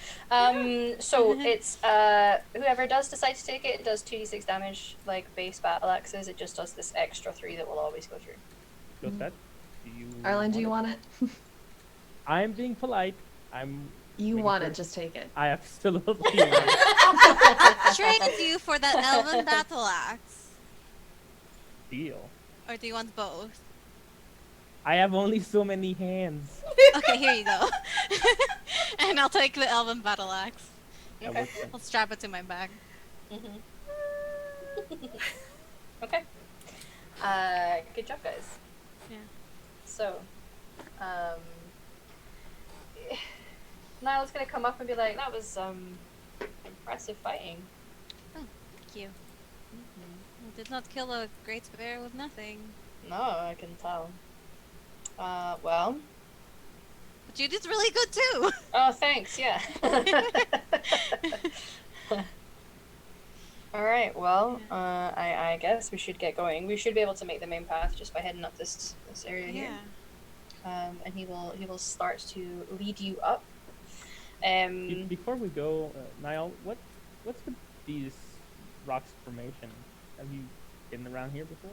So it's whoever does decide to take it does 2d6 damage like base battle axes. It just does this extra 3 that will always go through. Josette, do you? Arlen, do you want it? I'm being polite. You Making want sure- it, just take it. I absolutely want it. Trade you for that elven battle axe. Deal. Or do you want both? I have only so many hands. Okay, here you go. And I'll take the elven battle axe. That Okay. works then. I'll strap it to my bag. Okay. Good job, guys. Yeah. So, Niall's gonna come up and be like, "That was impressive fighting." Thank you. I did not kill a great bear with nothing. No, I can tell. Well. But you did really good too. Oh, thanks. Yeah. All right. Well, I guess we should get going. We should be able to make the main path just by heading up this area here. And he will start to lead you up. Before we go, Niall, what's with these rocks formation? Have you been around here before?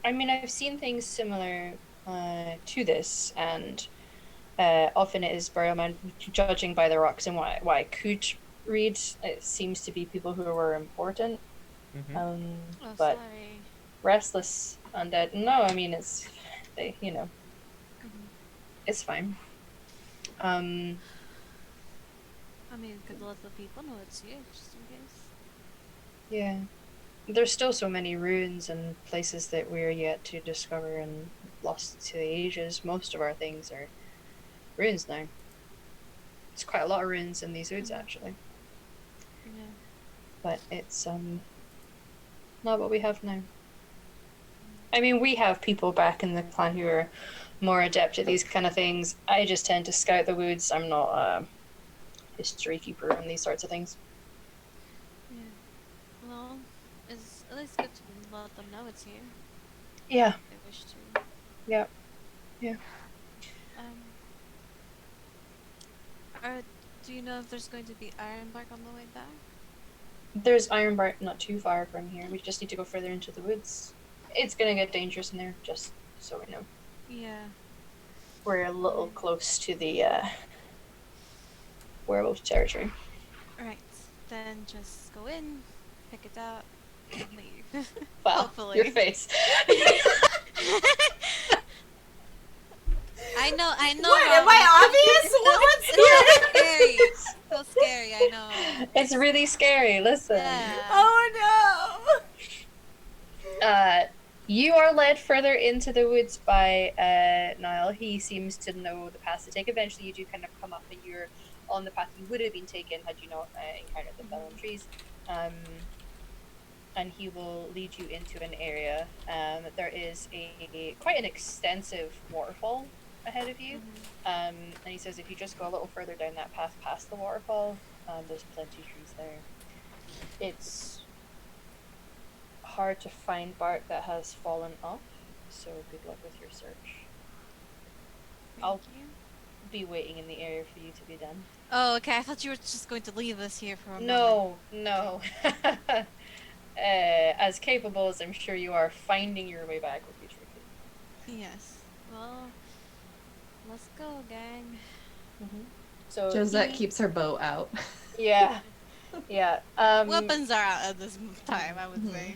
I mean, I've seen things similar to this, and often it is burial mound. Judging by the rocks and what I could read, it seems to be people who were important. Mm-hmm. Oh, But sorry. restless undead. No, I mean it's it's fine. I mean, could let the people know it's you, just in case. Yeah. There's still so many ruins and places that we're yet to discover and lost to the ages. Most of our things are ruins now. There's quite a lot of ruins in these woods, actually. Yeah. But it's not what we have now. I mean, we have people back in the clan who are more adept at these kind of things. I just tend to scout the woods. I'm not a history keeper and these sorts of things. Yeah. Well, it's at least good to let them know it's you. Yeah. If they wish to. Yeah. Yeah. Do you know if there's going to be Ironbark on the way back? There's Ironbark not too far from here. We just need to go further into the woods. It's gonna get dangerous in there, just so we know. Yeah. We're a little close to the werewolf territory. Right. Then just go in, pick it up, and leave. Wow, Hopefully. your face. I know. What? Am I obvious? What's Scary. So scary. I know. It's really scary. Listen. Yeah. Oh no! You are led further into the woods by Niall. He seems to know the path to take. Eventually, you do kind of come up and you're on the path you would have been taken had you not encountered the fallen trees. And he will lead you into an area. There is quite an extensive waterfall ahead of you. And he says if you just go a little further down that path past the waterfall, there's plenty of trees there. It's hard to find bark that has fallen off, so good luck with your search. I'll be waiting in the area for you to be done. Oh, okay. I thought you were just going to leave us here for a moment. No. As capable as I'm sure you are, finding your way back would be tricky. Yes. Well, let's go, gang. So Josette keeps her bow out. Yeah. Weapons are out at this time, I would say.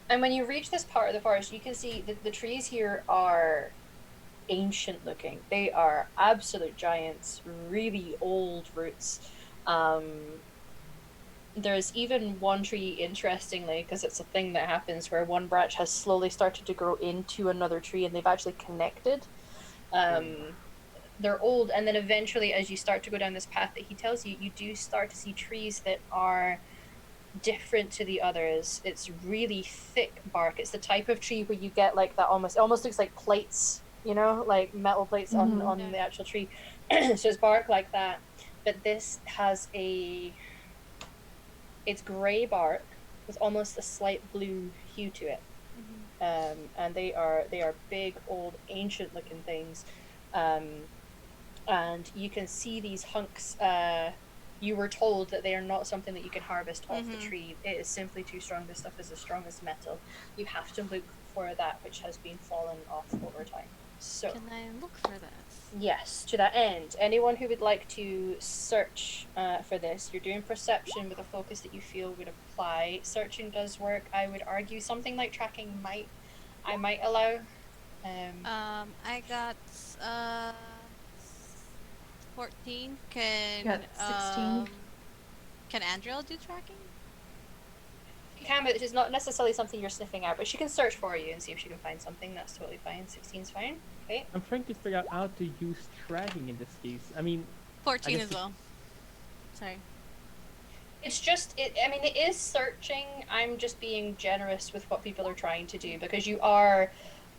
And when you reach this part of the forest, you can see that the trees here are ancient looking. They are absolute giants, really old roots. There's even one tree, interestingly, because it's a thing that happens where one branch has slowly started to grow into another tree and they've actually connected. They're old, and then eventually, as you start to go down this path that he tells you, you do start to see trees that are different to the others. It's really thick bark. It's the type of tree where you get like that it almost looks like plates, you know, like metal plates on the actual tree. So it's bark like that, but this has it's gray bark with almost a slight blue hue to it. And they are big, old, ancient looking things. And you can see these hunks. You were told that they are not something that you can harvest off the tree. It is simply too strong. This stuff is as strong as metal. You have to look for that which has been fallen off over time. So can I look for that? Yes, to that end, anyone who would like to search for this, you're doing perception with a focus that you feel would apply. Searching does work. I would argue something like tracking I might allow. I got 14. Got 16. Can Andriel do tracking? She can, but it's not necessarily something you're sniffing out, but she can search for you and see if she can find something. That's totally fine. 16's fine. Okay. I'm trying to figure out how to use tracking in this case. I mean, 14 as well. Sorry. It's just, it is searching. I'm just being generous with what people are trying to do, because you are,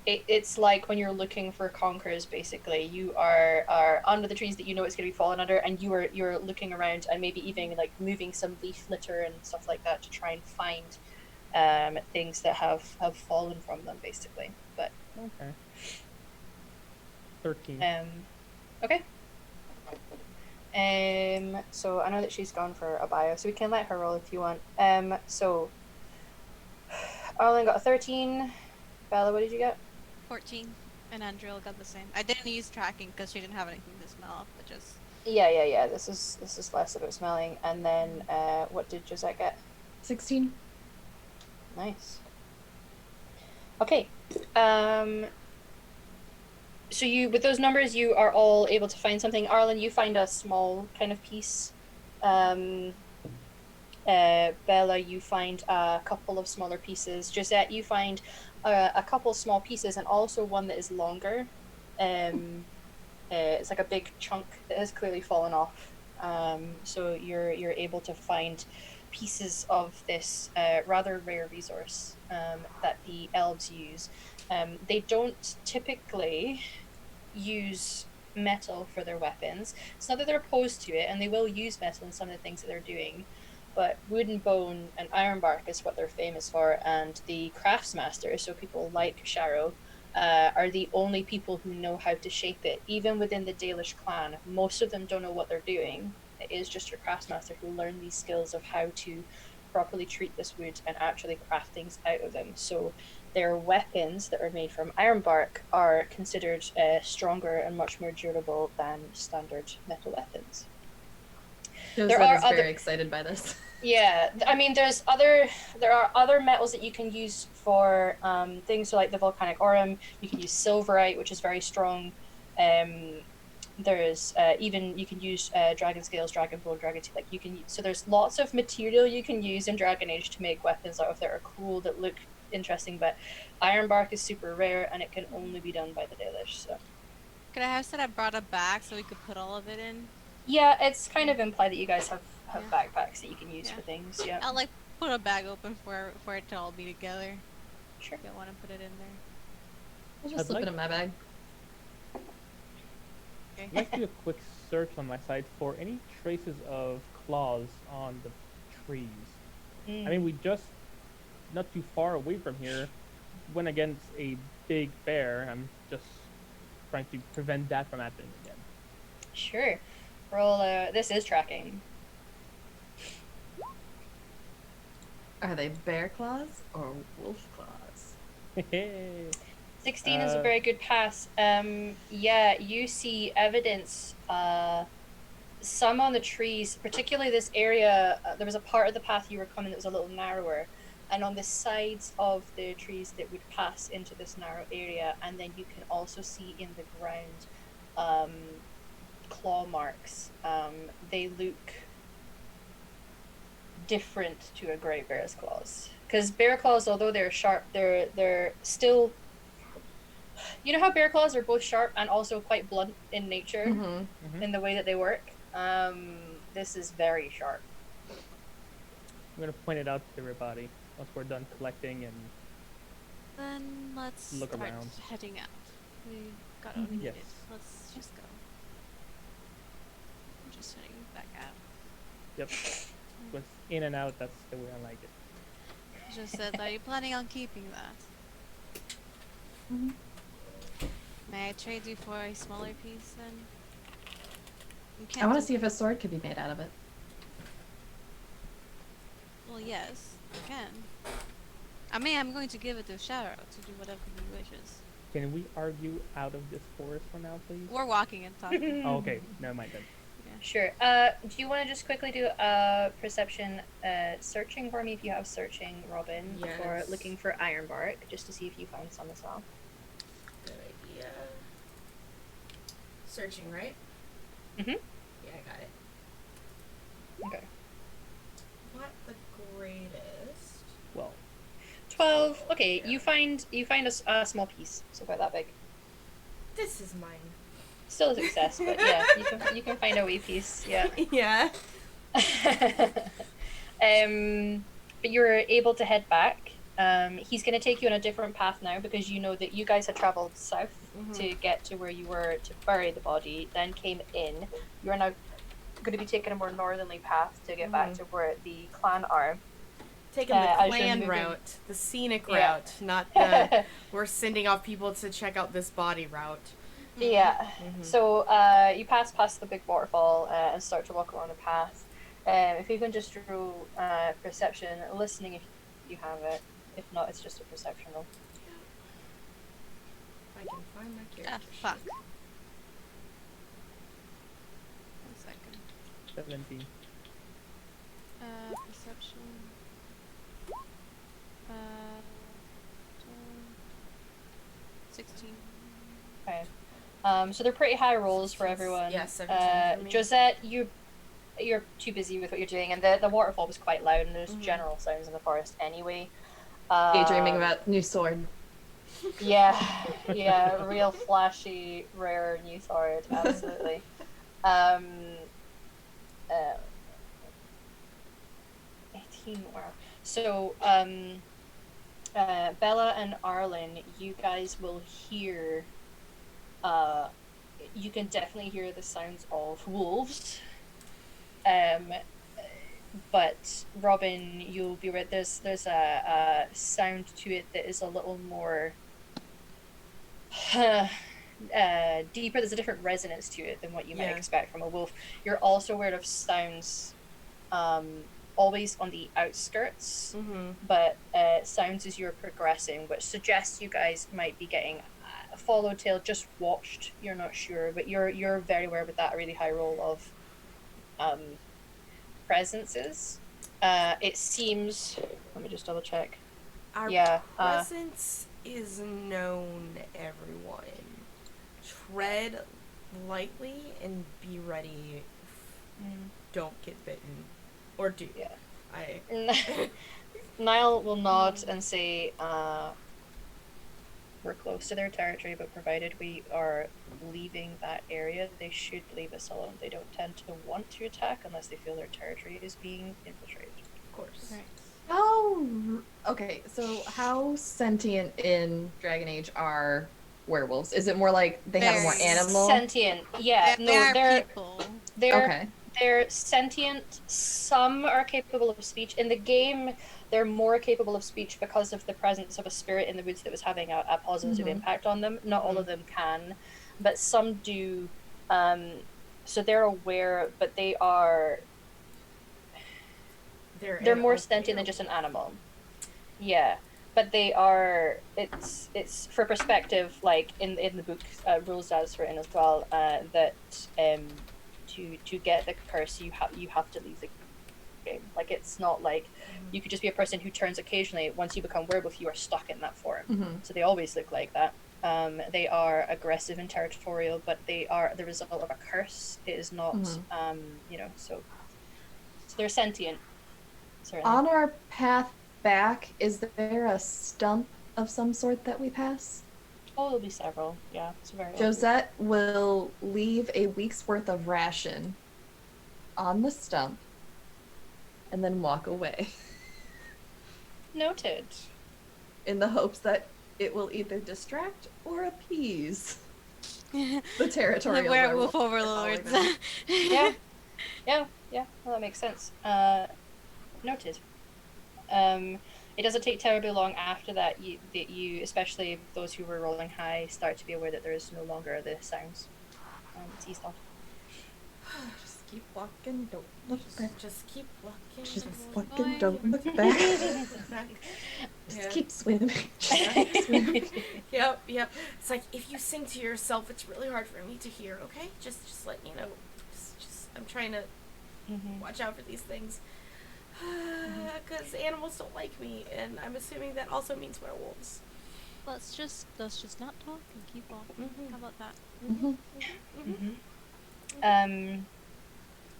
it's like when you're looking for conquerors, basically. You are under the trees that you know it's going to be fallen under, and you're looking around and maybe even like moving some leaf litter and stuff like that to try and find things that have fallen from them, basically. But okay. 13. Okay. So I know that she's gone for a bio, so we can let her roll if you want. So Arlen got a 13. Bella, what did you get? 14. And Andriel got the same. I didn't use tracking because she didn't have anything to smell, but just... Yeah. This is less about smelling. And then what did Josette get? 16. Nice. Okay. So you, with those numbers, you are all able to find something. Arlen, you find a small kind of piece. Bella, you find a couple of smaller pieces. Josette, you find a couple small pieces, and also one that is longer. It's like a big chunk that has clearly fallen off. So you're able to find pieces of this rather rare resource that the elves use. They don't typically use metal for their weapons. It's not that they're opposed to it, and they will use metal in some of the things that they're doing, but wood and bone and iron bark is what they're famous for, and the craftsmasters, so people like Sharo, are the only people who know how to shape it. Even within the Dalish clan, most of them don't know what they're doing. It is just your craftsmaster who learn these skills of how to properly treat this wood and actually craft things out of them. So their weapons that are made from iron bark are considered stronger and much more durable than standard metal weapons. Josette is very excited by this. Yeah, I mean, there are other metals that you can use for things like the volcanic aurum. You can use silverite, which is very strong. There's even you can use dragon scales, dragon bone, dragon teeth. Like you can use, so there's lots of material you can use in Dragon Age to make weapons out of that are cool, that look interesting. But iron bark is super rare, and it can only be done by the Dalish. So could I have said I brought a bag so we could put all of it in? Yeah, it's kind of implied that you guys have backpacks that you can use for things. Yeah, I'll like put a bag open for it to all be together. Sure. If you want to put it in there. I'll just slip it in my bag. I'd like to do a quick search on my side for any traces of claws on the trees. I mean, we just not too far away from here, went against a big bear. I'm just trying to prevent that from happening again. Sure. Roll. This is tracking. Are they bear claws or wolf claws? 16 is a very good pass. Yeah, you see evidence. Some on the trees, particularly this area. There was a part of the path you were coming that was a little narrower, and on the sides of the trees that would pass into this narrow area, and then you can also see in the ground claw marks. They look different to a great bear's claws, because bear claws, although they're sharp, they're still, you know how bear claws are both sharp and also quite blunt in nature, in the way that they work. This is very sharp. I'm gonna point it out to everybody once we're done collecting and Then let's look start around. heading out. We got what we Yes. needed. Let's just go. I'm just heading back out. Yep. Was in and out, that's the way I like it. Just said, are you planning on keeping that? Mhm. May I trade you for a smaller piece then? You I can't want to do- see if a sword could be made out of it. Well, yes, I can. I mean, I'm going to give it to Shadow to do whatever he wishes. Can we argue out of this forest for now, please? We're walking and talking. Oh, okay, never mind then. Sure. Do you want to just quickly do a perception searching for me if you have searching, Robin, for Yes. looking for ironbark, just to see if you found some as well. Good idea. Searching, right? Mhm. Yeah, I got it. Okay. Not the greatest. Well, 12. Okay, you find a small piece, so about that big. This is mine. Still a success, but yeah, you can find a wee piece. Yeah. Yeah. But you're able to head back. He's going to take you on a different path now because you know that you guys had traveled south to get to where you were to bury the body, then came in. You are now going to be taking a more northerly path to get back to where the clan are. Taking the as you're clan moving- route, the scenic Yeah. route, not the we're sending off people to check out this body route. Yeah. So you pass past the big waterfall and start to walk along the path. If you can just do perception, listening if you have it. If not, it's just a perception roll. If I can find my Ah, character. fuck. sheet. 1 second. 17. Perception. 16. Okay. So they're pretty high rolls for everyone. Yeah, 17 for me. Josette, you're too busy with what you're doing, and the waterfall was quite loud, and there's general sounds in the forest anyway. Daydreaming about new sword. Yeah, yeah, real flashy, rare new sword, absolutely. 18, wow. So, Bella and Arlen, you guys will hear, you can definitely hear the sounds of wolves. But Robin, you'll be right. There's a sound to it that is a little more deeper. There's a different resonance to it than what you might Yeah. expect from a wolf. You're also aware of sounds, always on the outskirts, but sounds as you're progressing, which suggests you guys might be getting a follow tail, just watched. You're not sure, but you're very aware with that really high roll of presences. It seems. Let me just double check. Our Yeah, presence is known, everyone. Tread lightly and be ready. Don't get bitten. Or do. Yeah. I Niall will nod and say, we're close to their territory, but provided we are leaving that area, they should leave us alone. They don't tend to want to attack unless they feel their territory is being infiltrated. of course. Right. Okay, so how sentient in Dragon Age are werewolves? Is it more like they have more Very animal? Sentient, yeah. They are They're people. they're Okay. They're sentient. Some are capable of speech. In the game, they're more capable of speech because of the presence of a spirit in the woods that was having a positive impact on them. Not all of them can, but some do. So they're aware, but they're more sentient than just an animal. Yeah, but they are. It's for perspective. Like in the book, rules as written as well. That to get the curse, you have to leave the game. Like it's not like you could just be a person who turns occasionally. Once you become werewolf, you are stuck in that form. So they always look like that. They are aggressive and territorial, but they are the result of a curse. It is not, so they're sentient. Certainly. On our path back, is there a stump of some sort that we pass? Oh, there'll be several. Yeah, it's very. Josette will leave a week's worth of ration on the stump and then walk away. Noted. In the hopes that it will either distract or appease the territorial The werewolf overlords. Yeah. Well, that makes sense. Noted. It doesn't take terribly long after that you, especially those who were rolling high, start to be aware that there is no longer the sounds. It's eased off. Just keep walking, don't look back. Just keep walking. Just walking, don't look back. Just keep swimming. Yep. It's like if you sing to yourself, it's really hard for me to hear. Okay, just let you know. Just I'm trying to watch out for these things. Because animals don't like me, and I'm assuming that also means werewolves. Let's just not talk and keep walking. How about that?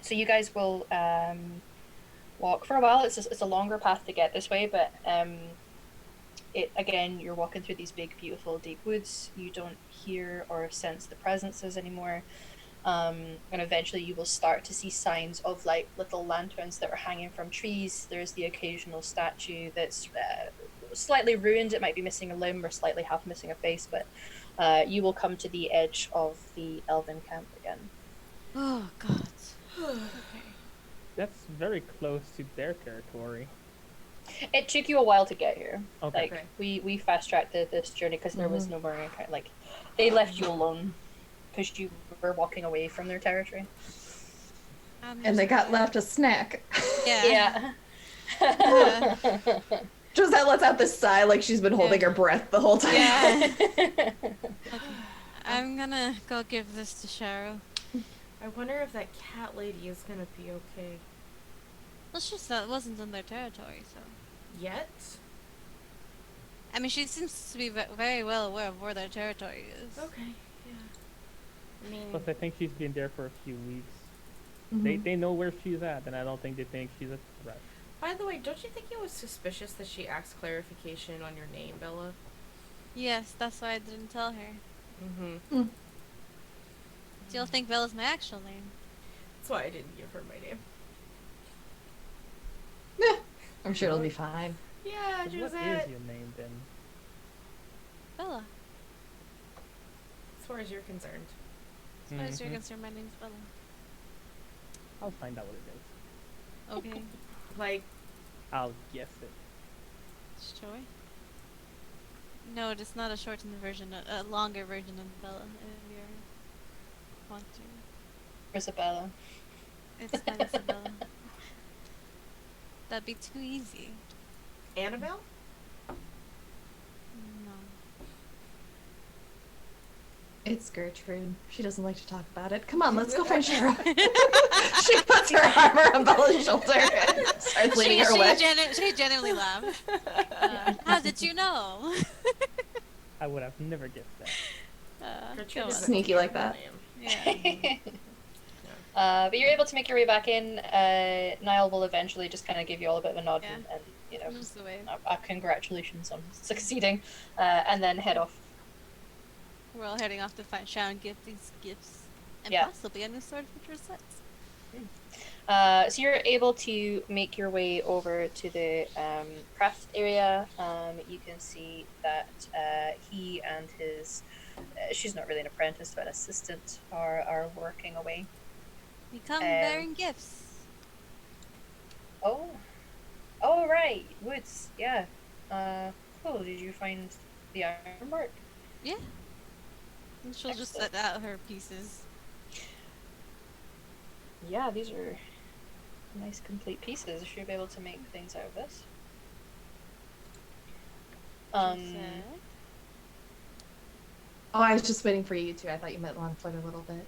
So you guys will walk for a while. It's a longer path to get this way, but you're walking through these big, beautiful, deep woods. You don't hear or sense the presences anymore. And eventually you will start to see signs of like little lanterns that are hanging from trees. There's the occasional statue that's slightly ruined. It might be missing a limb or slightly half missing a face, but you will come to the edge of the elven camp again. Oh god. Okay. That's very close to their territory. It took you a while to get here. Okay. Like we fast tracked this journey because there was no more like they left you alone because you were walking away from their territory. And they got left a snack. Yeah. Josette lets out this sigh like she's been holding her breath the whole time. Yeah. Okay. I'm gonna go give this to Cheryl. I wonder if that cat lady is gonna be okay. Well, that wasn't in their territory, so. Yet? I mean, she seems to be very well aware of where their territory is. Okay, yeah. I mean... Plus, I think she's been there for a few weeks. They know where she's at, and I don't think they think she's a threat. By the way, don't you think it was suspicious that she asked clarification on your name, Bella? Yes, that's why I didn't tell her. Mm-hmm. Do you think Bella's my actual name? That's why I didn't give her my name. I'm sure it'll be fine. Yeah, So what Josette. is your name then? Bella. As far as you're concerned. As far as you're concerned, my name's Bella. I'll find out what it is. Okay. Like, I'll guess it. Sure. No, it's not a shortened version, a longer version of Bella, if you want to. Isabella. It's not Isabella. That'd be too easy. Annabelle? No. It's Gertrude. She doesn't like to talk about it. Come on, let's go find Cheryl. She puts her arm around Bella's shoulder and starts leading her away. She genuinely laughed. How did you know? I would have never guessed that. Gertrude is a Sneaky like that. name. But you're able to make your way back in. Niall will eventually just kind of give you all a bit of a nod and Just the way. Congratulations on succeeding, and then head off. We're all heading off to find Sharon, give these gifts, and Yeah. possibly a new sword for Josette. So you're able to make your way over to the craft area. You can see that he and his, she's not really an apprentice, but an assistant, are working away. We come bearing gifts. Oh. Oh, right. Woods. Yeah. Cool. Did you find the iron bark? Yeah. And she'll just set out her pieces. Yeah, these are nice complete pieces. I should be able to make things out of this. Oh, I was just waiting for you two. I thought you might want to flirt a little bit.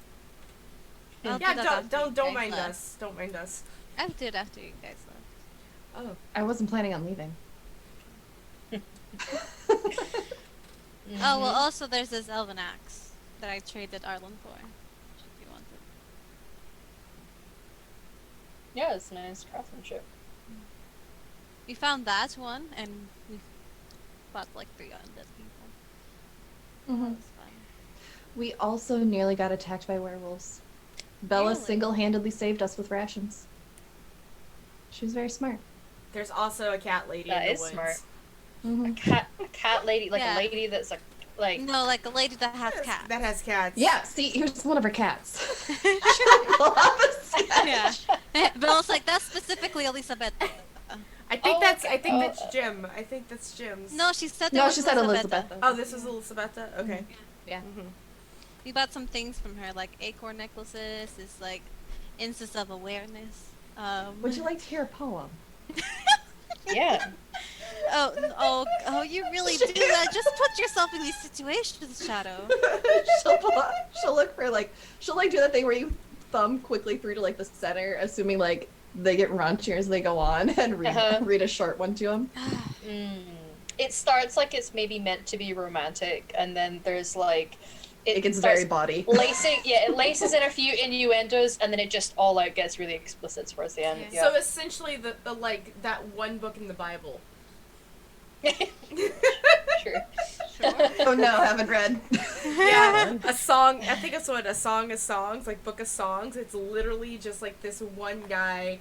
Yeah, don't mind us. Don't mind us. I did after you guys left. Oh. I wasn't planning on leaving. Oh, well, also there's this elven axe that I traded Arlen for. If you want it. Yeah, it's nice craftsmanship. We found that one, and we fought like 3 undead people. Mm-hmm. That was fun. We also nearly got attacked by werewolves. Bella Really? single-handedly saved us with rations. She was very smart. There's also a cat lady That in the is woods. smart. Mm-hmm. A cat lady, like Yeah. a lady that's like. No, like a lady that has cats. That has cats. Yeah, see, here's one of her cats. Pull up a sketch. Yeah. Bella's like, that's specifically Elizabeth. I think that's God. Jim. I think that's Jim's. No, she said No, was she said Elizabeth. Oh, this is Elisabetta? Okay. Yeah. Mm-hmm. We bought some things from her, like acorn necklaces, this like instance of awareness. Would you like to hear a poem? Yeah. Oh, you really do that. Just put yourself in these situations, Shadow. she'll look for she'll do that thing where you thumb quickly through to like the center, assuming like they get raunchier as they go on, and read a short one to them. It starts like it's maybe meant to be romantic, and then there's like It gets starts very bawdy. it laces in a few innuendos, and then it just all out gets really explicit towards the end. Yeah. So essentially, the like that one book in the Bible. Sure. Oh no, haven't read. Yeah, a song. I think it's a song of songs, like Book of Songs. It's literally just like this one guy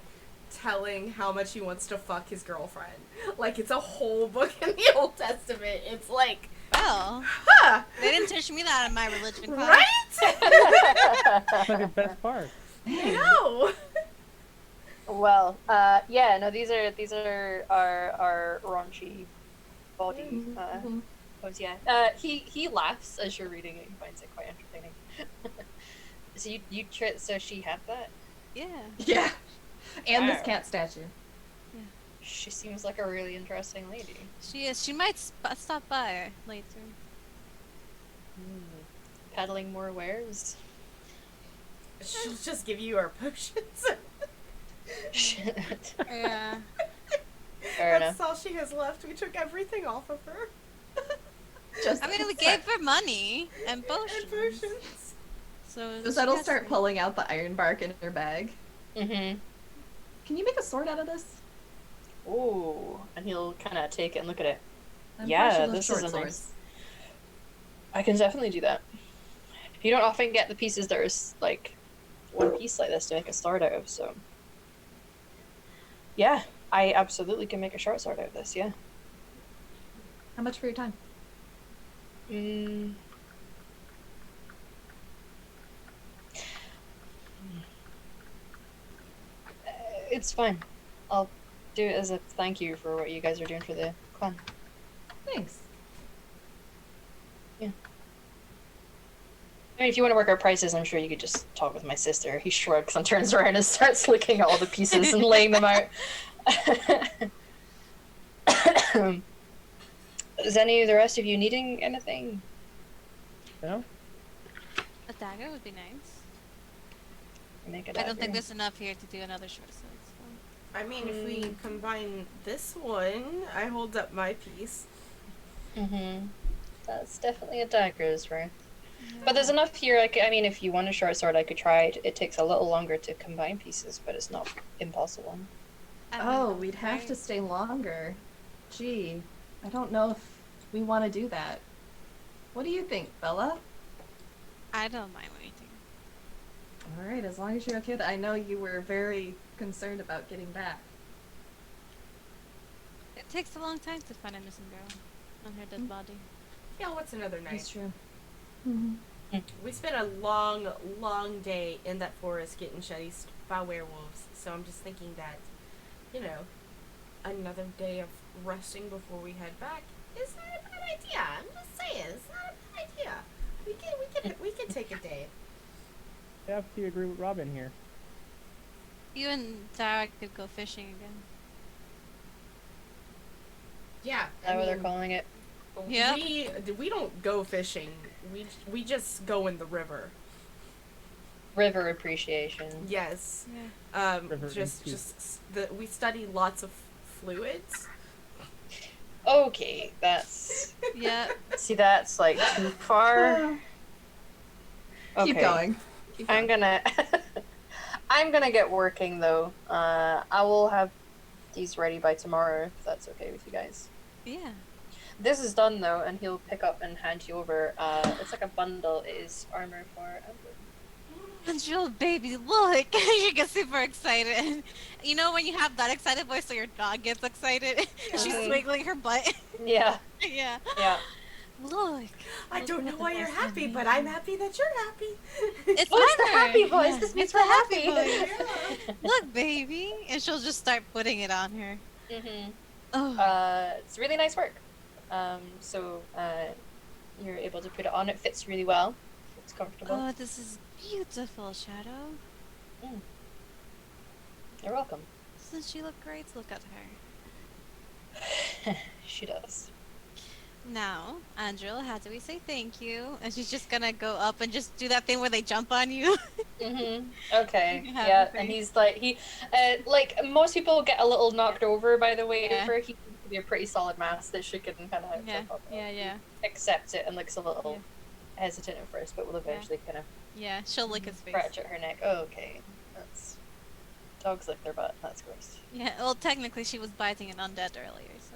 telling how much he wants to fuck his girlfriend. Like it's a whole book in the Old Testament. It's like, Well, huh, they didn't teach me that in my religion class. right? That's like the best part. No. Well, yeah, no, these are our raunchy body pose. Yeah, he laughs as you're reading it. He finds it quite entertaining. So she had that. Yeah. Yeah. And this Wow. cat statue. She seems like a really interesting lady. She is. She might stop by later. Peddling more wares. She'll just give you our potions. Shit. Yeah. Fair enough. That's all she has left. We took everything off of her. Just I mean, we gave her money and potions. And potions. So Rosette'll start pulling out the iron bark in her bag. Mm-hmm. Can you make a sword out of this? Ooh, and he'll kind of take it and look at it. I'm Yeah, sure she loves this short is a swords. nice. I can definitely do that. You don't often get the pieces that are like one piece like this to make a sword out of, so. Yeah, I absolutely can make a short sword out of this, yeah. How much for your time? It's fine. I'll do it as a thank you for what you guys are doing for the clan. Thanks. Yeah. I mean, if you want to work out prices, I'm sure you could just talk with my sister. He shrugs and turns around and starts looking at all the pieces and laying them out. Is any of the rest of you needing anything? No? A dagger would be nice. Make a I don't dagger. think there's enough here to do another short sword. So. I mean, if we combine this one, I hold up my piece. That's definitely a dagger's worth. But there's enough here, like, I mean, if you want a short sword, I could try it. It takes a little longer to combine pieces, but it's not impossible. Oh, we'd have to stay longer. Gee, I don't know if we want to do that. What do you think, Bella? I don't mind waiting. All right, as long as you're okay with it. I know you were very concerned about getting back. It takes a long time to find a missing girl on her dead body. Yeah, what's another night? That's true. We spent a long, long day in that forest getting chased by werewolves. So I'm just thinking that, you know, another day of resting before we head back is not a bad idea. I'm just saying, it's not a bad idea. We can take a day. I have to agree with Robin here. You and Tara could go fishing again. Yeah, Is that what they're calling it? Yeah. We don't go fishing. We just go in the river. River appreciation. Yes. Yeah. River We study lots of fluids. Okay, that's... Yeah. See, that's like too far. Keep going. I'm gonna I'm gonna get working though. I will have these ready by tomorrow if that's okay with you guys. Yeah. This is done though, and he'll pick up and hand you over. It's like a bundle. It is armor for Ember. Angel, baby, look! She gets super excited. You know when you have that excited voice so your dog gets excited? She's wiggling her butt. Yeah. Yeah. Yeah. Look. I Look don't know at why the you're voice happy, of but me. I'm happy that you're happy. It's Oh, it's the Armor. happy voice. Yeah. This means It's we're the happy happy. voice. Look, baby. And she'll just start putting it on her. Mm-hmm. Oh. It's really nice work. You're able to put it on. It fits really well. It's comfortable. Oh, this is beautiful, Shadow. You're welcome. Doesn't she look great? Look at her. She does. Now, Angela, how do we say thank you? And she's just gonna go up and just do that thing where they jump on you. Okay. You have Yeah, a and face. he's like like most people get a little knocked over by the wave. Yeah. He seems to be a pretty solid mass that she can kind of Yeah. accept it and looks a little hesitant at first, but will eventually kind of Yeah, she'll lick his face. scratch at her neck. Oh, okay, that's dogs lick their butt. That's gross. Yeah, well, technically she was biting an undead earlier, so.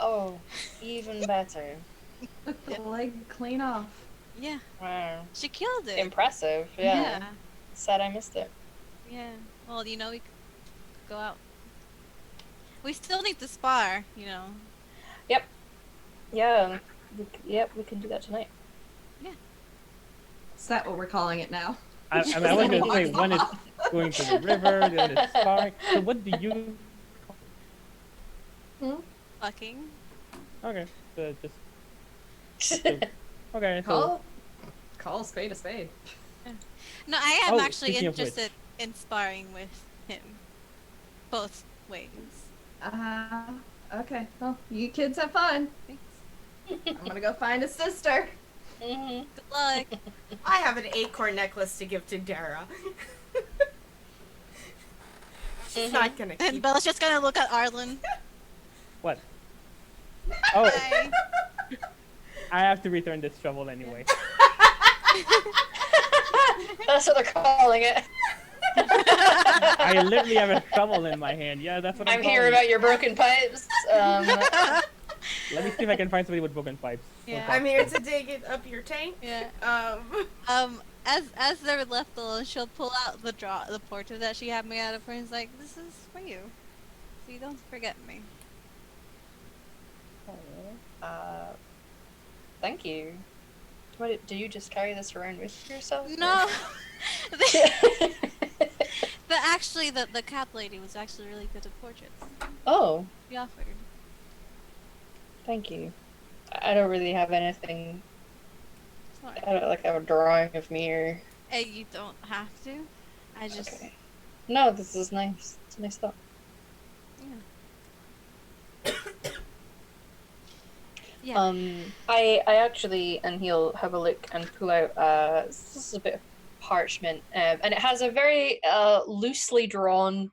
Oh, even better. The leg clean off. Yeah, Wow, she killed it. impressive. Yeah. Yeah. Sad I missed it. Yeah. Well, you know, we could go out. We still need to spar, you know. Yeah. We can do that tonight. Is that what we're calling it now? I was going to say one is going to the river, the other is sparring. So what do you? Fucking. Okay, so okay. So Call a spade a spade. No, I am Oh, actually speaking of which. interested in sparring with him. Both ways. Okay. Well, you kids have fun. Thanks. I'm gonna go find a sister. Mm-hmm. Good luck. I have an acorn necklace to give to Dara. She's not gonna And keep. Bella's just gonna look at Arlen. what? Oh, Bye. I have to return this shovel anyway. That's what they're calling it. I literally have a shovel in my hand. Yeah, that's what I'm I'm here calling about your broken pipes. it. Let me see if I can find somebody with broken pipes. Yeah. I'm here to dig it up your tank. Yeah. Um, As they're left alone, she'll pull out the portrait that she had made out of her and is like, "This is for you, so you don't forget me." Thank you. Do you just carry this around with yourself? No. or- The cat lady was actually really good at portraits. Oh, She offered. thank you. I don't really have anything. Smart. I don't like have a drawing of me or. And you don't have to. I just. Okay. No, this is nice. It's a nice thought. Yeah. Yeah. I actually, and he'll have a look and pull out. This is a bit of parchment, and it has a very loosely drawn,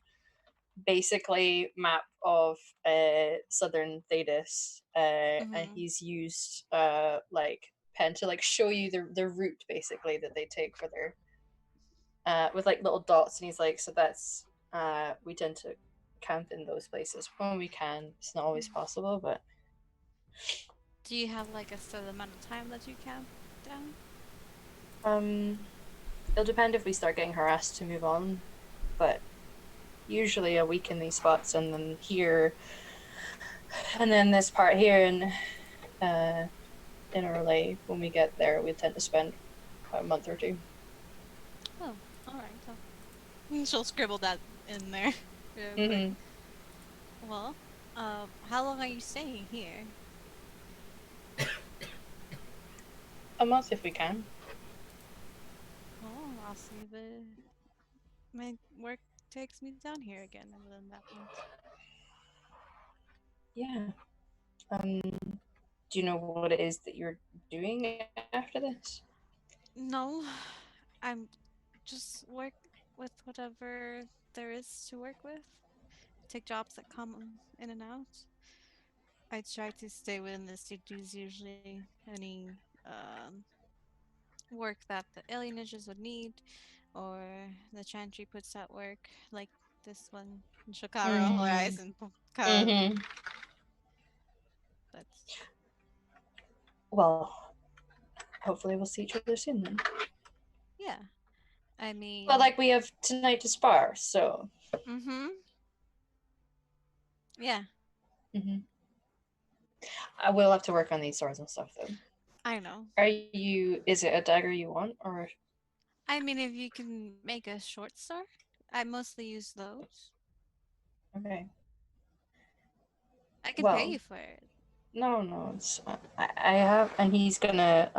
basically map of southern Thedas, and he's used like pen to like show you the route basically that they take for their with like little dots, and he's like, so that's we tend to camp in those places when we can. It's not always possible, but. Do you have like a certain amount of time that you camp down? It'll depend if we start getting harassed to move on, but usually a week in these spots, and then here, and then this part here in Orlais. When we get there, we tend to spend a month or two. Oh, all right. So she'll scribble that in there real quick. Mm-hmm. Well, how long are you staying here? A month if we can. Oh, I'll see if my work takes me down here again within that month. Yeah. Do you know what it is that you're doing after this? No, I'm just work with whatever there is to work with. Take jobs that come in and out. I try to stay within the cities usually. Any work that the alienages would need, or the Chantry puts at work, like this one, Shakara Horizon Kara. Mm-hmm. But Well, hopefully we'll see each other soon then. yeah, I mean, Well, like we have tonight to spar, so. mm-hmm. Yeah, Mm-hmm. I will have to work on these swords and stuff though. I know. Is it a dagger you want, or? I mean, if you can make a short sword, I mostly use those. Okay. I can pay Well, you for it. no, it's I have, and he's gonna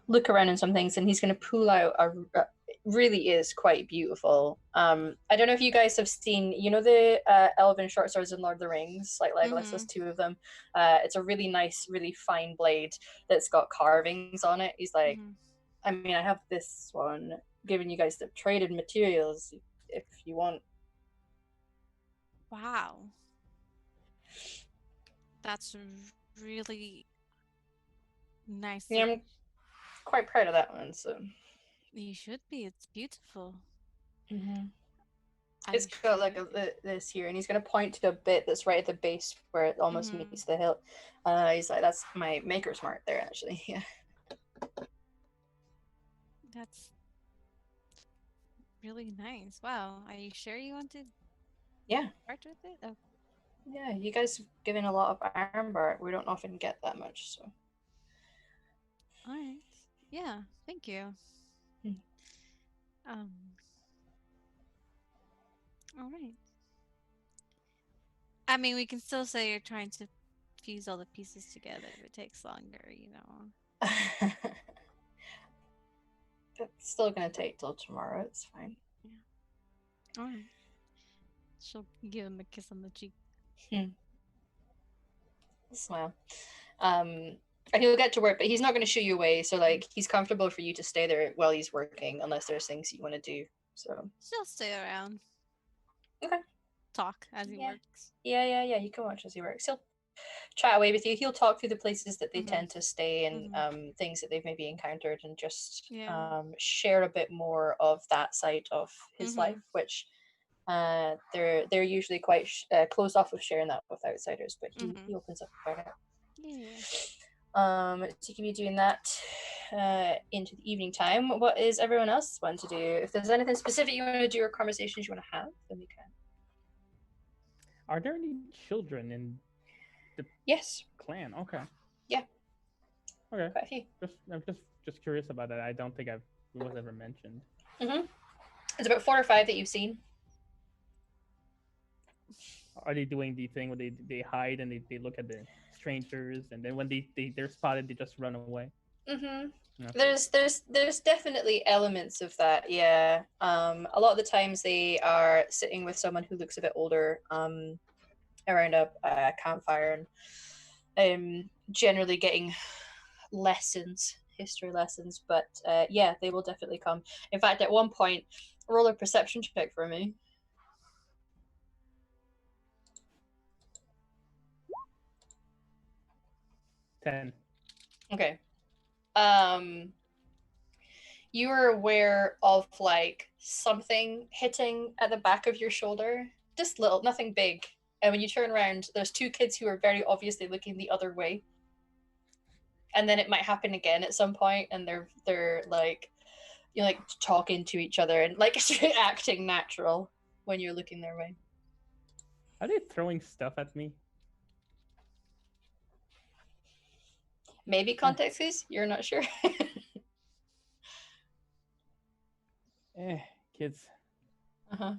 look around in some things, and he's gonna pull out a really is quite beautiful. I don't know if you guys have seen, you know, the elven short swords in Lord of the Rings, like Legolas has two of them. It's a really nice, really fine blade that's got carvings on it. He's like, I mean, I have this one, giving you guys the traded materials if you want. Wow. That's really nice. Yeah, I'm quite proud of that one. So You should be. It's beautiful. it's got like this here, and he's gonna point to a bit that's right at the base where it almost meets the hilt. He's like, "That's my maker's mark there, actually." Yeah. That's really nice. Wow. Are you sure you want to Yeah. start with it? Oh. Yeah, you guys have given a lot of armbar. We don't often get that much, so. All right. Yeah. Thank you. Um. All right. I mean, we can still say you're trying to fuse all the pieces together. If it takes longer, you know. It's still gonna take till tomorrow. It's fine. Yeah. All right. She'll give him a kiss on the cheek. Smile. And he'll get to work, but he's not going to shoo you away. So, like, he's comfortable for you to stay there while he's working, unless there's things you want to do. So she'll stay around. Okay. Talk as he works. Yeah. You can watch as he works. He'll chat away with you. He'll talk through the places that they tend to stay and things that they've maybe encountered, and just share a bit more of that side of his life, which they're usually quite closed off with sharing that with outsiders, but he opens up about it. So you can be doing that into the evening time. What is everyone else want to do? If there's anything specific you want to do or conversations you want to have, then we can. Are there any children in the clan? Okay. Yeah. Okay. Quite a few. I'm just curious about that. I don't think it was ever mentioned. It's about 4 or 5 that you've seen. Are they doing the thing where they hide and they look at the strangers, and then when they're spotted, they just run away? There's definitely elements of that. Yeah. A lot of the times they are sitting with someone who looks a bit older around a campfire, and generally getting history lessons, but yeah, they will definitely come. In fact, at one point, roll a perception check for me. 10. Okay. You are aware of like something hitting at the back of your shoulder, just little, nothing big. And when you turn around, there's 2 kids who are very obviously looking the other way. And then it might happen again at some point, and they're like, you know, like talking to each other and like acting natural when you're looking their way. Are they throwing stuff at me? Maybe context clues? You're not sure. Kids. Uh-huh.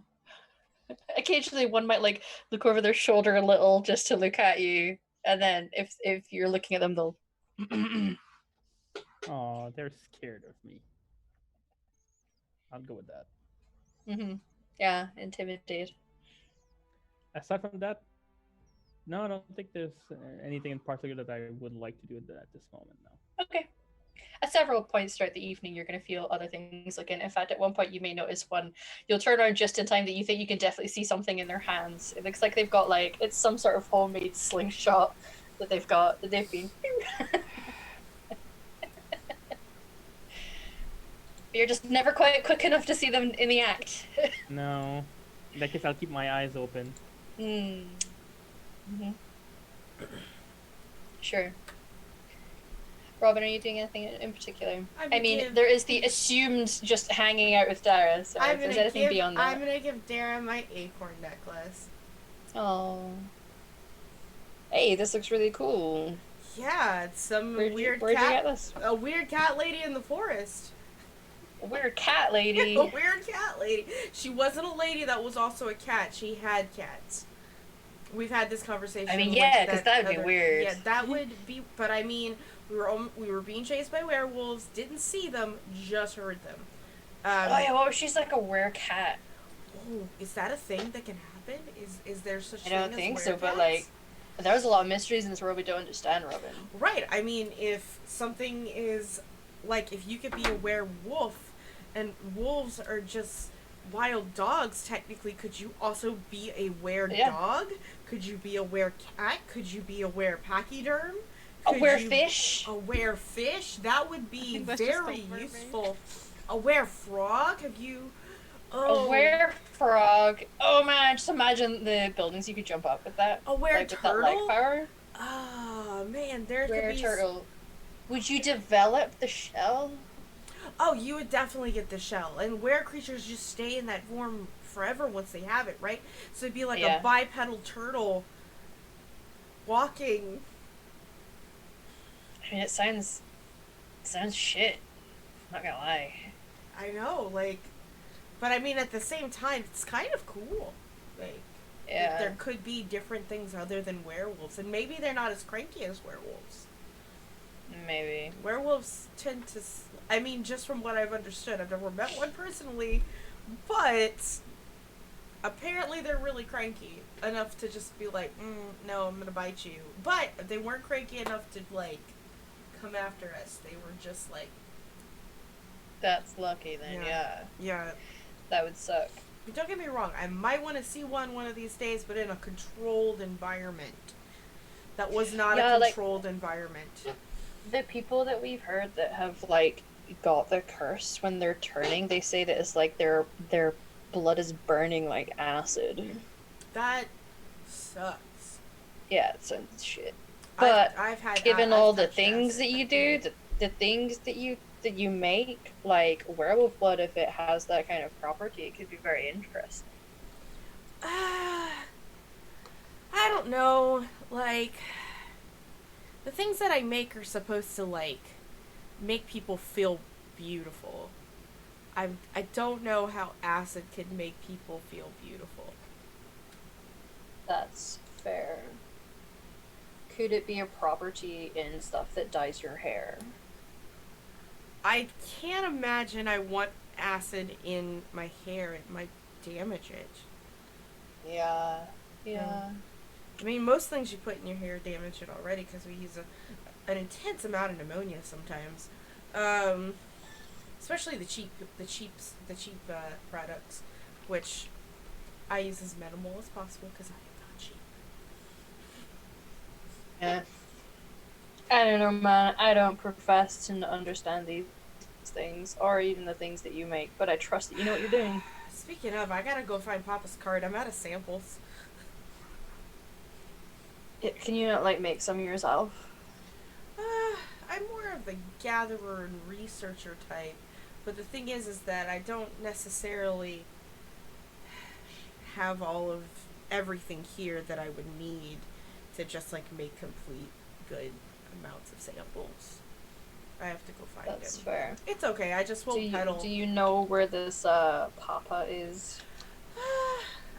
Occasionally, one might like look over their shoulder a little just to look at you, and then if you're looking at them, they'll. Oh, they're scared of me. I'll go with that. Yeah, intimidated. Aside from that, no, I don't think there's anything in particular that I would like to do at this moment. No. Okay. At several points throughout the evening, you're going to feel other things looking. In fact, at one point, you may notice one. You'll turn around just in time that you think you can definitely see something in their hands. It looks like they've got like it's some sort of homemade slingshot that they've got that they've been. You're just never quite quick enough to see them in the act. No. In that case, I'll keep my eyes open. Sure. Robin, are you doing anything in particular? I mean, there is the assumed just hanging out with Dara, so if there's anything beyond that. I'm gonna give Dara my acorn necklace. Oh. Hey, this looks really cool. Yeah, it's some Where'd weird you cat. get this? A weird cat lady in the forest. A weird cat lady. A weird cat lady. She wasn't a lady that was also a cat. She had cats. We've had this conversation. I mean, yeah, because that would be weird. Yeah, that would be. But I mean, we were being chased by werewolves. Didn't see them, just heard them. Oh yeah, well, she's like a werecat. Oh, is that a thing that can happen? Is there such thing I as don't think so, werecats? but like, there's a lot of mysteries in this world we don't understand, Robin. Right. I mean, if something is like, if you could be a werewolf, and wolves are just wild dogs, technically, could you also be a dog? Could you be a cat? Could you be a pachyderm? A fish? A fish? That would be very useful. A frog? Have you... Oh. A frog. Oh man, just imagine the buildings you could jump up with that. A like, turtle? With that leg power. Oh man, there could be... turtle. Would you develop the shell? Oh, you would definitely get the shell. And creatures just stay in that form forever once they have it, right? So it'd be like a bipedal turtle walking. I mean, it sounds shit. I'm not gonna lie. I know, like, but I mean, at the same time, it's kind of cool. Like, there could be different things other than werewolves, and maybe they're not as cranky as werewolves. Maybe. Werewolves tend to... I mean, just from what I've understood, I've never met one personally, but apparently they're really cranky enough to just be like, no, I'm gonna bite you. But they weren't cranky enough to, like, come after us. They were just like... That's lucky then, yeah. Yeah. That would suck. But don't get me wrong, I might want to see one of these days, but in a controlled environment. That was not a controlled environment. The people that we've heard that have, like, got the curse when they're turning, they say that it's like their blood is burning like acid. That sucks. Yeah, it sounds shit. But given all the things that you do, the things that you make, like werewolf blood, if it has that kind of property, it could be very interesting. I don't know, like... The things that I make are supposed to, like, make people feel beautiful. I don't know how acid could make people feel beautiful. That's fair. Could it be a property in stuff that dyes your hair? I can't imagine I want acid in my hair. It might damage it. Yeah. I mean, most things you put in your hair damage it already because we use an intense amount of pneumonia sometimes. Especially the cheap products, which I use as minimal as possible because I am not cheap. Yeah. I don't know, man. I don't profess to understand these things or even the things that you make, but I trust that you know what you're doing. Speaking of, I gotta go find Papa's card. I'm out of samples. Can you not, like, make some yourself? I'm more of the gatherer and researcher type, but the thing is that I don't necessarily have all of everything here that I would need to just, like, make complete good amounts of samples. I have to go find That's him. fair. It's okay. I just will pedal. Do you know where this Papa is?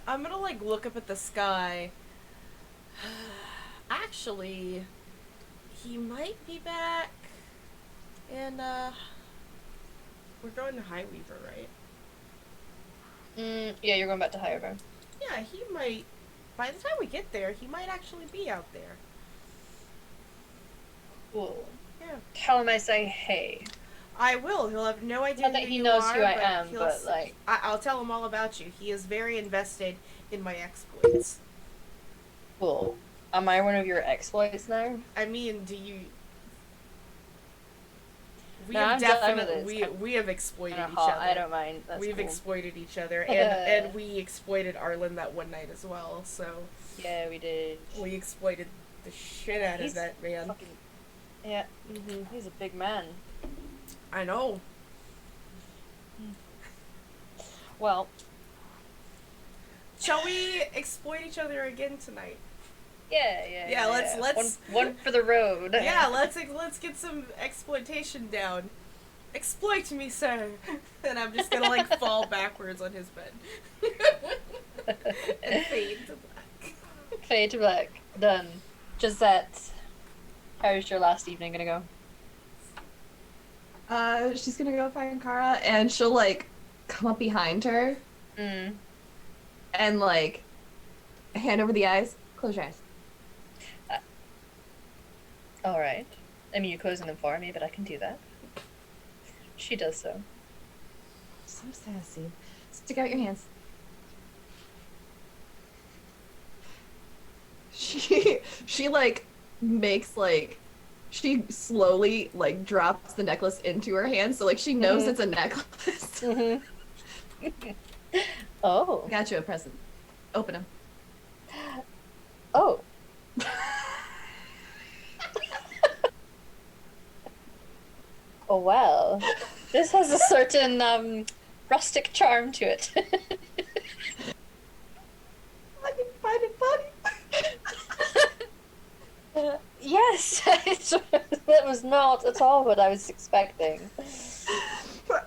I'm gonna like look up at the sky. Actually, he might be back. And we're going to Highweaver, right? Yeah, you're going back to Highweaver. Yeah, he might. By the time we get there, he might actually be out there. Cool. Yeah. Tell him I say hey. I will. He'll have no idea Not that who he you knows are, who I am, he'll but like I'll tell him all about you. He is very invested in my exploits. cool. Am I one of your exploits now? I mean, do you? We No, have I'm done with definitely this. we have exploited Kinda each hot, other. I don't mind. That's We've cool. exploited each other, and we exploited Arlen that one night as well. So Yeah, we did. we exploited the shit out He's of that man. Fucking, yeah, he's a big man. I know. Well, Shall we exploit each other again tonight? yeah. Let's one for the road. Yeah, let's get some exploitation down. Exploit me, sir. And I'm just gonna like fall backwards on his bed and fade to black. Fade to black. Done. Gisette, how's your last evening gonna go? She's gonna go find Kara, and she'll like come up behind her and like hand over the eyes. Close your eyes. All right. I mean, you're closing them for me, but I can do that. She does so. So sassy. Stick out your hands. She like makes like she slowly like drops the necklace into her hand, so like she knows it's a necklace. Oh. Got you a present. Open him. Oh. Oh well. This has a certain rustic charm to it. I can find it funny. Yes, that was not at all what I was expecting.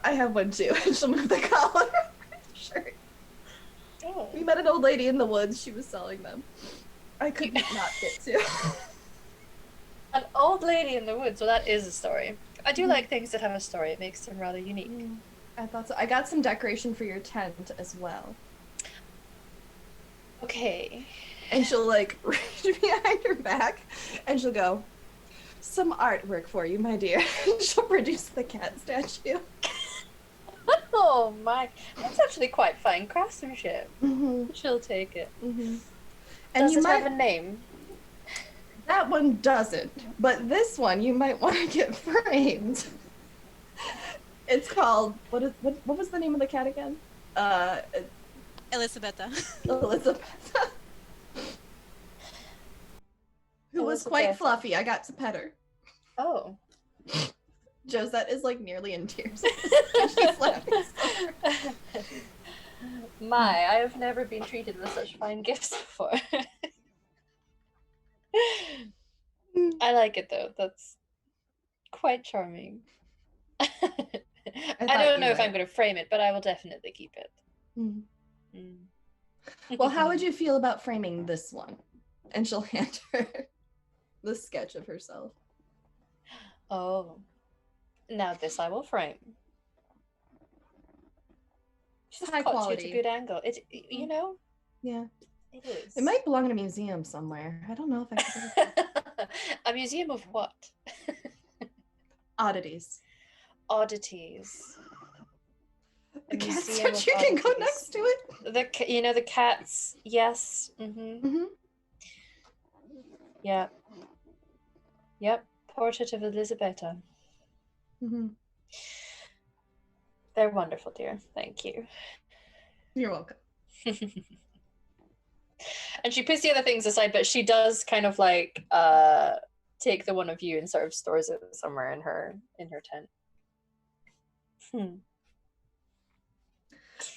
I have one too. She'll move the collar of her shirt. Oh. We met an old lady in the woods. She was selling them. I couldn't not get to. An old lady in the woods. Well, that is a story. I do like things that have a story. It makes them rather unique. I thought so. I got some decoration for your tent as well. Okay. And she'll like reach behind her back and she'll go, some artwork for you, my dear. She'll produce the cat statue. Oh my. That's actually quite fine craftsmanship. Mm-hmm. She'll take it. Mm-hmm. And Does you it might have a name? That one doesn't, but this one you might want to get framed. It's called what was the name of the cat again? Elisabetta. Elizabeth. Who was quite Elizabeth. fluffy. I got to pet her. Oh. Josette is like nearly in tears. She's laughing so hard. My, I have never been treated with such fine gifts before. I like it though. That's quite charming. I thought don't you know if I'm might. going to frame it, but I will definitely keep it. Mm. Mm. Well, how would you feel about framing this one? And she'll hand her the sketch of herself. Oh. Now this I will frame. She's High caught you quality. at a good angle. It, you know? Yeah. It is. It might belong in a museum somewhere. I don't know if I could. A museum of what? Oddities. Oddities. The A cat museum of statue can go oddities. next to it. You know, the cats. Yes. Mm-hmm. Yeah. Yep. Portrait of Elisabetta. Mm-hmm. They're wonderful, dear. Thank you. You're welcome. And she puts the other things aside, but she does kind of like take the one of you and sort of stores it somewhere in her tent.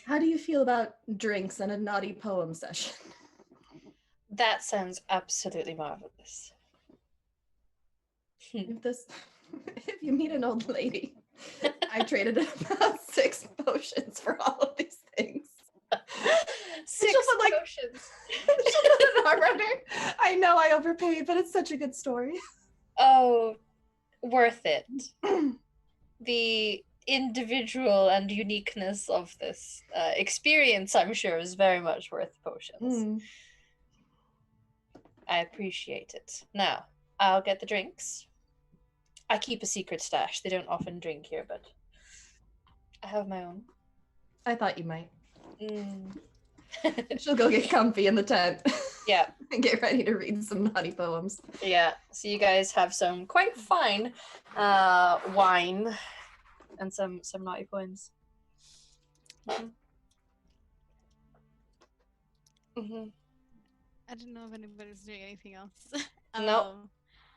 How do you feel about drinks and a naughty poem session? That sounds absolutely marvelous. If you meet an old lady, I traded about 6 potions for all of these things. 6 She'll put, potions. she'll put an arm around her. I know I overpaid, but it's such a good story. Oh, worth it. The individual and uniqueness of this experience, I'm sure, is very much worth potions. I appreciate it. Now, I'll get the drinks. I keep a secret stash. They don't often drink here, but I have my own. I thought you might. Mm. She'll go get comfy in the tent. Yeah. And get ready to read some naughty poems. Yeah. So you guys have some quite fine wine and some naughty poems. Mm-hmm. Mm-hmm. I don't know if anybody's doing anything else. Nope.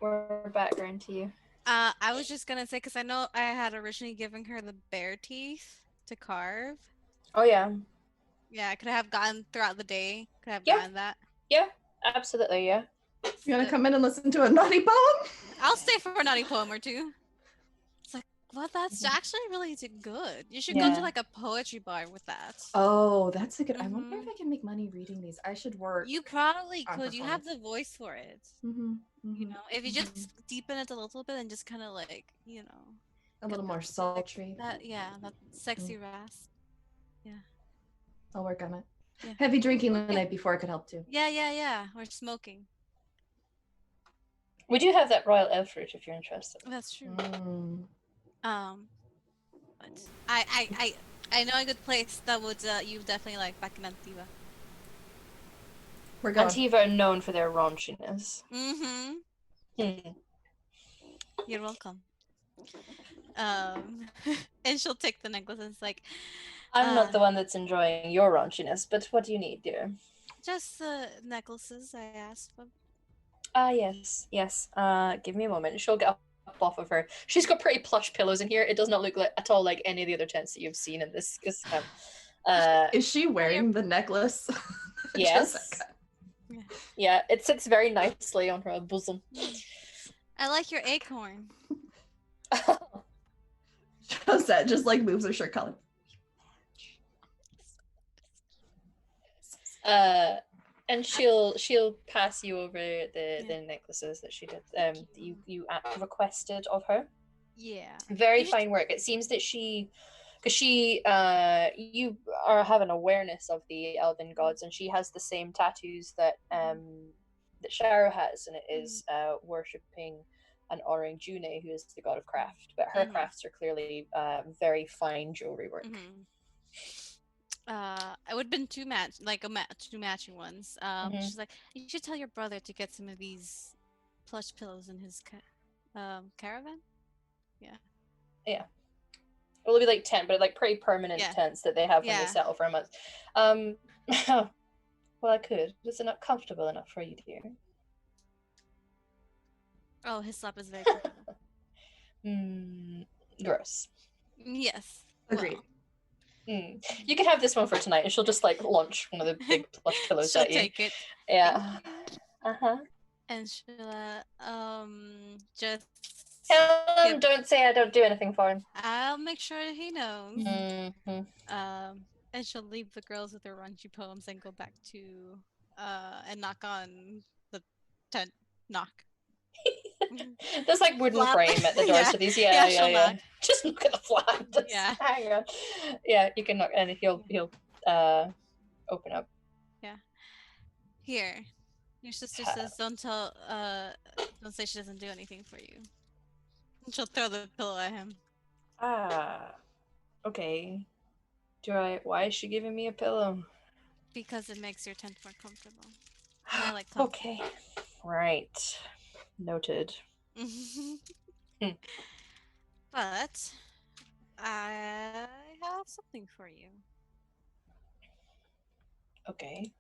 We're background to you. I was just gonna say, because I know I had originally given her the bear teeth to carve. Oh yeah. Yeah, I could have gotten throughout the day. Could have Yeah. gotten that. Yeah, absolutely, yeah. You want to come in and listen to a naughty poem? I'll stay for a naughty poem or two. It's like, well, that's actually really good. You should go Yeah. to like a poetry bar with that. Oh, that's a good. I wonder if I can make money reading these. I should work. You probably on could. You have performance. the voice for it. Mm-hmm. You know, if you just deepen it a little bit and just kind of like, you know, a little more sultry. that that sexy rasp. I'll work on it. Yeah. Heavy drinking the night before could help too. Yeah. Or smoking. We do have that royal elf root if you're interested. That's true. But I know a good place that would you definitely like back in Antigua. We're going. Antiva are known for their raunchiness. Mm-hmm. You're welcome. And she'll take the necklace and it's like, I'm not the one that's enjoying your raunchiness, but what do you need, dear? just the necklaces I asked for. Yes. Give me a moment. She'll get up off of her. She's got pretty plush pillows in here. It does not look like at all like any of the other tents that you've seen in this. Is she wearing the necklace? Yes. Yeah, it sits very nicely on her bosom. I like your acorn. Josette just like moves her shirt collar. And she'll pass you over the necklaces that she did. You requested of her. Yeah. Very fine work. It seems that you are having awareness of the elven gods, and she has the same tattoos that Sharo has, and it is worshipping and honoring June, who is the god of craft. But her crafts are clearly very fine jewelry work. It would have been two matching ones. She's like, you should tell your brother to get some of these plush pillows in his caravan. Yeah. It'll be like tent, but like pretty permanent tents that they have when they settle for a month. Well, I could. Is it not comfortable enough for you, dear? Oh, his slap is very comfortable. Gross. Yes. Agreed. You can have this one for tonight, and she'll just like launch one of the big plush pillows at you. She'll take it. Yeah. And she'll just tell him, don't say I don't do anything for him. I'll make sure that he knows. And she'll leave the girls with their raunchy poems and go back to and knock on the tent. Knock. There's like wooden frame at the doors to these. Yeah. Just look at the flat. Just hang on. Yeah, you can knock, and he'll open up. Yeah. Here, your sister says don't say she doesn't do anything for you. She'll throw the pillow at him. Okay. Why is she giving me a pillow? Because it makes your tent more comfortable. I like okay. Right. Noted. But I have something for you. Okay.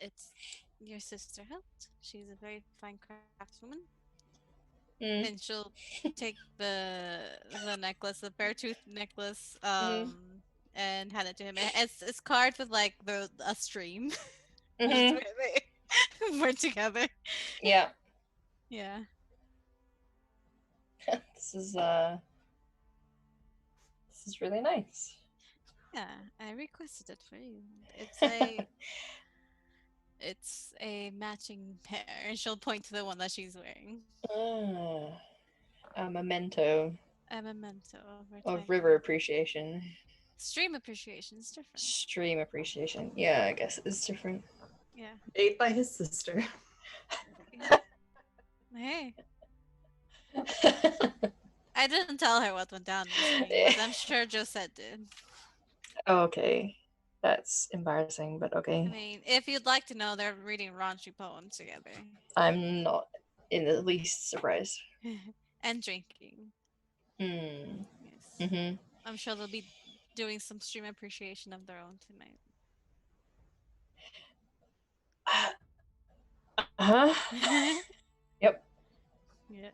It's your sister helped. She's a very fine craftswoman. And she'll take the necklace, the bear tooth necklace, and hand it to him. It's carved with like a stream. We're together. Yeah. Yeah. This is really nice. Yeah, I requested it for you. It's a matching pair, and she'll point to the one that she's wearing. A memento A memento of her of time. river appreciation. Stream appreciation is different. Stream appreciation. Yeah, I guess it's different. Yeah. Made by his sister. Hey. I didn't tell her what went down this stream, but I'm sure Josette did. Okay. That's embarrassing, but okay. I mean, if you'd like to know, they're reading raunchy poems together. I'm not in the least surprised. And drinking. Mm. Yes. Mm-hmm. I'm sure they'll be doing some stream appreciation of their own tonight. Uh-huh. Yep. Yeah.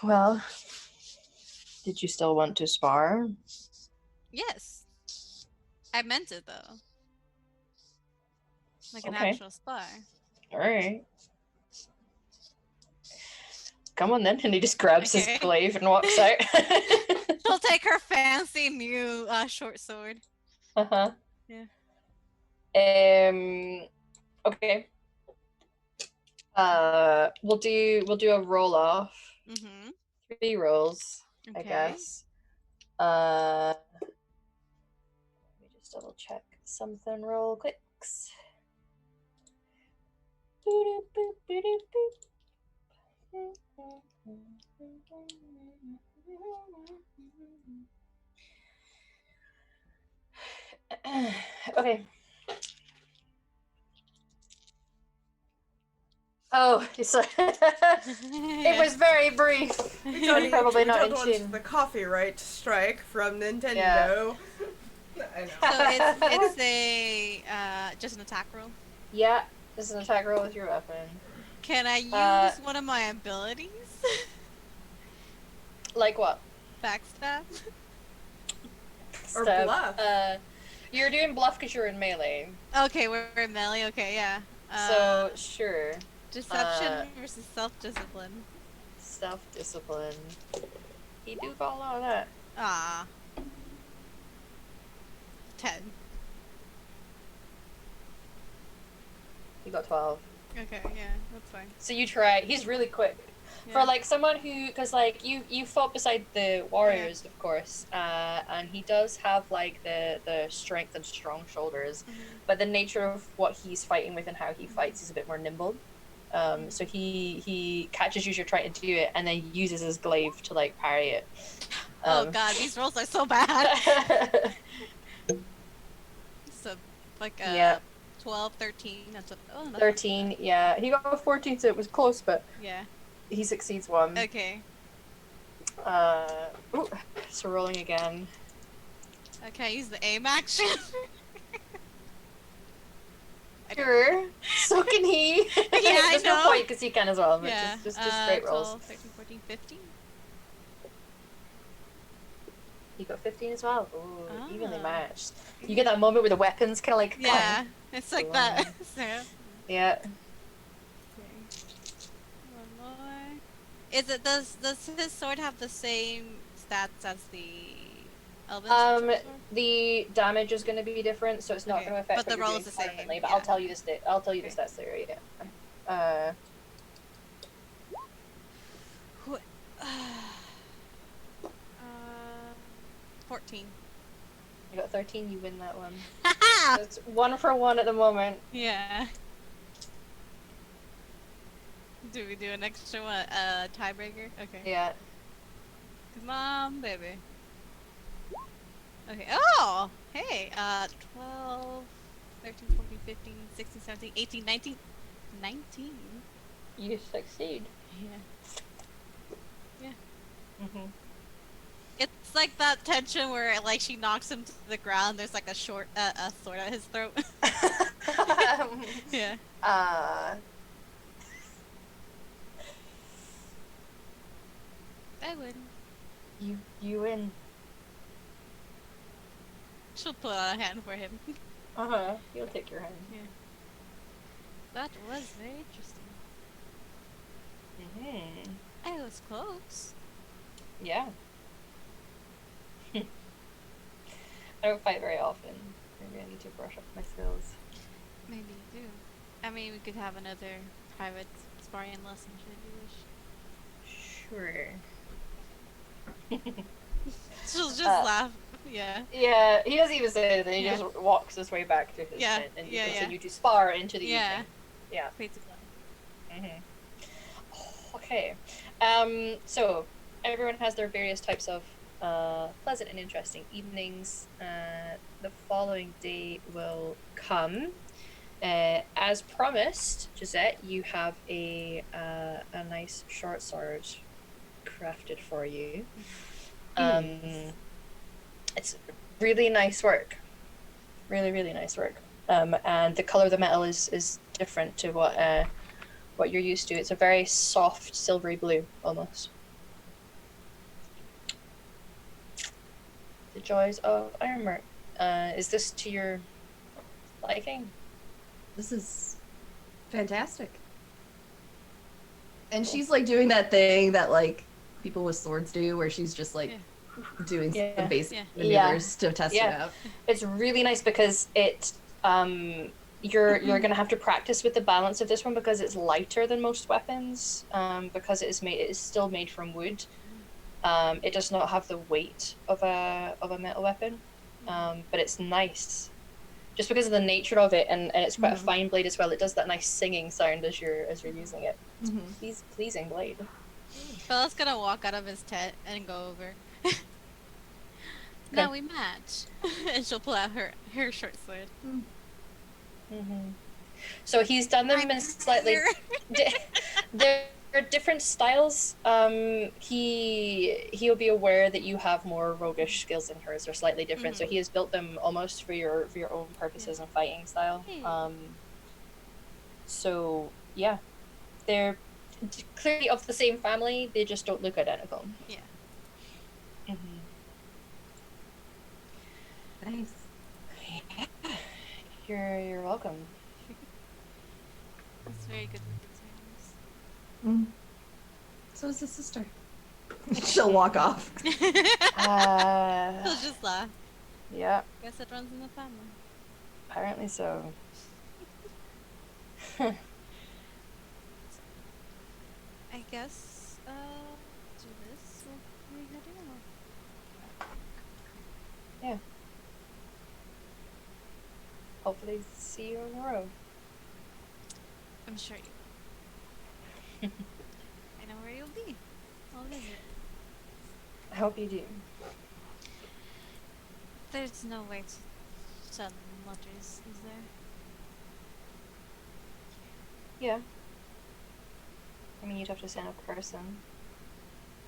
Well, did you still want to spar? Yes. I meant it though. Like an Okay. actual spy. Alright. Come on then. And he just grabs his glaive and walks out. She'll take her fancy new short sword. Uh-huh. Yeah. Okay. We'll do a roll off. Mm-hmm. 3 rolls, Okay. I guess. Let me just double check something real quick. Okay. Oh, sorry. It was very brief. Johnny, Probably not in Johnny wants tune. the copyright strike from Nintendo. Yeah. I know. So it's a just an attack roll. Yeah, this is an attack roll with your weapon. Can I use one of my abilities? Like what? Backstab. Or Stab. bluff. You're doing bluff because you're in melee. Okay, we're in melee. Okay, yeah. So sure. Deception versus self-discipline. Self-discipline. You do got a lot of that. Ah. 10. You got 12. Okay, yeah, that's fine. So you try. He's really quick. Yeah. For like someone who, because like you fought beside the warriors, of course, and he does have like the strength and strong shoulders, but the nature of what he's fighting with and how he fights is a bit more nimble. So he catches you as you're trying to do it, and then uses his glaive to like parry it. Oh god, these rolls are so bad. So like 12, 13. That's a 13. Yeah, he got a 14, so it was close, but yeah. he succeeds one. Okay. Ooh, so rolling again. Okay, use the aim action. Sure. So can he. Yeah, There's no point because he can as well. But Yeah. just straight rolls. 12, 13, 14, 15. You got 15 as well. Ooh, evenly Ah. matched. You get that moment where the weapons kind of like. Yeah, clang. it's like that. So, Yeah. okay. One more. Is it does his sword have the same stats as the elven sword? The damage is going to be different, so it's not Okay, going to affect. but the what you're roll doing is the same, permanently, But yeah. I'll tell you the I'll tell you the stats later. Yeah. 14. You got 13. You win that one. Haha! So it's 1 for 1 at the moment. Yeah. Do we do an extra one? Tiebreaker? Okay. Yeah. Come on, baby. Okay. Oh! Hey! 12, 13, 14, 15, 16, 17, 18, 19. 19? You succeed. Yeah. Mhm. It's like that tension where like she knocks him to the ground. There's like a sword at his throat. Yeah. I win. You win. She'll put out a hand for him. He'll take your hand. That was very interesting. Mm-hmm. I was close. Yeah. I don't fight very often. Maybe I need to brush up my skills. Maybe you do. I mean, we could have another private sparring lesson should you wish. Sure. She'll just laugh. Yeah. Yeah, he doesn't even say anything. He Yeah. just walks his way back to his tent, and you continue to spar into the evening. Yeah. Basically. Okay. So everyone has their various types of pleasant and interesting evenings. The following day will come. As promised, Gisette, you have a nice short sword crafted for you. It's really nice work. Really, really nice work. And the color of the metal is different to what you're used to. It's a very soft silvery blue, almost. The joys of ironwork. Is this to your liking? This is fantastic. And she's like doing that thing that like people with swords do, where she's just like doing some basic maneuvers to test it out. It's really nice because it you're gonna have to practice with the balance of this one because it's lighter than most weapons. Because it is still made from wood. It does not have the weight of a metal weapon. But it's nice. Just because of the nature of it, and it's quite a fine blade as well. It does that nice singing sound as you're using it. It's pleasing blade. Bella's gonna walk out of his tent and go over. Now we match. And she'll pull out her short sword. So he's done them in slightly. There are different styles. He'll be aware that you have more roguish skills than hers. They're slightly different. So he has built them almost for your own purposes and fighting style. So yeah, they're clearly of the same family. They just don't look identical. Yeah. Nice. You're welcome. It's very good with the So is his sister. She'll walk off. He'll just laugh. Yeah. Guess it runs in the family. Apparently so. I guess, do this. What are we gonna do now? Yeah. Hopefully see you on the road. I'm sure you will. I know where you'll be. I'll visit. I hope you do. There's no way to sell letters, is there? Yeah. I mean, you'd have to send a person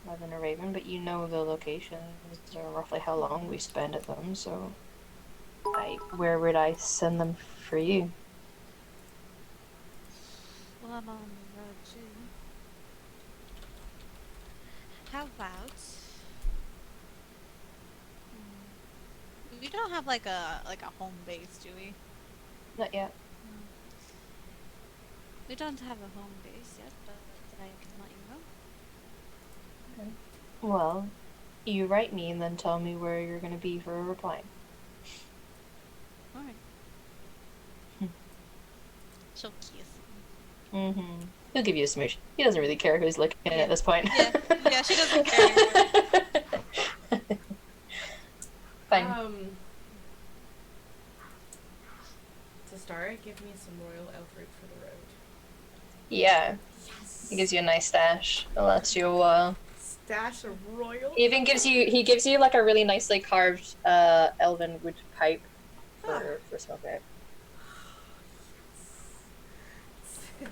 rather than a raven, but you know the locations or roughly how long we spend at them, so where would I send them for you? Well, I'm on the road too. How about... We don't have like a home base, do we? Not yet. We don't have a home base yet, but I can let you know. Okay. Well, you write me and then tell me where you're going to be for a reply. Alright. She'll kiss He'll give you a smooch. He doesn't really care who's looking at this point. Yeah, she doesn't care anymore. Fine. To start, give me some royal elf fruit for the road. Yeah. Yes. He gives you a nice stash. It lasts you a while. Stash of royal. He gives you like a really nicely carved elven wood pipe for smoking it.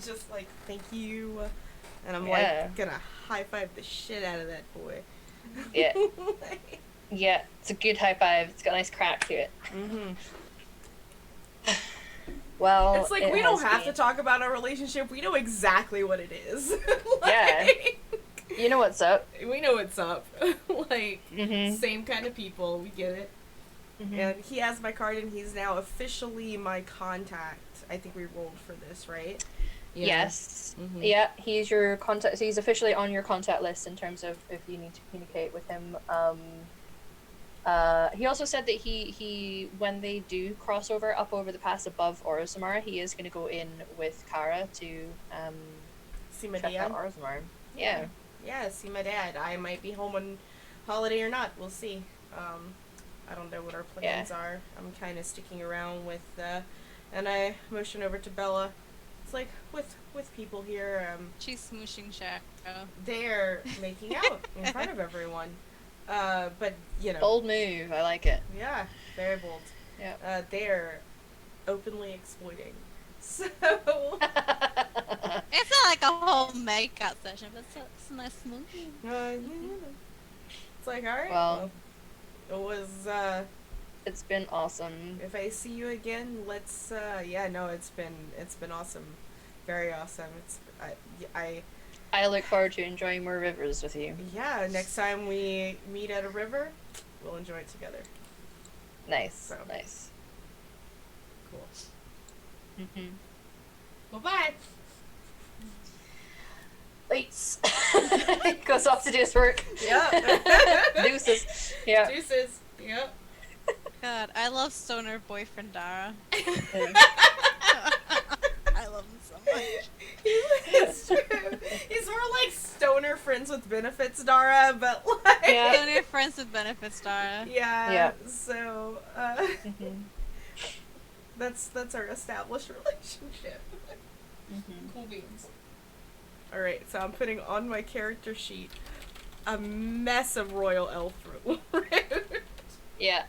Just like, thank you. And I'm like gonna high five the shit out of that boy. Yeah. Yeah, it's a good high five. It's got a nice crack to it. Well, it's like we don't have to talk about our relationship. We know exactly what it is. Yeah. You know what's up. We know what's up. Like, same kind of people. We get it. And he has my card, and he's now officially my contact. I think we rolled for this, right? Yeah. Yes. Mhm. Yeah, he's your contact. So he's officially on your contact list in terms of if you need to communicate with him. He also said that he when they do crossover up over the pass above Orozamar, he is going to go in with Kara to See my check out dad. Orozamar. Yeah. Yeah, see my dad. I might be home on holiday or not. We'll see. I don't know what our plans are. I'm kind of sticking around with, and I motion over to Bella. It's like with people here. She's smooshing Shadow. They're making out in front of everyone. But you know. Bold move. I like it. Yeah, very bold. Yeah. They're openly exploiting. So. It's not like a whole makeout session, but it's a nice movie. It's like, alright, Well, it was, it's been awesome. if I see you again, let's, it's been awesome. Very awesome. I look forward to enjoying more rivers with you. Yeah, next time we meet at a river, we'll enjoy it together. Nice. So. Nice. Cool. Mm-hmm. Bye-bye! Waits. Goes off to do his work. Yep. Deuces. Yeah. Deuces. Yep. God, I love stoner boyfriend Dara. Yeah. I love him so much. It's true. He's more like stoner friends with benefits, Dara, but like... Yeah. Stoner friends with benefits Dara. Yeah. Yeah. So, Mm-hmm. that's our established relationship. Mm-hmm. Cool beans. Alright, so I'm putting on my character sheet a mess of Royal Elf Root. Yeah.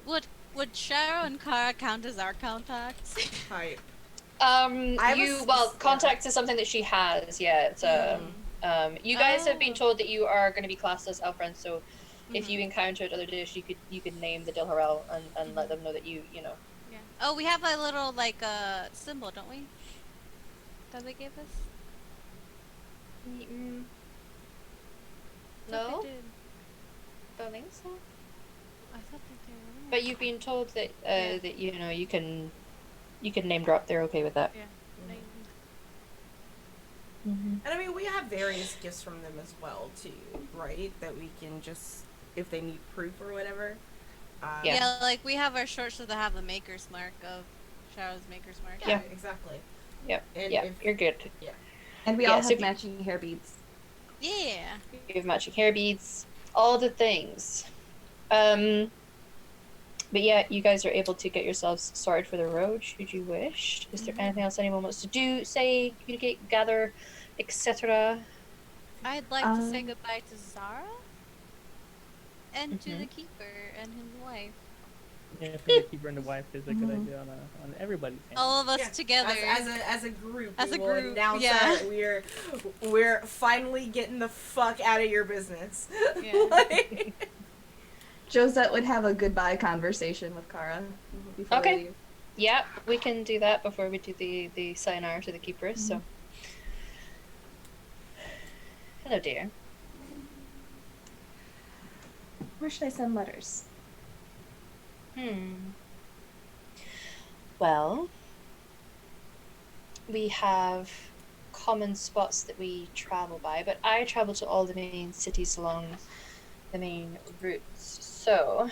Would Shadow and Kara count as our contacts? Hype. Contact is something that she has. Yeah, it's you guys have been told that you are going to be classed as elf friends. So, if you encountered other dish, you could name the Dilharel and let them know that you know. Yeah. Oh, we have a little symbol, don't we? That they gave us. I thought No, they did. don't think so. I thought they did. But you've been told that Yeah. that you can name drop. They're okay with that. Yeah. Mm-hmm. And I mean, we have various gifts from them as well, too, right? That we can just, if they need proof or whatever. Yeah. Yeah, like we have our shorts that have the maker's mark of Shadow's maker's mark. Yeah, exactly. Yep. And Yeah, if, you're good. And we Yeah, all so have if you- matching hair beads. Yeah. You have matching hair beads, all the things. But yeah, you guys are able to get yourselves sorted for the road, should you wish. Is there anything else anyone wants to do? Say, communicate, gather, etc. I'd like to say goodbye to Zara and to Mhm. the keeper and his wife. Yeah, I think the keeper and the wife is a good idea on everybody's hand. All of us yeah, together. as a group, As we a will group, announce yeah. that we're finally getting the fuck out of your business. Yeah. Like- Josette would have a goodbye conversation with Kara before Okay. we leave. Yeah, we can do that before we do the sayonara to the keepers. So, hello, dear. Where should I send letters? Well, we have common spots that we travel by, but I travel to all the main cities along the main routes. So,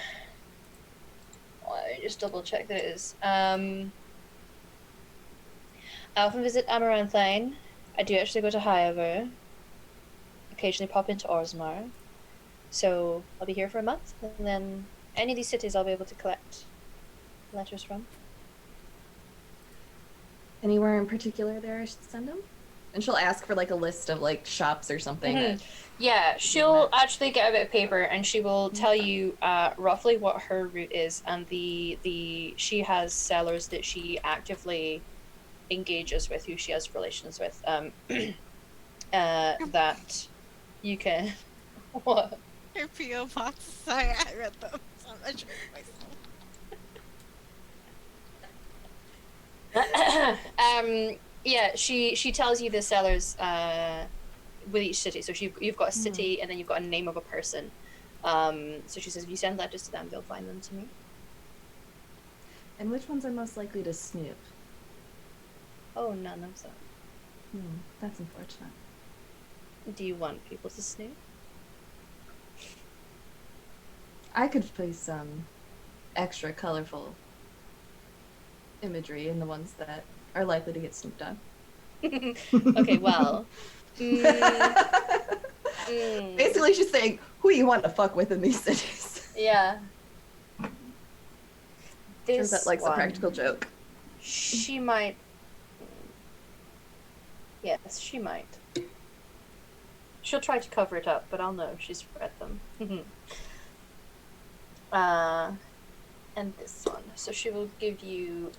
let me just double check that it is. I often visit Amaranthine. I do actually go to Highover. Occasionally pop into Orozmar. So I'll be here for a month, and then any of these cities I'll be able to collect letters from. Anywhere in particular there I should send them? And she'll ask for like a list of like shops or something. that- Yeah, she'll actually get a bit of paper and she will tell you roughly what her route is, and she has sellers that she actively engages with, who she has relations with. That you can. What? Your P.O. box. Sorry, I read them. So I'm not sure myself. Yeah, she tells you the sellers with each city. So you've got a city and then you've got a name of a person. So she says if you send letters to them, they'll find them to me. And which ones are most likely to snoop? Oh, none of them. That's unfortunate. Do you want people to snoop? I could place some extra colorful imagery in the ones that are likely to get snooped on. Okay, well. Basically, she's saying, who you want to fuck with in these cities? Yeah. Turns This out likes a one, practical joke. she might. Yes, she might. She'll try to cover it up, but I'll know she's read them. And this one. So she will give you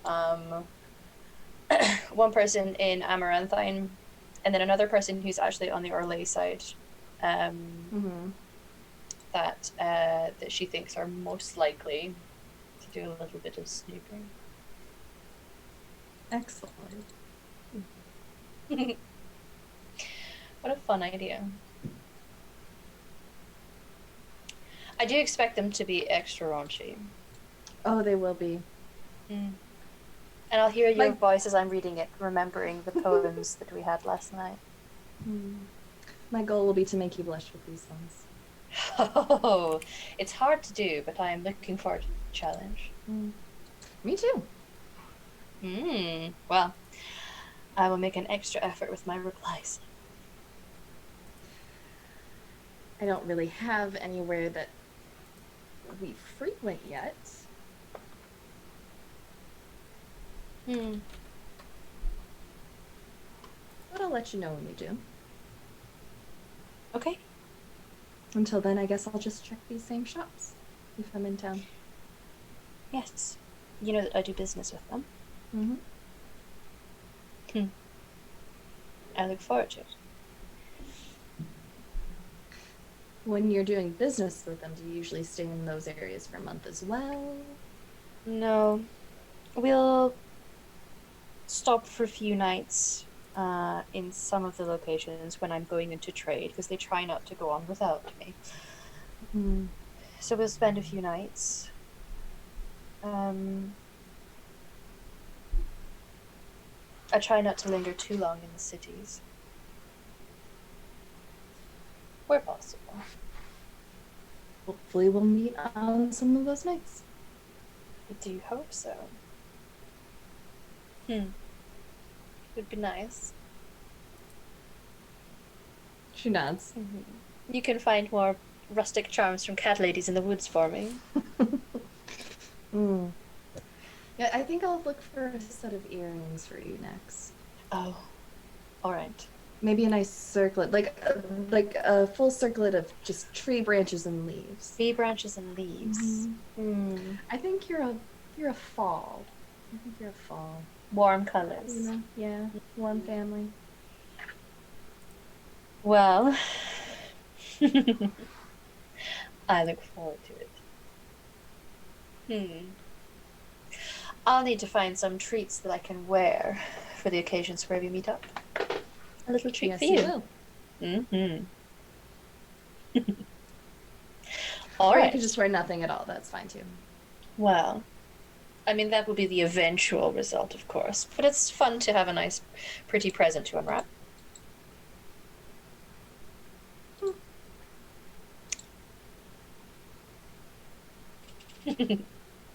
one person in Amaranthine, and then another person who's actually on the Orlais side. That she thinks are most likely to do a little bit of snooping. Excellent. What a fun idea. I do expect them to be extra raunchy. Oh, they will be. And I'll hear your voice as I'm reading it, remembering the poems that we had last night. My goal will be to make you blush with these ones. Oh, it's hard to do, but I am looking forward to the challenge. Me too. Well, I will make an extra effort with my replies. I don't really have anywhere that we frequent yet. But I'll let you know when we do. Okay. Until then, I guess I'll just check these same shops if I'm in town. Yes. You know that I do business with them. I look forward to it. When you're doing business with them, do you usually stay in those areas for a month as well? No. We'll stop for a few nights in some of the locations when I'm going into trade, because they try not to go on without me. So we'll spend a few nights. I try not to linger too long in the cities. Where possible. Hopefully we'll meet on some of those nights. I do hope so. Would be nice. She nods. You can find more rustic charms from cat ladies in the woods for me. Yeah, I think I'll look for a set of earrings for you next. Oh, all right. Maybe a nice circlet, like a full circlet of just tree branches and leaves. Tree branches and leaves. I think you're a fall. I think you're a fall. Warm colors. You know? Yeah, warm family. Well, I look forward to it. I'll need to find some treats that I can wear for the occasions where we meet up. A little treat for you. All right. You could just wear nothing at all. That's fine too. Well, I mean, that will be the eventual result, of course. But it's fun to have a nice, pretty present to unwrap.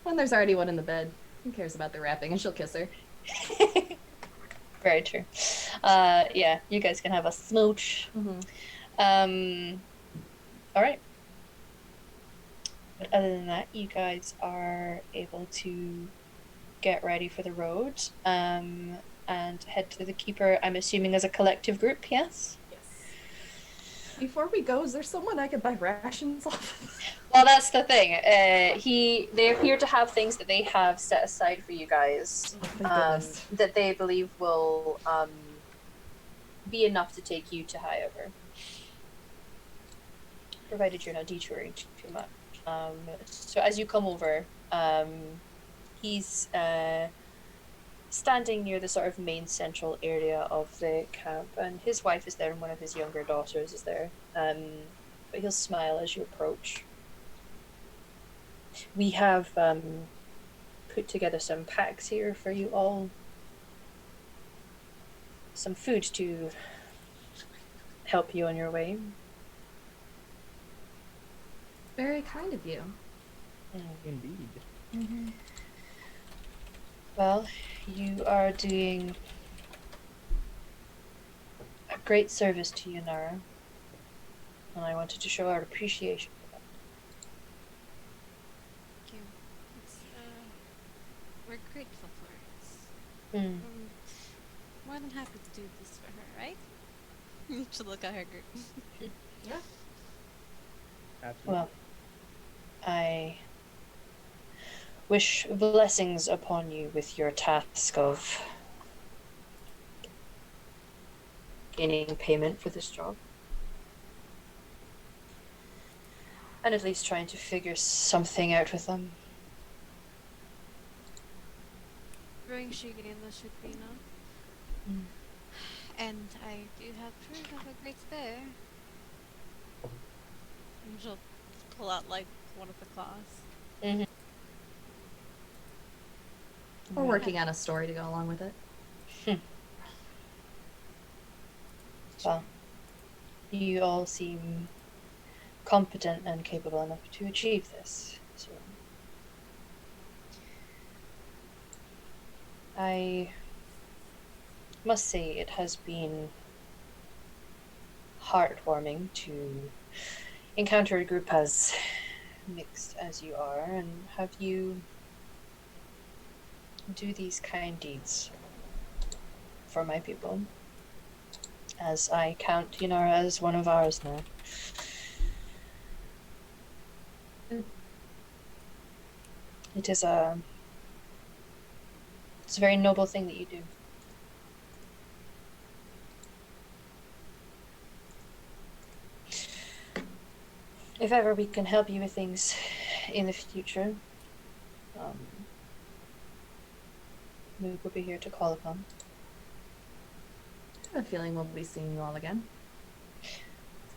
When there's already one in the bed, who cares about the wrapping? And she'll kiss her. Very true. Yeah, you guys can have a smooch. All right. But other than that, you guys are able to get ready for the road and head to the Keeper, I'm assuming as a collective group, yes? Yes. Before we go, is there someone I could buy rations off of? Well, that's the thing. They appear to have things that they have set aside for you guys that they believe will be enough to take you to Highover, provided you're not detouring too much. So as you come over, he's standing near the sort of main central area of the camp, and his wife is there, and one of his younger daughters is there. But he'll smile as you approach. We have put together some packs here for you all. some food to help you on your way. Very kind of you. Indeed. Well, you are doing a great service to Yunara, and I wanted to show our appreciation for that. Thank you. It's, we're grateful for it. Mm. We're more than happy to do this for her, right? You should look at her group. Yeah. Absolutely. Well, I wish blessings upon you with your task of gaining payment for this job. And at least trying to figure something out with them. Brewing Shigurino should be enough. Mm. And I do have proof of a great spare. And she'll pull out like one of the claws. We're working on a story to go along with it. Well, you all seem competent and capable enough to achieve this. So I must say it has been heartwarming to encounter a group as mixed as you are and have you do these kind deeds for my people, as I count Yunara as one of ours now. It's a very noble thing that you do. If ever we can help you with things in the future, we will be here to call upon. I have a feeling we'll be seeing you all again.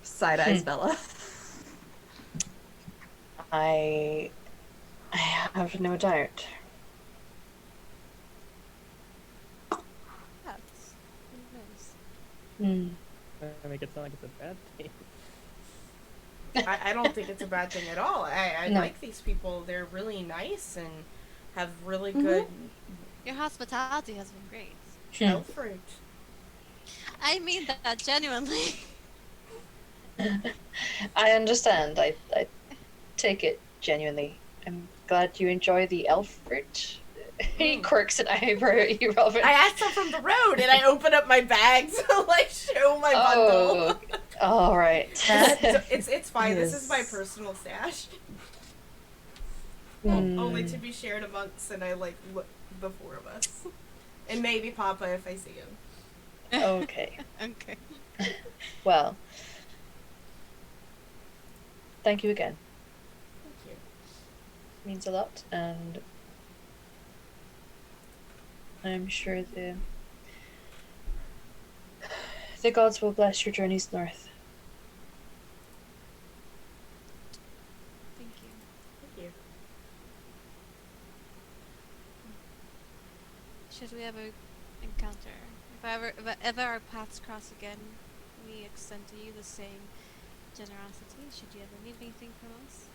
Side eyes, Bella. I have no doubt. That's who knows. I make it sound like it's a bad thing. I don't think it's a bad thing at all. I No. like these people. They're really nice and have really good Your hospitality has been great. elf fruit. I mean that genuinely. I understand. I take it genuinely. I'm glad you enjoy the elf fruit. He quirks an eyebrow at you, Robin. I asked them from the road, and I open up my bag to like show my bundle. All right. So it's fine. This is my personal stash. Only to be shared amongst, and I like the four of us, and maybe Papa if I see him. Okay. Okay. Well, thank you again. Thank you. Means a lot, and I'm sure the gods will bless your journeys north. Thank you. Thank you. Should we ever encounter, if ever our paths cross again, we extend to you the same generosity. Should you ever need anything from us,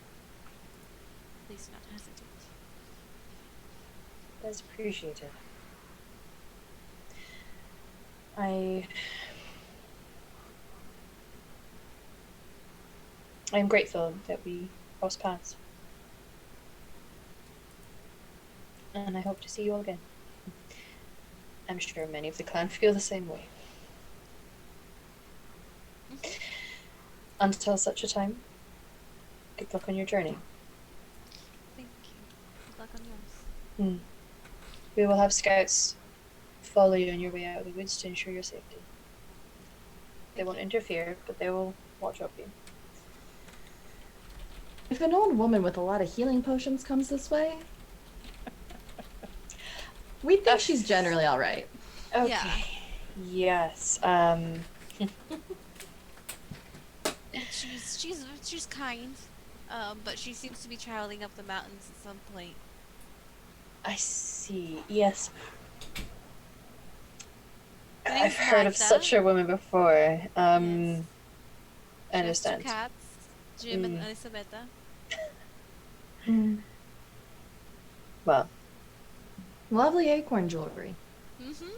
please not hesitate. That's appreciated. I'm grateful that we crossed paths. And I hope to see you all again. I'm sure many of the clan feel the same way. Until such a time, good luck on your journey. Thank you. Good luck on yours. We will have scouts follow you on your way out of the woods to ensure your safety. They won't interfere, but they will watch over you. If an old woman with a lot of healing potions comes this way, we think she's generally all right. Okay. Yeah. Yes. She's kind, but she seems to be traveling up the mountains at some point. I see. Yes. I've heard of such a woman before. Yes. I She has 2 understand. cats, Jim and Elisabetta. Well, Lovely acorn jewelry. Mm-hmm.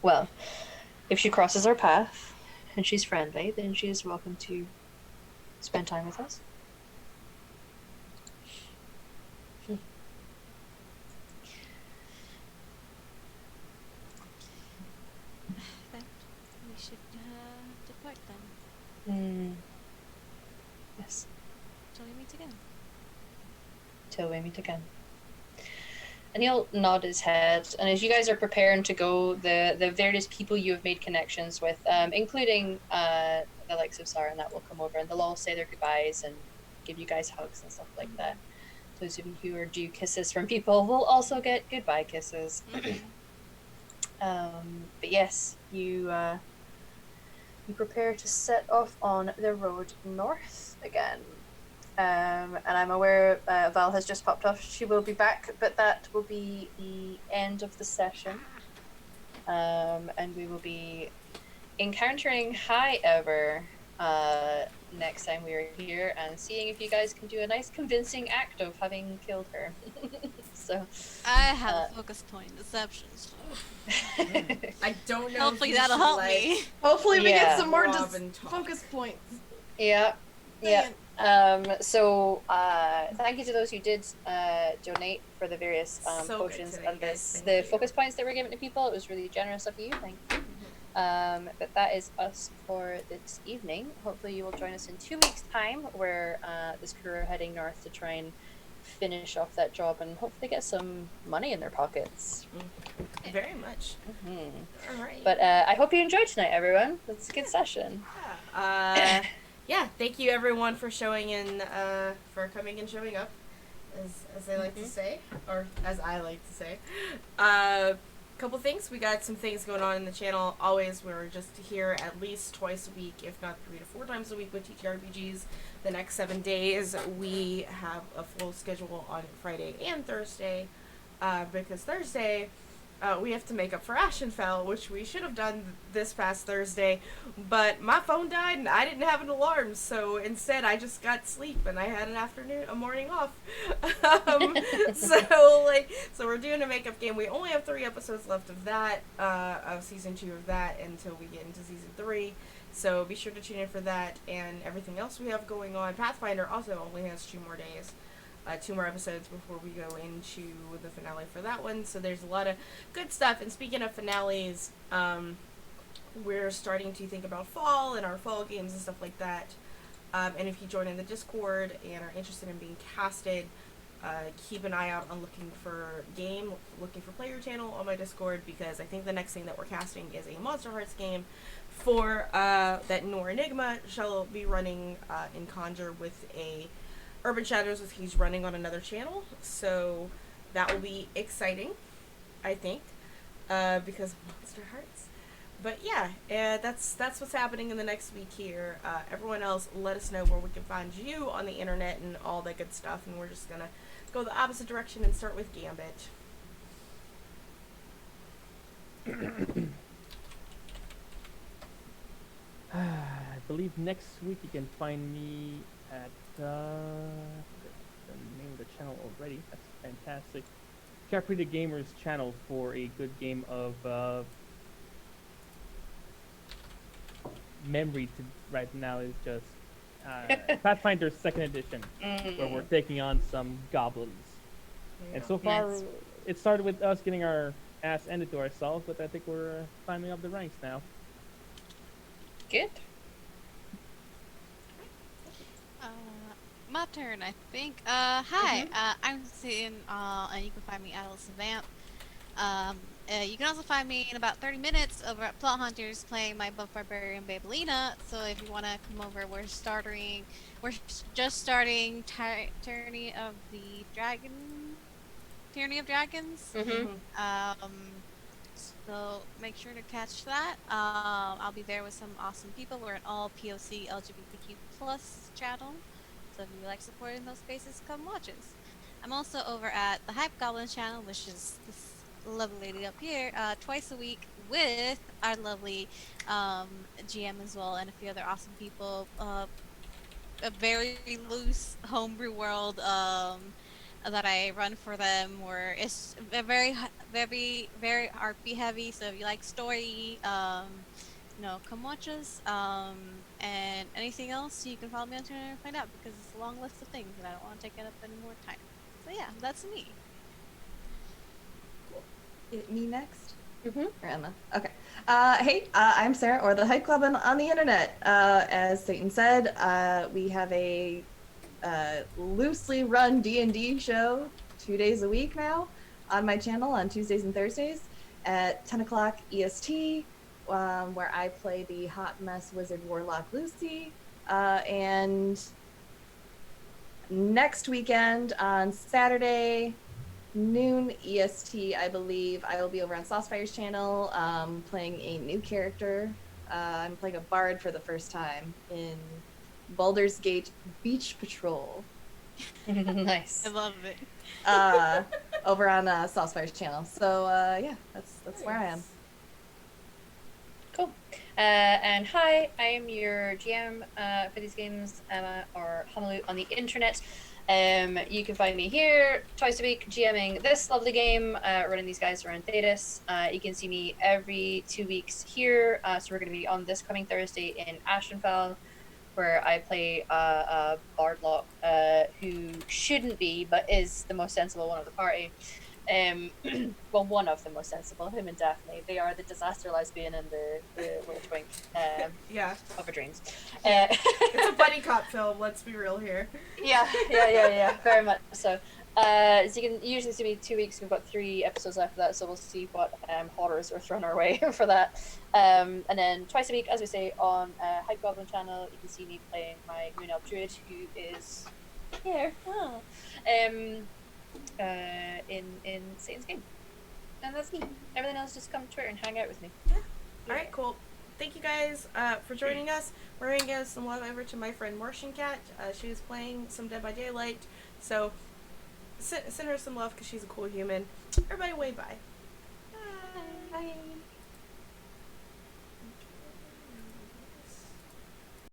well, if she crosses our path and she's friendly, then she is welcome to spend time with us. Then we should depart then. Yes, Till we meet again. till we meet again. And he'll nod his head. And as you guys are preparing to go, the various people you have made connections with, including the likes of Sarah, and that will come over, and they'll all say their goodbyes and give you guys hugs and stuff like that. Those of you who are due kisses from people will also get goodbye kisses. But yes, you prepare to set off on the road north again. And I'm aware Val has just popped off. She will be back, but that will be the end of the session. And we will be encountering High-Ever next time we are here and seeing if you guys can do a nice convincing act of having killed her. So I have a focus point, deceptions. I don't know. Hopefully that'll help me. Hopefully we get some more Robin talk. focus points. Yeah. So thank you to those who did donate for for the various So potions today, and guys. the focus points that were given to people. It was really generous of you. Thank you. But that is us for this evening. Hopefully you will join us in 2 weeks' time, where this crew are heading north to try and finish off that job and hopefully get some money in their pockets. Very much. Mm-hmm. All right. But I hope you enjoyed tonight, everyone. It's a good session. Yeah, thank you everyone for showing in, for coming and showing up, as they like to say, or as I like to say. Couple things. We got some things going on in the channel. Always, we're just here at least twice a week, if not 3 to 4 times a week with TTRPGs. The next 7 days, we have a full schedule on Friday and Thursday, because Thursday, we have to make up for Ashenfell, which we should have done this past Thursday, but my phone died and I didn't have an alarm, so instead I just got sleep and I had a morning off. So we're doing a makeup game. We only have 3 episodes left of that, of season 2 of that, until we get into season 3. So be sure to tune in for that and everything else we have going on. Pathfinder also only has 2 more days. 2 more episodes before we go into the finale for that one. So there's a lot of good stuff. And speaking of finales, we're starting to think about fall and our fall games and stuff like that. And if you join in the Discord and are interested in being casted, keep an eye out on looking for player channel on my Discord, because I think the next thing that we're casting is a Monster Hearts game for that Nor Enigma shall be running in Conjure with a Urban Shadows, with he's running on another channel, so that will be exciting, I think, because of Monster Hearts. But yeah, that's what's happening in the next week here. Everyone else, let us know where we can find you on the internet and all that good stuff, and we're just gonna go the opposite direction and start with Gambit. I believe next week you can find me at the name of the channel already. That's fantastic. Capri the Gamer's channel for a good game of memory to right now is just Pathfinder 2nd Edition, where we're taking on some goblins. And so far, it started with us getting our ass ended to ourselves, but I think we're climbing up the ranks now. Good. My turn, I think. Hi, I'm Sin, and you can find me at Savant. You can also find me in about 30 minutes over at Plot Hunters playing my buff barbarian Babelina. So if you want to come over, we're just starting Tyranny of Dragons. So make sure to catch that. I'll be there with some awesome people. We're an all POC LGBTQ plus channel. So if you like supporting those spaces, come watch us. I'm also over at the Hype Goblin channel, which is this lovely lady up here, twice a week with our lovely GM as well, and a few other awesome people. A very loose homebrew world that I run for them, where it's very RP heavy. So if you like story, come watch us. And anything else, you can follow me on Twitter and find out, because it's a long list of things and I don't want to take up any more time. So yeah, that's me. Me next? Mm-hmm. Or Emma? Okay. Hey, I'm Sarah, or the Hype Club on the internet. As Satan said, we have a loosely run D&D show 2 days a week now on my channel on Tuesdays and Thursdays at 10 o'clock EST, where I play the hot mess wizard warlock Lucy. And next weekend on Saturday, noon EST, I believe, I will be over on Saucefire's channel playing a new character. I'm playing a bard for the first time in Baldur's Gate Beach Patrol. Nice. I love it. Over on Saucefire's channel. So yeah, that's where I am. Cool. And hi, I'm your GM for these games, Emma, or Honolulu on the internet. You can find me here twice a week GMing this lovely game, running these guys around Thedas. You can see me every 2 weeks here. So we're going to be on this coming Thursday in Ashenfell, where I play a Bardlock who shouldn't be, but is the most sensible one of the party. Well, one of the most sensible, him and Daphne. They are the disaster lesbian and the little twink Yeah. of her dreams. It's a buddy cop film, let's be real here. Yeah, very much so. So you can usually see me 2 weeks. We've got 3 episodes after that, so we'll see what horrors are thrown our way for that. And then twice a week, as we say, on Hype Goblin channel, you can see me playing my Moon Elf Druid, who is here. In Satan's game. And that's me. Everything else, just come to Twitter and hang out with me. Alright, cool. Thank you guys for joining us. We're going to give some love over to my friend Martian Cat. She was playing some Dead by Daylight, so send her some love because she's a cool human. Everybody wave bye. Bye.